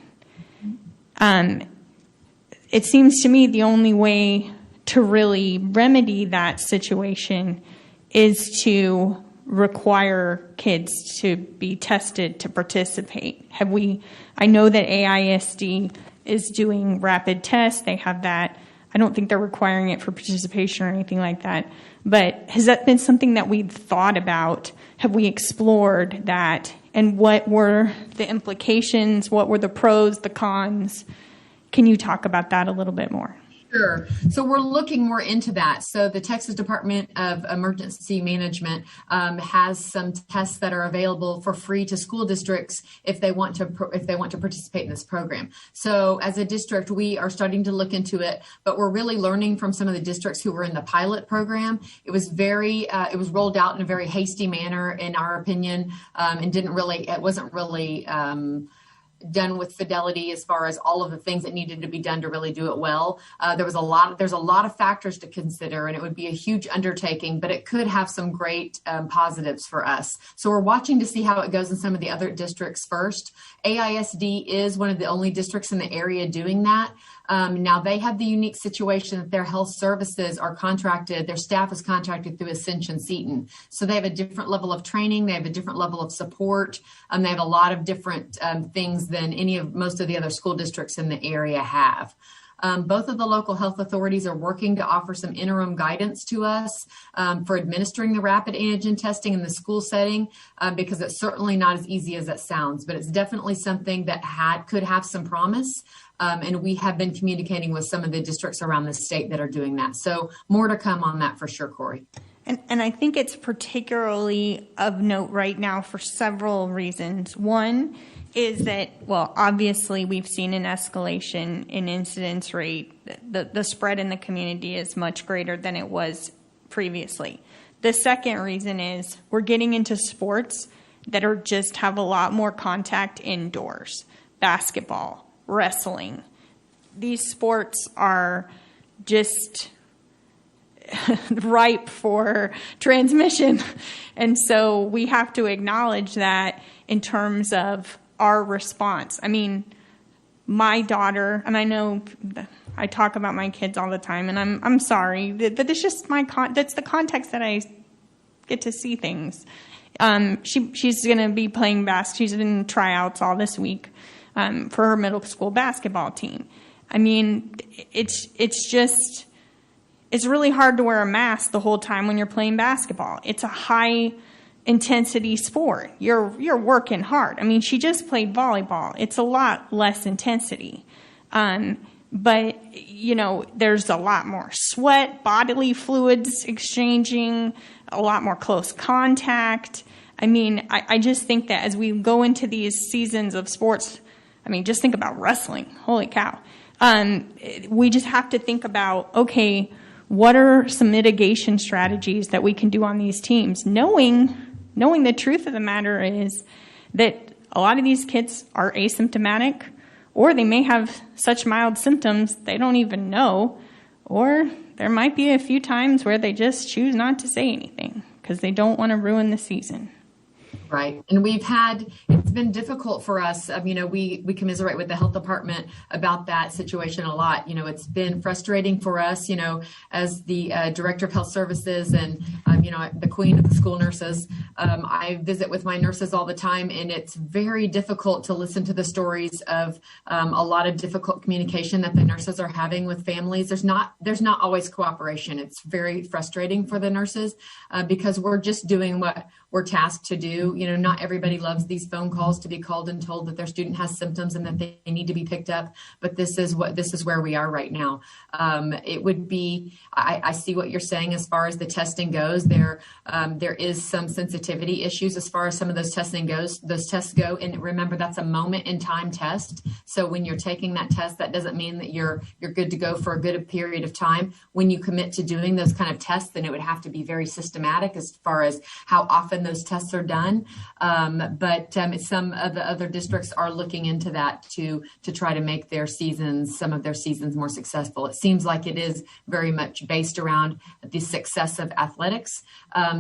It seems to me the only way to really remedy that situation is to require kids to be tested to participate. I know that AISD is doing rapid tests. They have that. I don't think they're requiring it for participation or anything like that. But has that been something that we've thought about? Have we explored that? And what were the implications? What were the pros, the cons? Can you talk about that a little bit more? Sure. So we're looking more into that. So the Texas Department of Emergency Management has some tests that are available for free to school districts if they want to participate in this program. So as a district, we are starting to look into it, but we're really learning from some of the districts who were in the pilot program. It was rolled out in a very hasty manner, in our opinion, and it wasn't really done with fidelity as far as all of the things that needed to be done to really do it well. There's a lot of factors to consider, and it would be a huge undertaking, but it could have some great positives for us. So we're watching to see how it goes in some of the other districts first. AISD is one of the only districts in the area doing that. Now they have the unique situation that their health services are contracted, their staff is contracted through Ascension Seton. So they have a different level of training, they have a different level of support, they have a lot of different things than most of the other school districts in the area have. Both of the local health authorities are working to offer some interim guidance to us for administering the rapid antigen testing in the school setting, because it's certainly not as easy as it sounds, but it's definitely something that could have some promise. And we have been communicating with some of the districts around the state that are doing that. So more to come on that for sure, Corey. And I think it's particularly of note right now for several reasons. One is that, well, obviously we've seen an escalation in incidence rate. The spread in the community is much greater than it was previously. The second reason is we're getting into sports that just have a lot more contact indoors. Basketball, wrestling. These sports are just ripe for transmission. And so we have to acknowledge that in terms of our response. I mean, my daughter, and I know I talk about my kids all the time, and I'm sorry, but it's just that's the context that I get to see things. She's going to be playing she's in tryouts all this week for her middle school basketball team. I mean, it's really hard to wear a mask the whole time when you're playing basketball. It's a high intensity sport. You're working hard. I mean, she just played volleyball. It's a lot less intensity. But, there's a lot more sweat, bodily fluids exchanging, a lot more close contact. I mean, I just think that as we go into these seasons of sports, I mean, just think about wrestling. Holy cow. We just have to think about, okay, what are some mitigation strategies that we can do on these teams? Knowing the truth of the matter is that a lot of these kids are asymptomatic, or they may have such mild symptoms they don't even know, or there might be a few times where they just choose not to say anything because they don't want to ruin the season. Right. And it's been difficult for us. We commiserate with the health department about that situation a lot. It's been frustrating for us, as the director of health services and, the queen of the school nurses. I visit with my nurses all the time, and it's very difficult to listen to the stories of a lot of difficult communication that the nurses are having with families. There's not always cooperation. It's very frustrating for the nurses because we're just doing what we're tasked to do. Not everybody loves these phone calls to be called and told that their student has symptoms and that they need to be picked up. But this is where we are right now. It would be, I see what you're saying as far as the testing goes. There is some sensitivity issues as far as some of those tests go. And remember, that's a moment in time test. So when you're taking that test, that doesn't mean that you're good to go for a good period of time. When you commit to doing those kind of tests, then it would have to be very systematic as far as how often those tests are done. But some of the other districts are looking into that to try to make some of their seasons more successful. It seems like it is very much based around the success of athletics.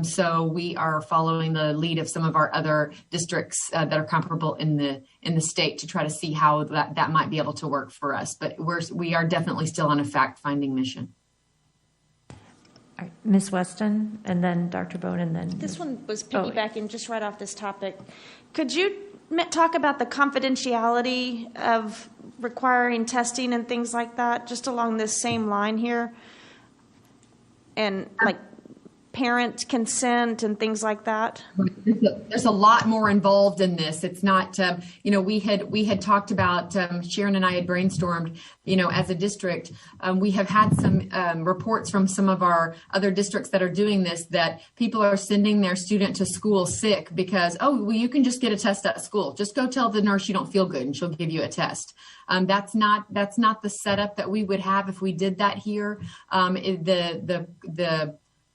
So we are following the lead of some of our other districts that are comparable in the state to try to see how that might be able to work for us. But we are definitely still on a fact-finding mission. All right, Ms. Weston, and then Dr. Bone, and then... This one was piggybacking just right off this topic. Could you talk about the confidentiality of requiring testing and things like that, just along this same line here? And like parent consent and things like that? There's a lot more involved in this. It's not, we had talked about, Sharon and I had brainstormed, as a district, we have had some reports from some of our other districts that are doing this, that people are sending their student to school sick because, you can just get a test at school. Just go tell the nurse you don't feel good and she'll give you a test. That's not the setup that we would have if we did that here.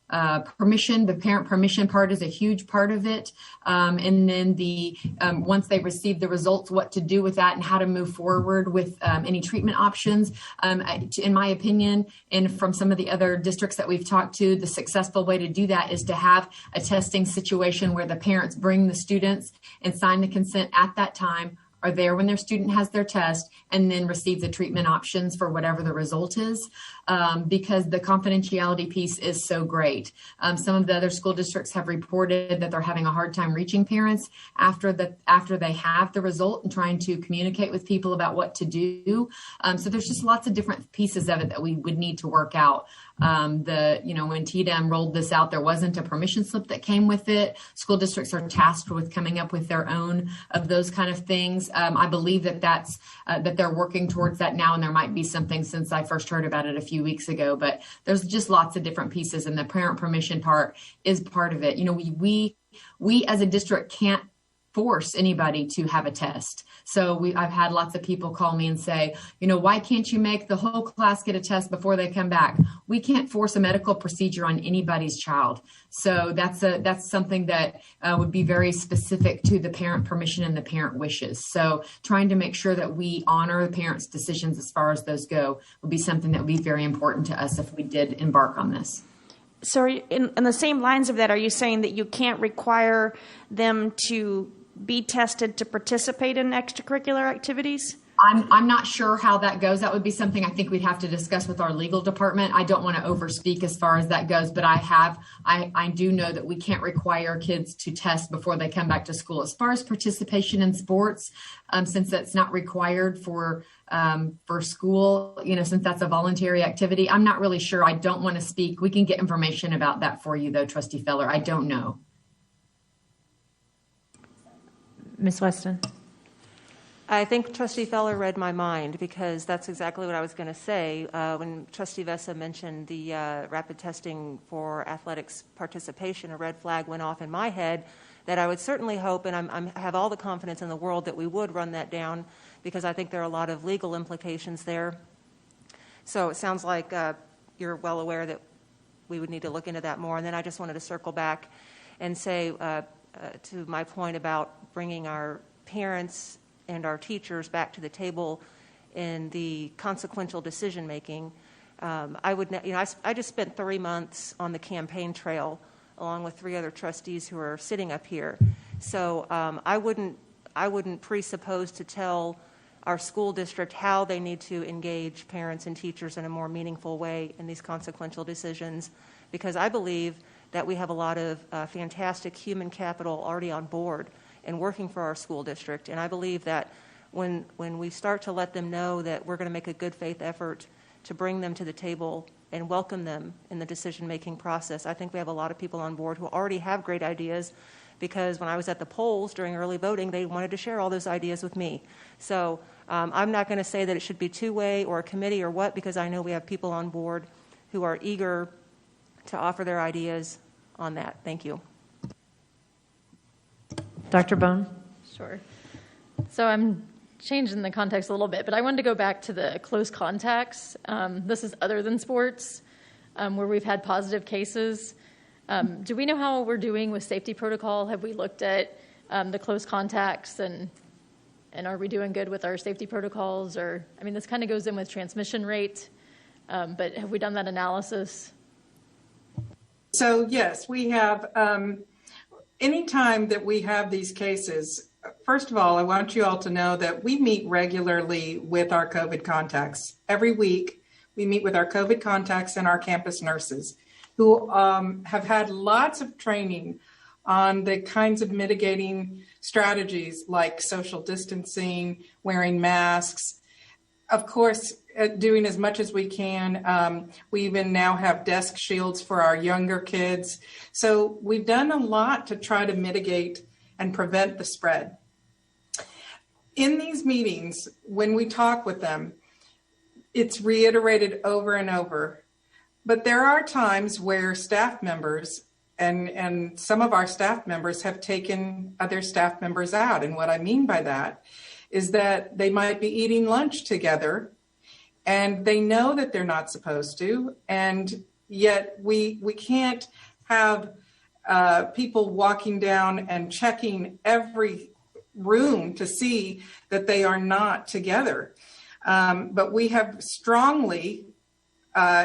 The parent permission part is a huge part of it. And then once they receive the results, what to do with that and how to move forward with any treatment options. In my opinion, and from some of the other districts that we've talked to, the successful way to do that is to have a testing situation where the parents bring the students and sign the consent at that time, are there when their student has their test, and then receive the treatment options for whatever the result is, because the confidentiality piece is so great. Some of the other school districts have reported that they're having a hard time reaching parents after they have the result and trying to communicate with people about what to do. So there's just lots of different pieces of it that we would need to work out. When TDEM rolled this out, there wasn't a permission slip that came with it. School districts are tasked with coming up with their own of those kind of things. I believe that they're working towards that now, and there might be something since I first heard about it a few weeks ago. But there's just lots of different pieces, and the parent permission part is part of it. We as a district can't force anybody to have a test. So I've had lots of people call me and say, why can't you make the whole class get a test before they come back? We can't force a medical procedure on anybody's child. So that's something that would be very specific to the parent permission and the parent wishes. So trying to make sure that we honor the parents' decisions as far as those go would be something that would be very important to us if we did embark on this. So in the same lines of that, are you saying that you can't require them to be tested to participate in extracurricular activities? I'm not sure how that goes. That would be something I think we'd have to discuss with our legal department. I don't want to overspeak as far as that goes, but I do know that we can't require kids to test before they come back to school. As far as participation in sports, since that's not required for school, since that's a voluntary activity, I'm not really sure. I don't want to speak. We can get information about that for you, though, Trustee Feller. I don't know. Ms. Weston. I think Trustee Feller read my mind, because that's exactly what I was going to say. When Trustee Vessa mentioned the rapid testing for athletics participation, a red flag went off in my head that I would certainly hope, and I have all the confidence in the world that we would run that down, because I think there are a lot of legal implications there. So it sounds like you're well aware that we would need to look into that more. And then I just wanted to circle back and say to my point about bringing our parents and our teachers back to the table in the consequential decision making. I just spent 3 months on the campaign trail along with 3 other trustees who are sitting up here. So I wouldn't presuppose to tell our school district how they need to engage parents and teachers in a more meaningful way in these consequential decisions, because I believe that we have a lot of fantastic human capital already on board and working for our school district. And I believe that when we start to let them know that we're going to make a good faith effort to bring them to the table and welcome them in the decision-making process, I think we have a lot of people on board who already have great ideas, because when I was at the polls during early voting, they wanted to share all those ideas with me. So I'm not going to say that it should be two-way or a committee or what, because I know we have people on board who are eager to offer their ideas on that. Thank you. Dr. Bone? Sure. So I'm changing the context a little bit, but I wanted to go back to the close contacts. This is other than sports, where we've had positive cases. Do we know how we're doing with safety protocol? Have we looked at the close contacts, and are we doing good with our safety protocols? Or, this kind of goes in with transmission rate, but have we done that analysis? So yes, we have. Anytime that we have these cases, first of all, I want you all to know that we meet regularly with our COVID contacts. Every week, we meet with our COVID contacts and our campus nurses, who have had lots of training on the kinds of mitigating strategies like social distancing, wearing masks, of course, doing as much as we can. We even now have desk shields for our younger kids. So we've done a lot to try to mitigate and prevent the spread. In these meetings, when we talk with them, it's reiterated over and over. But there are times where staff members and some of our staff members have taken other staff members out. And what I mean by that is that they might be eating lunch together and they know that they're not supposed to, and yet we can't have people walking down and checking every room to see that they are not together. But we have strongly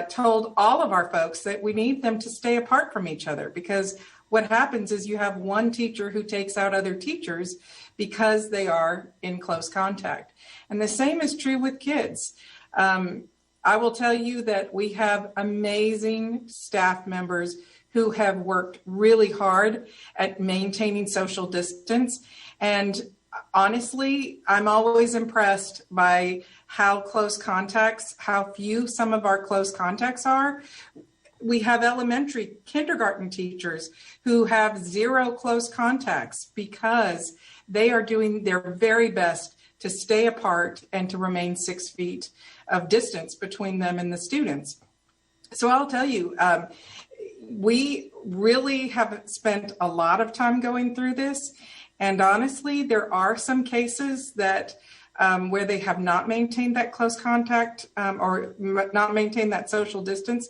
told all of our folks that we need them to stay apart from each other, because what happens is you have one teacher who takes out other teachers because they are in close contact. And the same is true with kids. I will tell you that we have amazing staff members who have worked really hard at maintaining social distance. And honestly, I'm always impressed by how close contacts, how few some of our close contacts are. We have elementary kindergarten teachers who have 0 close contacts because they are doing their very best to stay apart and to remain 6 feet of distance between them and the students. So I'll tell you, we really have spent a lot of time going through this. And honestly, there are some cases that where they have not maintained that close contact or not maintained that social distance.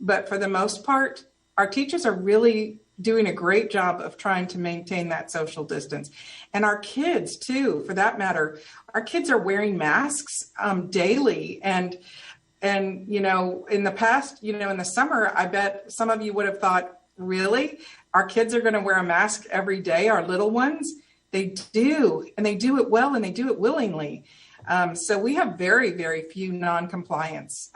But for the most part, our teachers are really doing a great job of trying to maintain that social distance. And our kids too, for that matter, our kids are wearing masks daily. And you know, in the past, you know, in the summer, I bet some of you would have thought, really? Our kids are going to wear a mask every day, our little ones? They do, and they do it well, and they do it willingly. So we have very, very few non-compliance.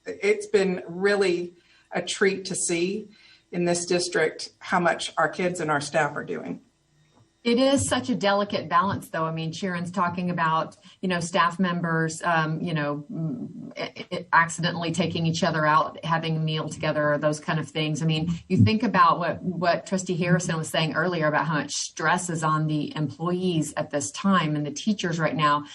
It's been really a treat to see in this district how much our kids and our staff are doing. It is such a delicate balance, though. I mean, Sharon's talking about, you know, staff members, accidentally taking each other out, having a meal together, or those kind of things. I mean, you think about what Trustee Harrison was saying earlier about how much stress is on the employees at this time and the teachers right now.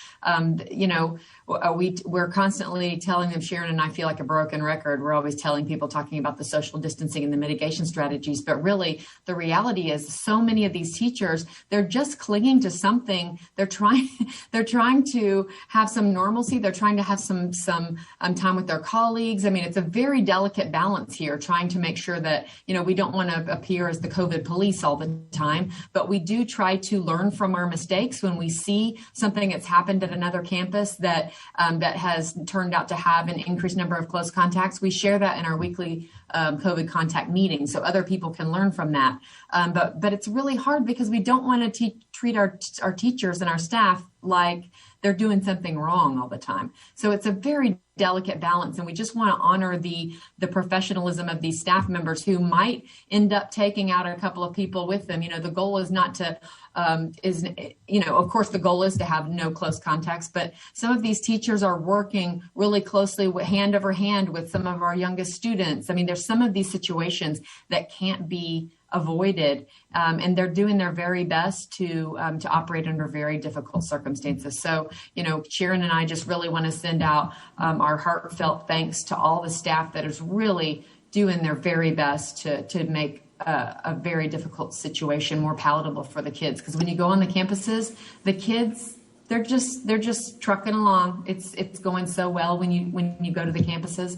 We're constantly telling them, Sharon and I feel like a broken record. We're always telling people, talking about the social distancing and the mitigation strategies. But really, the reality is so many of these teachers, they're just clinging to something. They're trying to have some normalcy. They're trying to have some time with their colleagues. I mean, it's a very delicate balance here, trying to make sure that, you know, we don't want to appear as the COVID police all the time, but we do try to learn from our mistakes when we see something that's happened at another campus that has turned out to have an increased number of close contacts. We share that in our weekly COVID contact meetings so other people can learn from that. But it's really hard because we don't want to treat our teachers and our staff like they're doing something wrong all the time. So it's a very delicate balance, and we just want to honor the professionalism of these staff members who might end up taking out a couple of people with them. You know, the goal is not to of course the goal is to have no close contacts, but some of these teachers are working really closely hand over hand with some of our youngest students. I mean, there's some of these situations that can't be avoided, and they're doing their very best to operate under very difficult circumstances. So, you know, Sharon and I just really want to send out our heartfelt thanks to all the staff that is really doing their very best to make a very difficult situation more palatable for the kids. Because when you go on the campuses, the kids, they're just trucking along. It's going so well when you go to the campuses.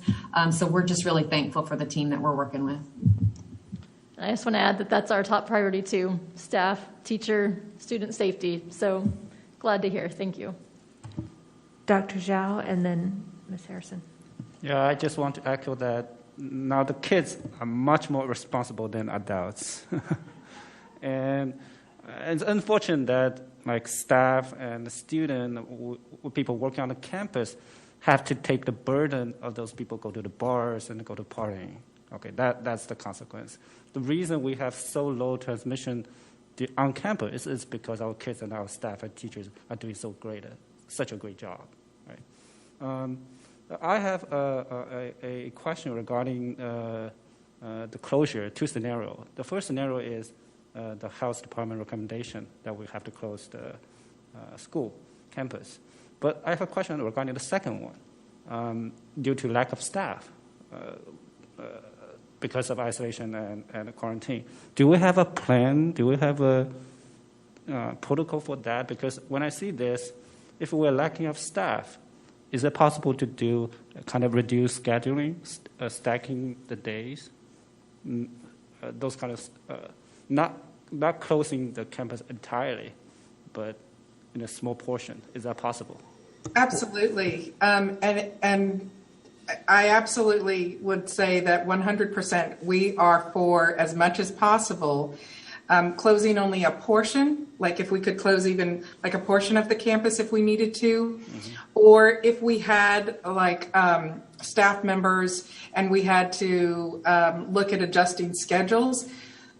So we're just really thankful for the team that we're working with. I just want to add that that's our top priority too: staff, teacher, student safety. So glad to hear. Thank you. Dr. Zhao and then Ms. Harrison. Yeah, I just want to echo that. Now the kids are much more responsible than adults. And it's unfortunate that like staff and student, people working on the campus have to take the burden of those people go to the bars and go to partying. Okay, that's the consequence. The reason we have so low transmission on campus is because our kids and our staff and teachers are doing such a great job. Right? I have a question regarding the closure, 2 scenarios. The first scenario is the health department recommendation that we have to close the school campus. But I have a question regarding the second one. Due to lack of staff, because of isolation and quarantine, do we have a plan? Do we have a protocol for that? Because when I see this, if we're lacking of staff, is it possible to do kind of reduced scheduling, stacking the days, those kind of, not closing the campus entirely, but in a small portion? Is that possible? Absolutely. And I absolutely would say that 100% we are for, as much as possible, closing only a portion, like if we could close even like a portion of the campus if we needed to, or if we had like staff members and we had to look at adjusting schedules.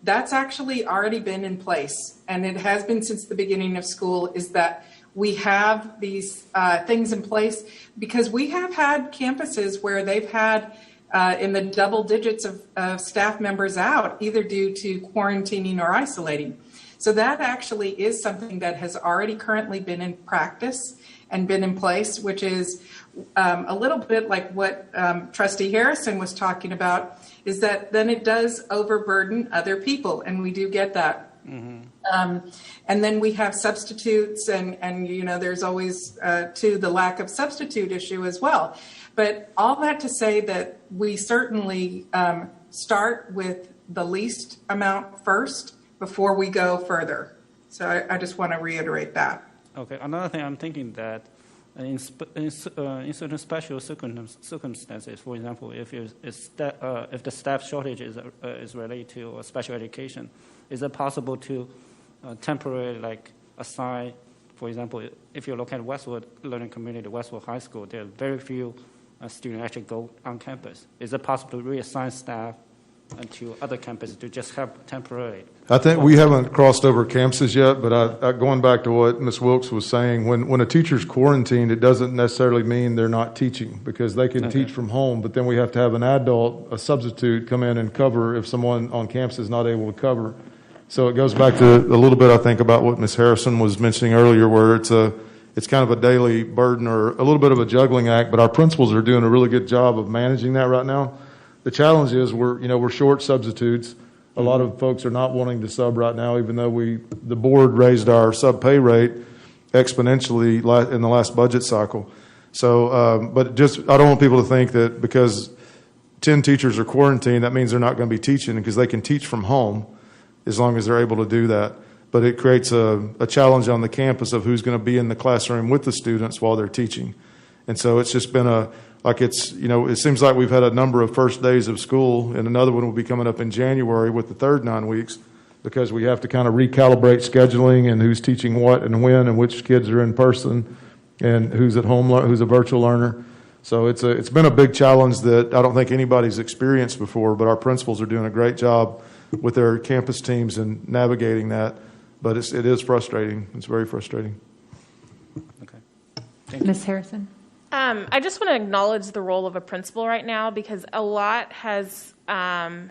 That's actually already been in place, and it has been since the beginning of school, is that we have these things in place because we have had campuses where they've had in the double digits of staff members out, either due to quarantining or isolating. So that actually is something that has already currently been in practice and been in place, which is a little bit like what Trustee Harrison was talking about, is that then it does overburden other people, and we do get that. And then we have substitutes, and you know, there's always too the lack of substitute issue as well. But all that to say that we certainly start with the least amount first before we go further. So I just want to reiterate that. Okay. Another thing I'm thinking that in certain special circumstances, for example, if the staff shortage is related to special education, is it possible to temporarily assign, for example, if you look at Westwood Learning Community, Westwood High School, there are very few students actually go on campus. Is it possible to reassign staff to other campuses to just help temporarily? I think we haven't crossed over campuses yet, but going back to what Ms. Wilkes was saying, when a teacher's quarantined, it doesn't necessarily mean they're not teaching, because they can teach from home, but then we have to have an adult, a substitute, come in and cover if someone on campus is not able to cover. So it goes back to a little bit, I think, about what Ms. Harrison was mentioning earlier, where it's kind of a daily burden or a little bit of a juggling act, but our principals are doing a really good job of managing that right now. The challenge is we're short substitutes. A lot of folks are not wanting to sub right now, even though the board raised our sub pay rate exponentially in the last budget cycle. So, but I don't want people to think that because 10 teachers are quarantined, that means they're not going to be teaching, because they can teach from home as long as they're able to do that. But it creates a challenge on the campus of who's going to be in the classroom with the students while they're teaching. And so it's just been it seems like we've had a number of first days of school, and another one will be coming up in January with the third 9 weeks, because we have to kind of recalibrate scheduling and who's teaching what and when, and which kids are in person and who's at home, who's a virtual learner. So it's been a big challenge that I don't think anybody's experienced before, but our principals are doing a great job with their campus teams and navigating that. But it is frustrating. It's very frustrating. Okay. Ms. Harrison? I just want to acknowledge the role of a principal right now, because a lot has been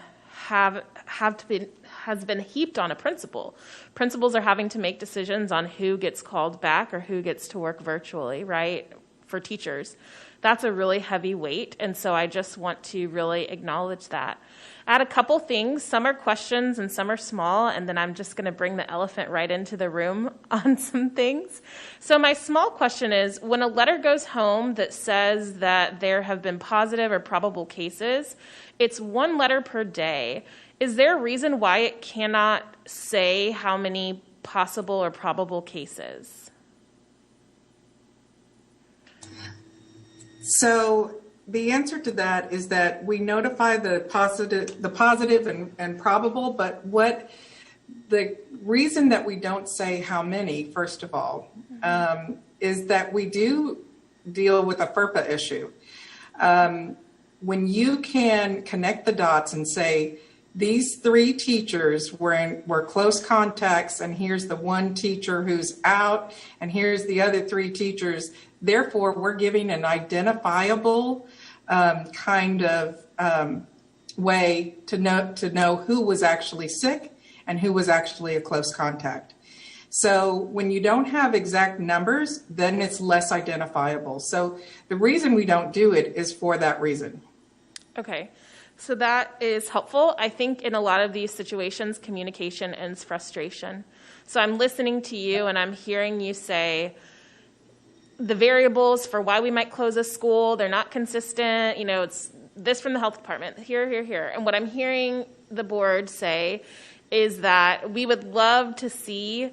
heaped on a principal. Principals are having to make decisions on who gets called back or who gets to work virtually, right, for teachers. That's a really heavy weight, and so I just want to really acknowledge that. I had a couple things. Some are questions and some are small, and then I'm just going to bring the elephant right into the room on some things. So my small question is, when a letter goes home that says that there have been positive or probable cases, it's 1 letter per day. Is there a reason why it cannot say how many possible or probable cases? So the answer to that is that we notify the positive and probable, but what the reason that we don't say how many, first of all, is that we do deal with a FERPA issue. When you can connect the dots and say, these 3 teachers were close contacts, and here's the 1 teacher who's out, and here's the other 3 teachers. Therefore, we're giving an identifiable kind of way to know who was actually sick and who was actually a close contact. So when you don't have exact numbers, then it's less identifiable. So the reason we don't do it is for that reason. Okay. So that is helpful. I think in a lot of these situations, communication ends frustration. So I'm listening to you and I'm hearing you say the variables for why we might close a school, they're not consistent. You know, it's this from the health department, here. And what I'm hearing the board say is that we would love to see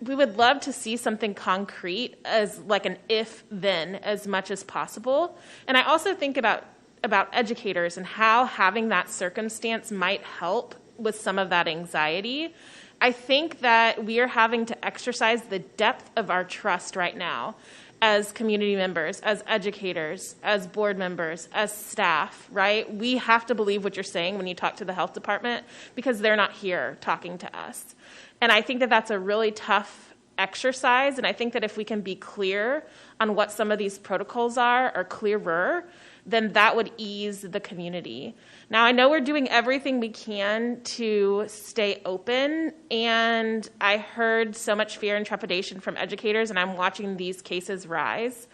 we would love to see something concrete as like an if then as much as possible. And I also think about educators and how having that circumstance might help with some of that anxiety. I think that we are having to exercise the depth of our trust right now as community members, as educators, as board members, as staff, right? We have to believe what you're saying when you talk to the health department because they're not here talking to us. And I think that that's a really tough exercise. And I think that if we can be clear on what some of these protocols are or clearer, then that would ease the community. Now, I know we're doing everything we can to stay open, and I heard so much fear and trepidation from educators, and I'm watching these cases rise.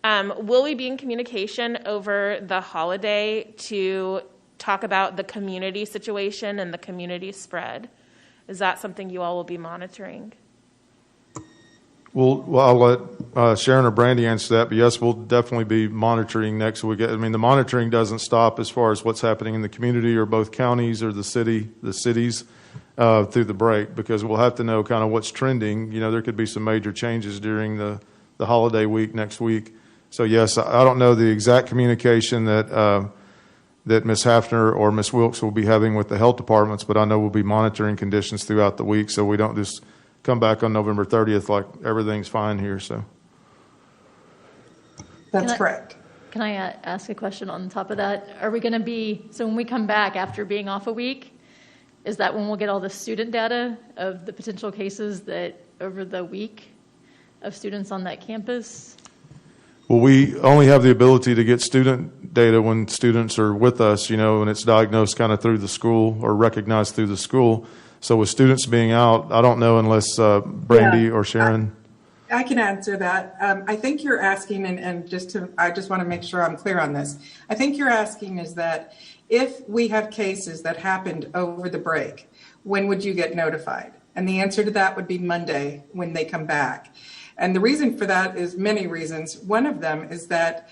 Will we be in communication over the holiday to talk about the community situation and the community spread? Is that something you all will be monitoring? Well, I'll let Sharon or Brandy answer that, but yes, we'll definitely be monitoring next week. I mean, the monitoring doesn't stop as far as what's happening in the community or both counties or the cities through the break, because we'll have to know kind of what's trending. You know, there could be some major changes during the holiday week next week. So yes, I don't know the exact communication that Ms. Hafner or Ms. Wilkes will be having with the health departments, but I know we'll be monitoring conditions throughout the week so we don't just come back on November 30th like everything's fine here. So that's correct. Can I ask a question on top of that? Are we going to be, so when we come back after being off a week, is that when we'll get all the student data of the potential cases that over the week of students on that campus? Well, we only have the ability to get student data when students are with us, you know, and it's diagnosed kind of through the school or recognized through the school. So with students being out, I don't know unless Brandy or Sharon. I can answer that. I think you're asking, and I just want to make sure I'm clear on this. I think you're asking is that if we have cases that happened over the break, when would you get notified? And the answer to that would be Monday when they come back. And the reason for that is many reasons. One of them is that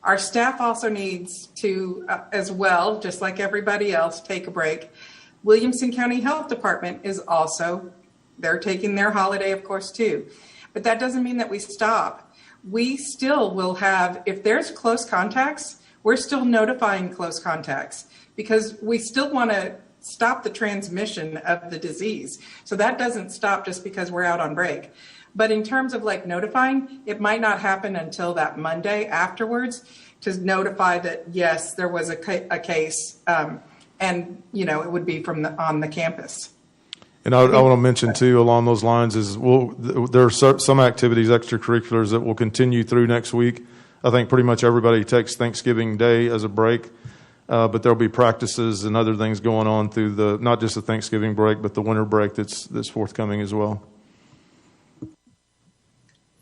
our staff also needs to, as well, just like everybody else, take a break. Williamson County Health Department is also, they're taking their holiday, of course, too. But that doesn't mean that we stop. We still will have, if there's close contacts, we're still notifying close contacts because we still want to stop the transmission of the disease. So that doesn't stop just because we're out on break. But in terms of like notifying, it might not happen until that Monday afterwards to notify that, yes, there was a case. And, you know, it would be from on the campus. And I want to mention, too, along those lines is there are some activities, extracurriculars, that will continue through next week. I think pretty much everybody takes Thanksgiving Day as a break, but there'll be practices and other things going on through not just the Thanksgiving break, but the winter break that's forthcoming as well.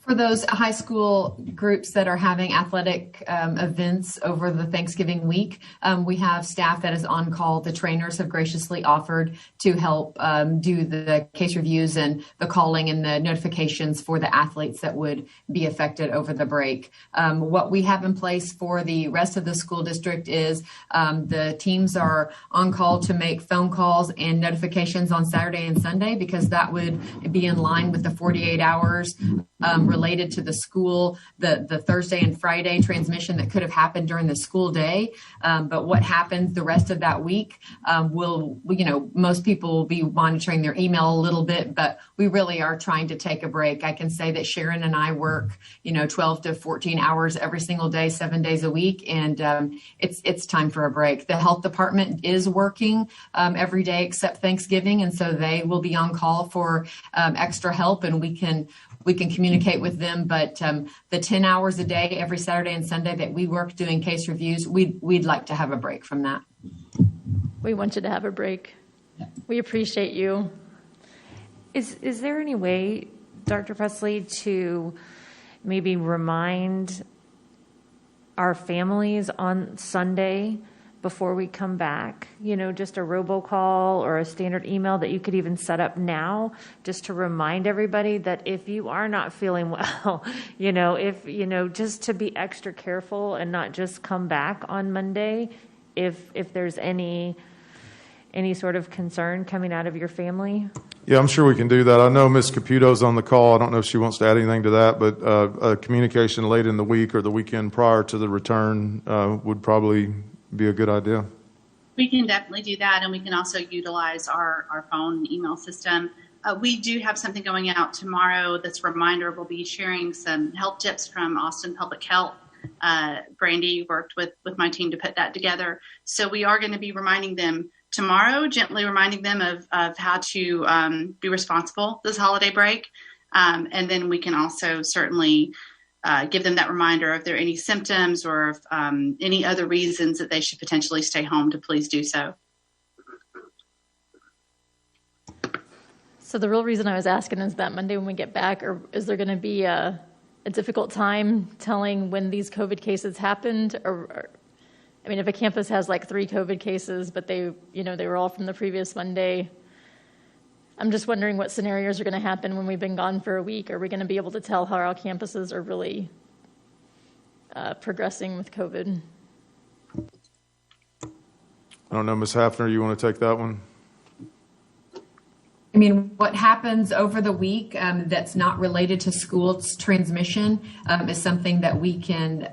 For those high school groups that are having athletic events over the Thanksgiving week, we have staff that is on call. The trainers have graciously offered to help do the case reviews and the calling and the notifications for the athletes that would be affected over the break. What we have in place for the rest of the school district is the teams are on call to make phone calls and notifications on Saturday and Sunday because that would be in line with the 48 hours related to the school, the Thursday and Friday transmission that could have happened during the school day. But what happens the rest of that week most people will be monitoring their email a little bit, but we really are trying to take a break. I can say that Sharon and I work, 12 to 14 hours every single day, 7 days a week, and it's time for a break. The health department is working every day except Thanksgiving, and so they will be on call for extra help, and we can communicate with them, but the 10 hours a day every Saturday and Sunday that we work doing case reviews, we'd like to have a break from that. We want you to have a break. We appreciate you. Is there any way, Dr. Presley, to maybe remind our families on Sunday before we come back, just a robocall or a standard email that you could even set up now just to remind everybody that if you are not feeling well, just to be extra careful and not just come back on Monday if there's any sort of concern coming out of your family? Yeah, I'm sure we can do that. I know Ms. Caputo's on the call. I don't know if she wants to add anything to that, but a communication late in the week or the weekend prior to the return would probably be a good idea. We can definitely do that, and we can also utilize our phone and email system. We do have something going out tomorrow that's a reminder. We'll be sharing some health tips from Austin Public Health. Brandy worked with my team to put that together. So we are going to be reminding them tomorrow, gently reminding them of how to be responsible this holiday break. And then we can also certainly give them that reminder if there are any symptoms or if, any other reasons that they should potentially stay home to please do so. So the real reason I was asking is that Monday when we get back, or is there going to be a difficult time telling when these COVID cases happened? Or I mean, if a campus has like 3 COVID cases, but they were all from the previous Monday, I'm just wondering what scenarios are going to happen when we've been gone for a week. Are we going to be able to tell how our campuses are really progressing with COVID? I don't know, Ms. Hafner, you want to take that one? I mean, what happens over the week that's not related to school's transmission is something that we can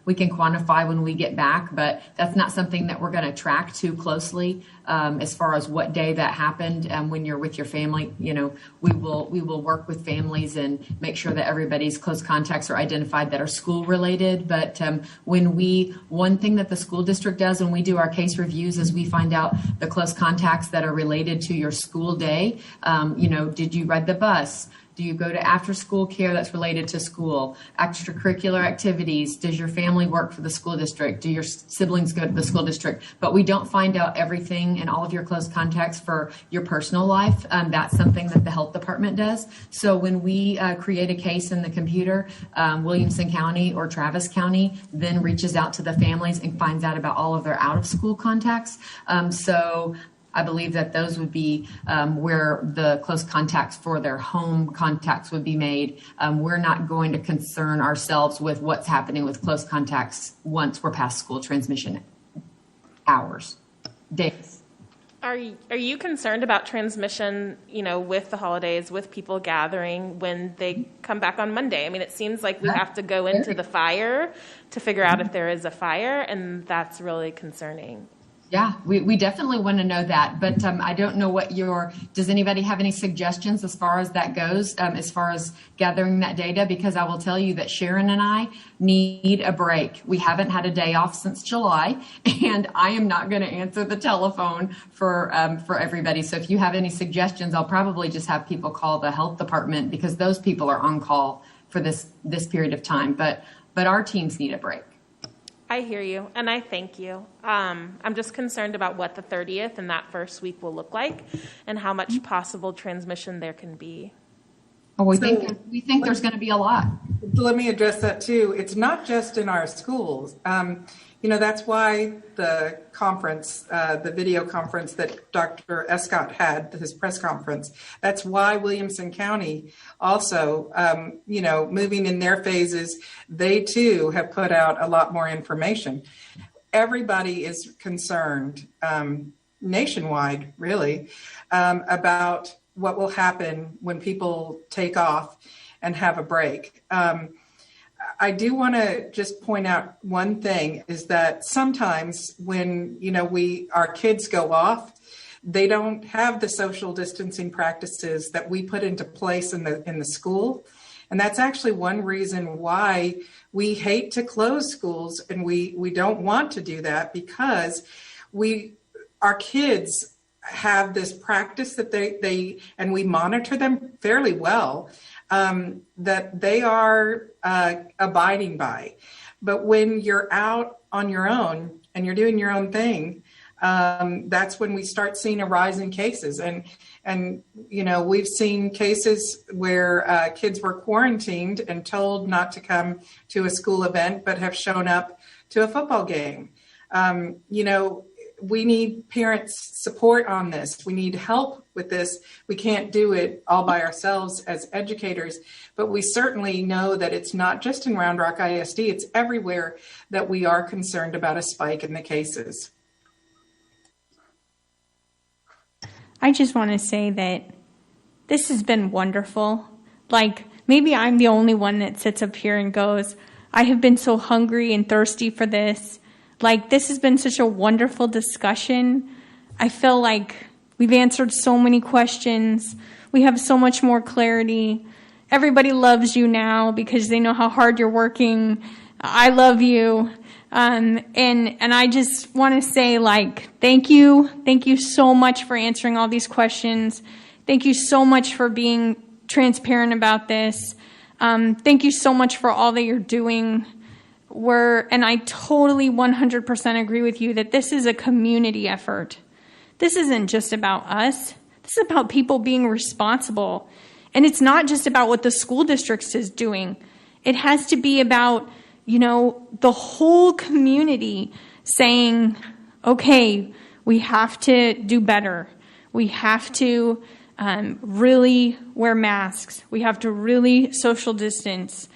quantify when we get back, but that's not something that we're going to track too closely as far as what day that happened. When you're with your family, we will work with families and make sure that everybody's close contacts are identified that are school related. But one thing that the school district does when we do our case reviews is we find out the close contacts that are related to your school day. Did you ride the bus? Do you go to after school care that's related to school? Extracurricular activities? Does your family work for the school district? Do your siblings go to the school district? But we don't find out everything and all of your close contacts for your personal life. That's something that the health department does. So when we create a case in the computer, Williamson County or Travis County then reaches out to the families and finds out about all of their out of school contacts. So I believe that those would be where the close contacts for their home contacts would be made. We're not going to concern ourselves with what's happening with close contacts once we're past school transmission hours, days. Are you concerned about transmission, with the holidays, with people gathering when they come back on Monday? I mean, it seems like we have to go into the fire to figure out if there is a fire, and that's really concerning. Yeah, we definitely want to know that, but I don't know does anybody have any suggestions as far as that goes, as far as gathering that data? Because I will tell you that Sharon and I need a break. We haven't had a day off since July, and I am not going to answer the telephone for everybody. So if you have any suggestions, I'll probably just have people call the health department because those people are on call for this period of time. But our teams need a break. I hear you, and I thank you. I'm just concerned about what the 30th and that first week will look like and how much possible transmission there can be. Oh, we think there's going to be a lot. Let me address that too. It's not just in our schools. That's why the conference, the video conference that Dr. Escott had, his press conference, that's why Williamson County also, moving in their phases, they too have put out a lot more information. Everybody is concerned nationwide, really, about what will happen when people take off and have a break. I do want to just point out one thing is that sometimes when, our kids go off, they don't have the social distancing practices that we put into place in the school. And that's actually one reason why we hate to close schools, and we don't want to do that, because our kids have this practice that they and we monitor them fairly well, that they are abiding by. But when you're out on your own and you're doing your own thing, that's when we start seeing a rise in cases. And we've seen cases where kids were quarantined and told not to come to a school event, but have shown up to a football game. We need parents' support on this. We need help with this. We can't do it all by ourselves as educators, but we certainly know that it's not just in Round Rock ISD, it's everywhere that we are concerned about a spike in the cases. I just want to say that this has been wonderful. Like, maybe I'm the only one that sits up here and goes, I have been so hungry and thirsty for this. Like, this has been such a wonderful discussion. I feel like we've answered so many questions. We have so much more clarity. Everybody loves you now because they know how hard you're working. I love you. And I just want to say, like, thank you. Thank you so much for answering all these questions. Thank you so much for being transparent about this. Thank you so much for all that you're doing. And I totally 100% agree with you that this is a community effort. This isn't just about us. This is about people being responsible. And it's not just about what the school district is doing. It has to be about, the whole community saying, okay, we have to do better. We have to really wear masks. We have to really social distance.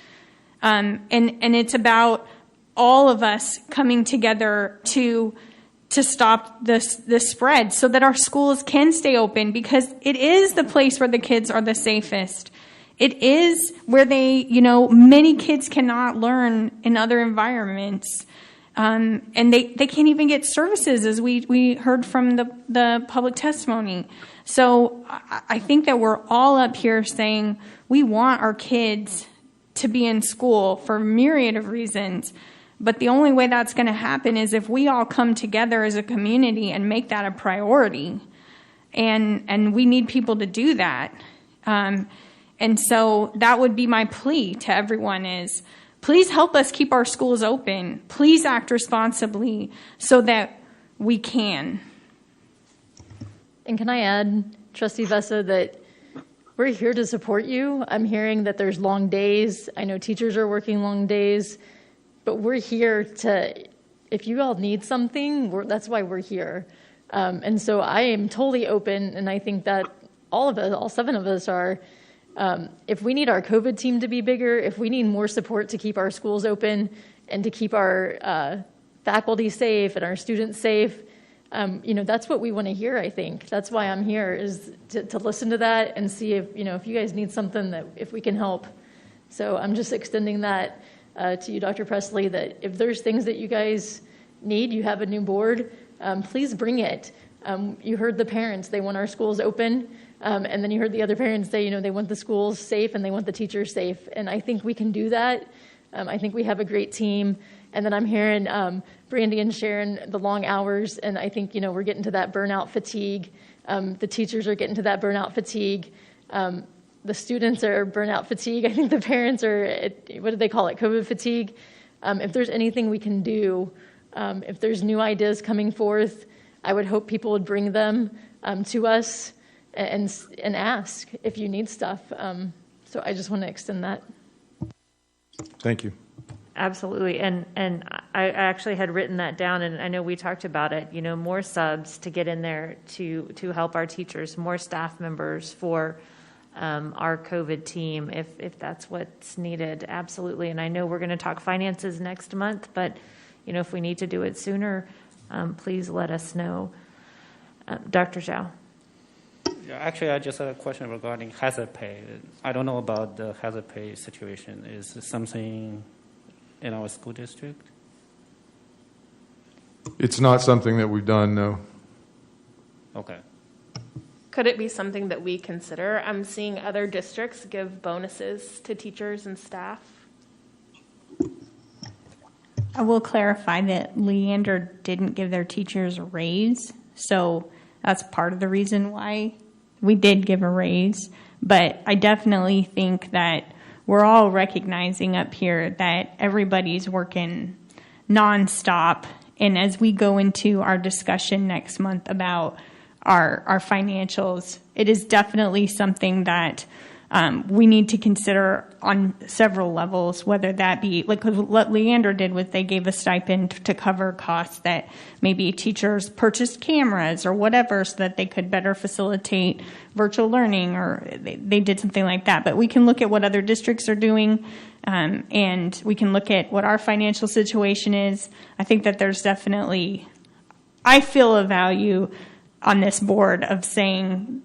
And it's about all of us coming together to stop this spread so that our schools can stay open, because it is the place where the kids are the safest. It is where many kids cannot learn in other environments. And they can't even get services, as we heard from the public testimony. So I think that we're all up here saying we want our kids to be in school for a myriad of reasons. But the only way that's going to happen is if we all come together as a community and make that a priority. And we need people to do that. And so that would be my plea to everyone is, please help us keep our schools open. Please act responsibly so that we can. And can I add, Trustee Vessa, that we're here to support you. I'm hearing that there's long days. I know teachers are working long days. But we're here if you all need something, that's why we're here. And so I am totally open, and I think that all 7 of us are. If we need our COVID team to be bigger, if we need more support to keep our schools open and to keep our faculty safe and our students safe, that's what we want to hear, I think. That's why I'm here, is to listen to that and see if you guys need something, if we can help. So I'm just extending that to you, Dr. Presley, that if there's things that you guys need, you have a new board, please bring it. You heard the parents, they want our schools open. And then you heard the other parents say, they want the schools safe and they want the teachers safe. And I think we can do that. I think we have a great team. And then I'm hearing Brandy and Sharon, the long hours. And I think, we're getting to that burnout fatigue. The teachers are getting to that burnout fatigue. The students are burnout fatigue. I think the parents are, what do they call it, COVID fatigue? If there's anything we can do, if there's new ideas coming forth, I would hope people would bring them to us and ask if you need stuff. So I just want to extend that. Thank you. Absolutely. And I actually had written that down, and I know we talked about it, more subs to get in there to help our teachers, more staff members for our COVID team, if that's what's needed. Absolutely. And I know we're going to talk finances next month, but if we need to do it sooner, please let us know. Dr. Zhao. Yeah, actually, I just had a question regarding hazard pay. I don't know about the hazard pay situation. Is it something in our school district? It's not something that we've done, no. Okay. Could it be something that we consider? I'm seeing other districts give bonuses to teachers and staff. I will clarify that Leander didn't give their teachers a raise, so that's part of the reason why we did give a raise. But I definitely think that we're all recognizing up here that everybody's working nonstop. And as we go into our discussion next month about our financials, it is definitely something that we need to consider on several levels, whether that be, like what Leander did was they gave a stipend to cover costs that maybe teachers purchased cameras or whatever so that they could better facilitate virtual learning, or they did something like that. But we can look at what other districts are doing, and we can look at what our financial situation is. I think that there's definitely, I feel a value on this board of saying,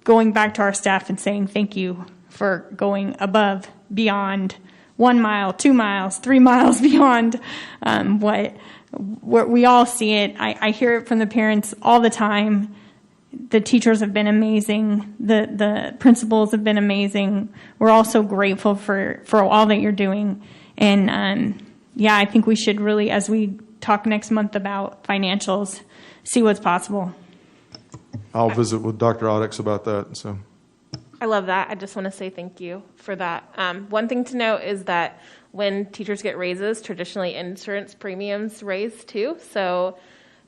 going back to our staff and saying thank you for going above, beyond 1 mile, 2 miles, 3 miles beyond what we all see it. I hear it from the parents all the time. The teachers have been amazing. The principals have been amazing. We're all so grateful for all that you're doing. And I think we should really, as we talk next month about financials, see what's possible. I'll visit with Dr. Oddix about that. So, I love that. I just want to say thank you for that. One thing to note is that when teachers get raises, traditionally insurance premiums raise too. So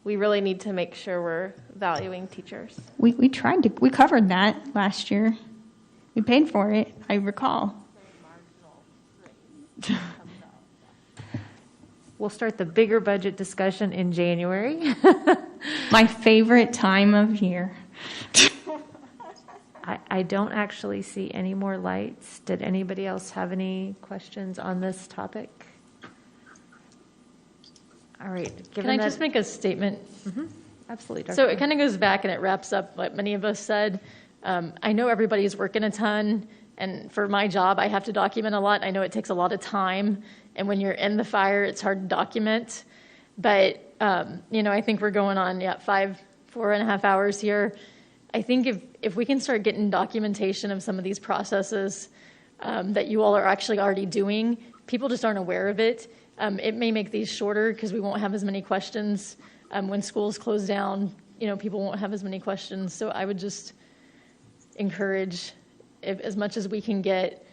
we really need to make sure we're valuing teachers. We covered that last year. We paid for it, I recall. We'll start the bigger budget discussion in January. My favorite time of year. I don't actually see any more lights. Did anybody else have any questions on this topic? All right. Can I just make a statement? Mm-hmm. Absolutely, Dr. So it kind of goes back and it wraps up what many of us said. I know everybody's working a ton, and for my job, I have to document a lot. I know it takes a lot of time, and when you're in the fire, it's hard to document. But, I think we're going on, 4.5 hours here. I think if we can start getting documentation of some of these processes that you all are actually already doing, people just aren't aware of it. It may make these shorter because we won't have as many questions. When schools close down, people won't have as many questions. So I would just encourage as much as we can get,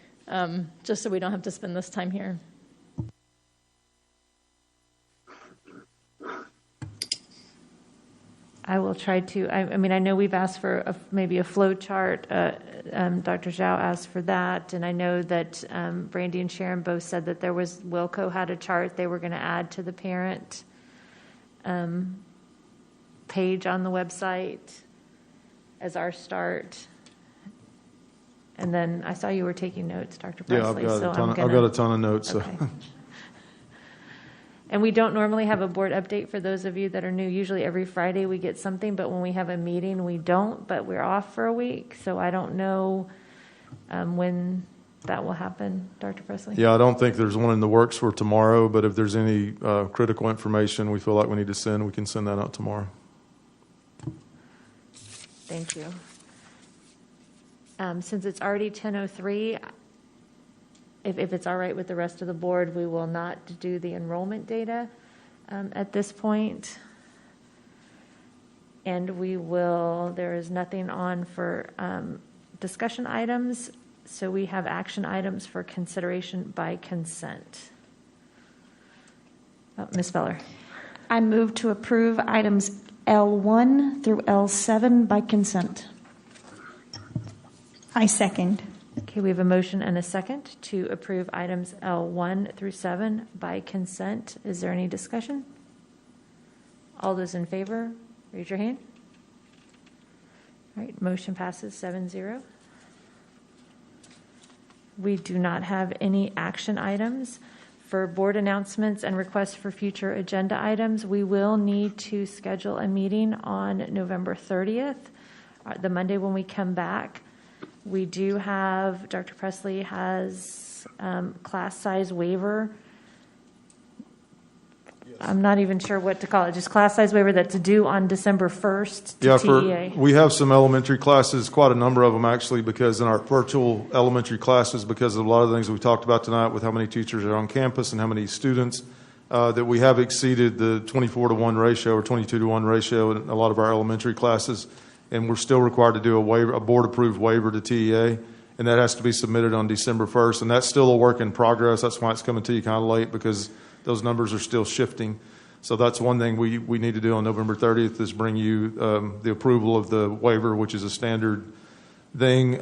just so we don't have to spend this time here. I will try to. I know we've asked for maybe a flow chart. Dr. Zhao asked for that, and I know that Brandy and Sharon both said that Wilco had a chart they were going to add to the parent page on the website as our start. And then I saw you were taking notes, Dr. Presley. Yeah, I've got a ton of notes. Okay. So. And we don't normally have a board update for those of you that are new. Usually every Friday we get something, but when we have a meeting, we don't. But we're off for a week, so I don't know when that will happen, Dr. Presley. Yeah, I don't think there's one in the works for tomorrow, but if there's any critical information we feel like we need to send, we can send that out tomorrow. Thank you. Since it's already 10:03, if it's all right with the rest of the board, we will not do the enrollment data at this point. And there is nothing on for discussion items, so we have action items for consideration by consent. Ms. Feller. I move to approve items L1 through L7 by consent. I second. Okay, we have a motion and a second to approve items L1 through 7 by consent. Is there any discussion? All those in favor, raise your hand. All right, motion passes 7-0. We do not have any action items. For board announcements and requests for future agenda items, we will need to schedule a meeting on November 30th, the Monday when we come back. We do have, Dr. Presley has class size waiver. I'm not even sure what to call it, just class size waiver that's due on December 1st to TEA. We have some elementary classes, quite a number of them actually, because in our virtual elementary classes, because of a lot of the things we talked about tonight with how many teachers are on campus and how many students, that we have exceeded the 24-to-1 ratio or 22-to-1 ratio in a lot of our elementary classes. And we're still required to do a board-approved waiver to TEA, and that has to be submitted on December 1st. And that's still a work in progress. That's why it's coming to you kind of late, because those numbers are still shifting. So that's one thing we need to do on November 30th is bring you the approval of the waiver, which is a standard thing,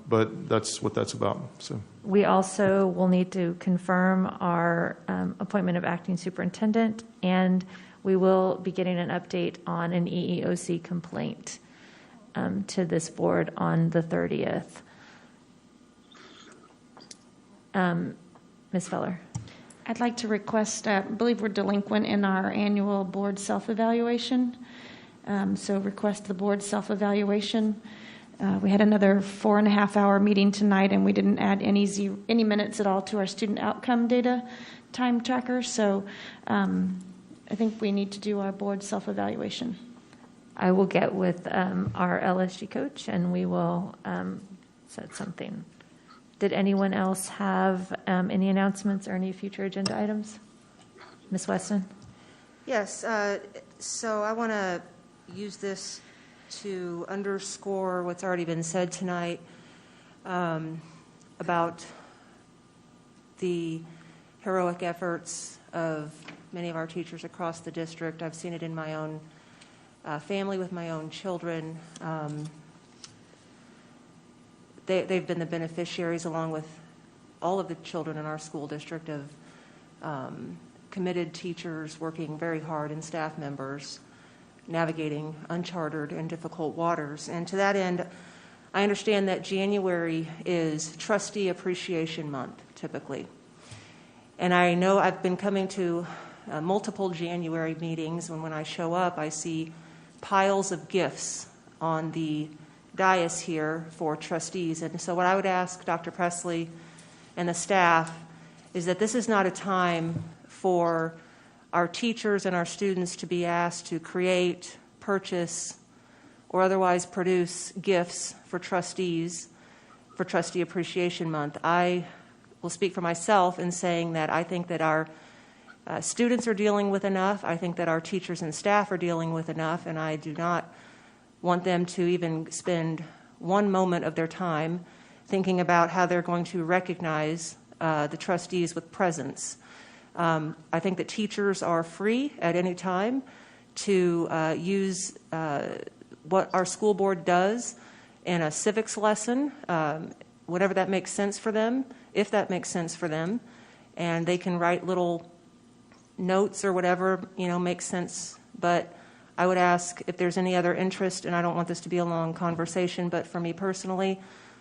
but that's what that's about. So we also will need to confirm our appointment of acting superintendent, and we will be getting an update on an EEOC complaint to this board on the 30th. Ms. Feller. I'd like to request, I believe we're delinquent in our annual board self-evaluation. So request the board self-evaluation. We had another 4.5-hour meeting tonight, and we didn't add any minutes at all to our student outcome data time tracker. So I think we need to do our board self-evaluation. I will get with our LSG coach, and we will set something. Did anyone else have any announcements or any future agenda items? Ms. Weston? Yes, so I want to use this to underscore what's already been said tonight about the heroic efforts of many of our teachers across the district. I've seen it in my own family with my own children. They've been the beneficiaries, along with all of the children in our school district, of committed teachers working very hard and staff members navigating uncharted and difficult waters. And to that end, I understand that January is Trustee Appreciation Month, typically. And I know I've been coming to multiple January meetings, and when I show up, I see piles of gifts on the dais here for trustees. And so what I would ask Dr. Presley and the staff is that this is not a time for our teachers and our students to be asked to create, purchase, or otherwise produce gifts for trustees for Trustee Appreciation Month. I will speak for myself in saying that I think that our students are dealing with enough. I think that our teachers and staff are dealing with enough, and I do not want them to even spend one moment of their time thinking about how they're going to recognize the trustees with presents. I think that teachers are free at any time to use what our school board does in a civics lesson, whatever that makes sense for them, if that makes sense for them, and they can write little notes or whatever, makes sense. But I would ask if there's any other interest, and I don't want this to be a long conversation, but for me personally,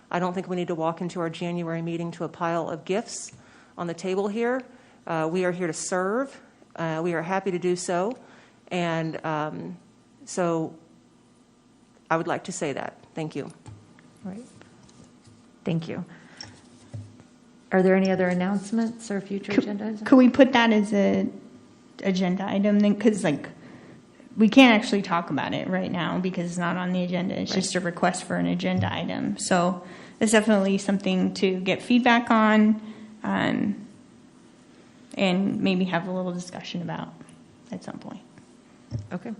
I don't think we need to walk into our January meeting to a pile of gifts on the table here. We are here to serve. We are happy to do so. And so I would like to say that. Thank you. All right. Thank you. Are there any other announcements or future agendas? Could we put that as a agenda item then? Because we can't actually talk about it right now because it's not on the agenda. It's just a request for an agenda item. So it's definitely something to get feedback on and maybe have a little discussion about at some point. Okay.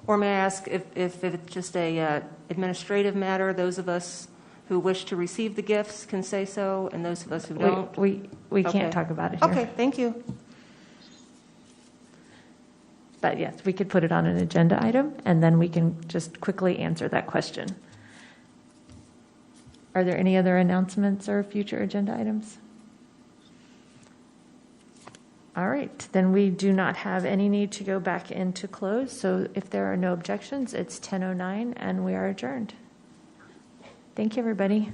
Or may I ask if it's just a administrative matter, those of us who wish to receive the gifts can say so, and those of us who don't? We can't talk about it here. Okay, thank you. But yes, we could put it on an agenda item, and then we can just quickly answer that question. Are there any other announcements or future agenda items? All right, then we do not have any need to go back into close. So if there are no objections, it's 10:09 and we are adjourned. Thank you, everybody.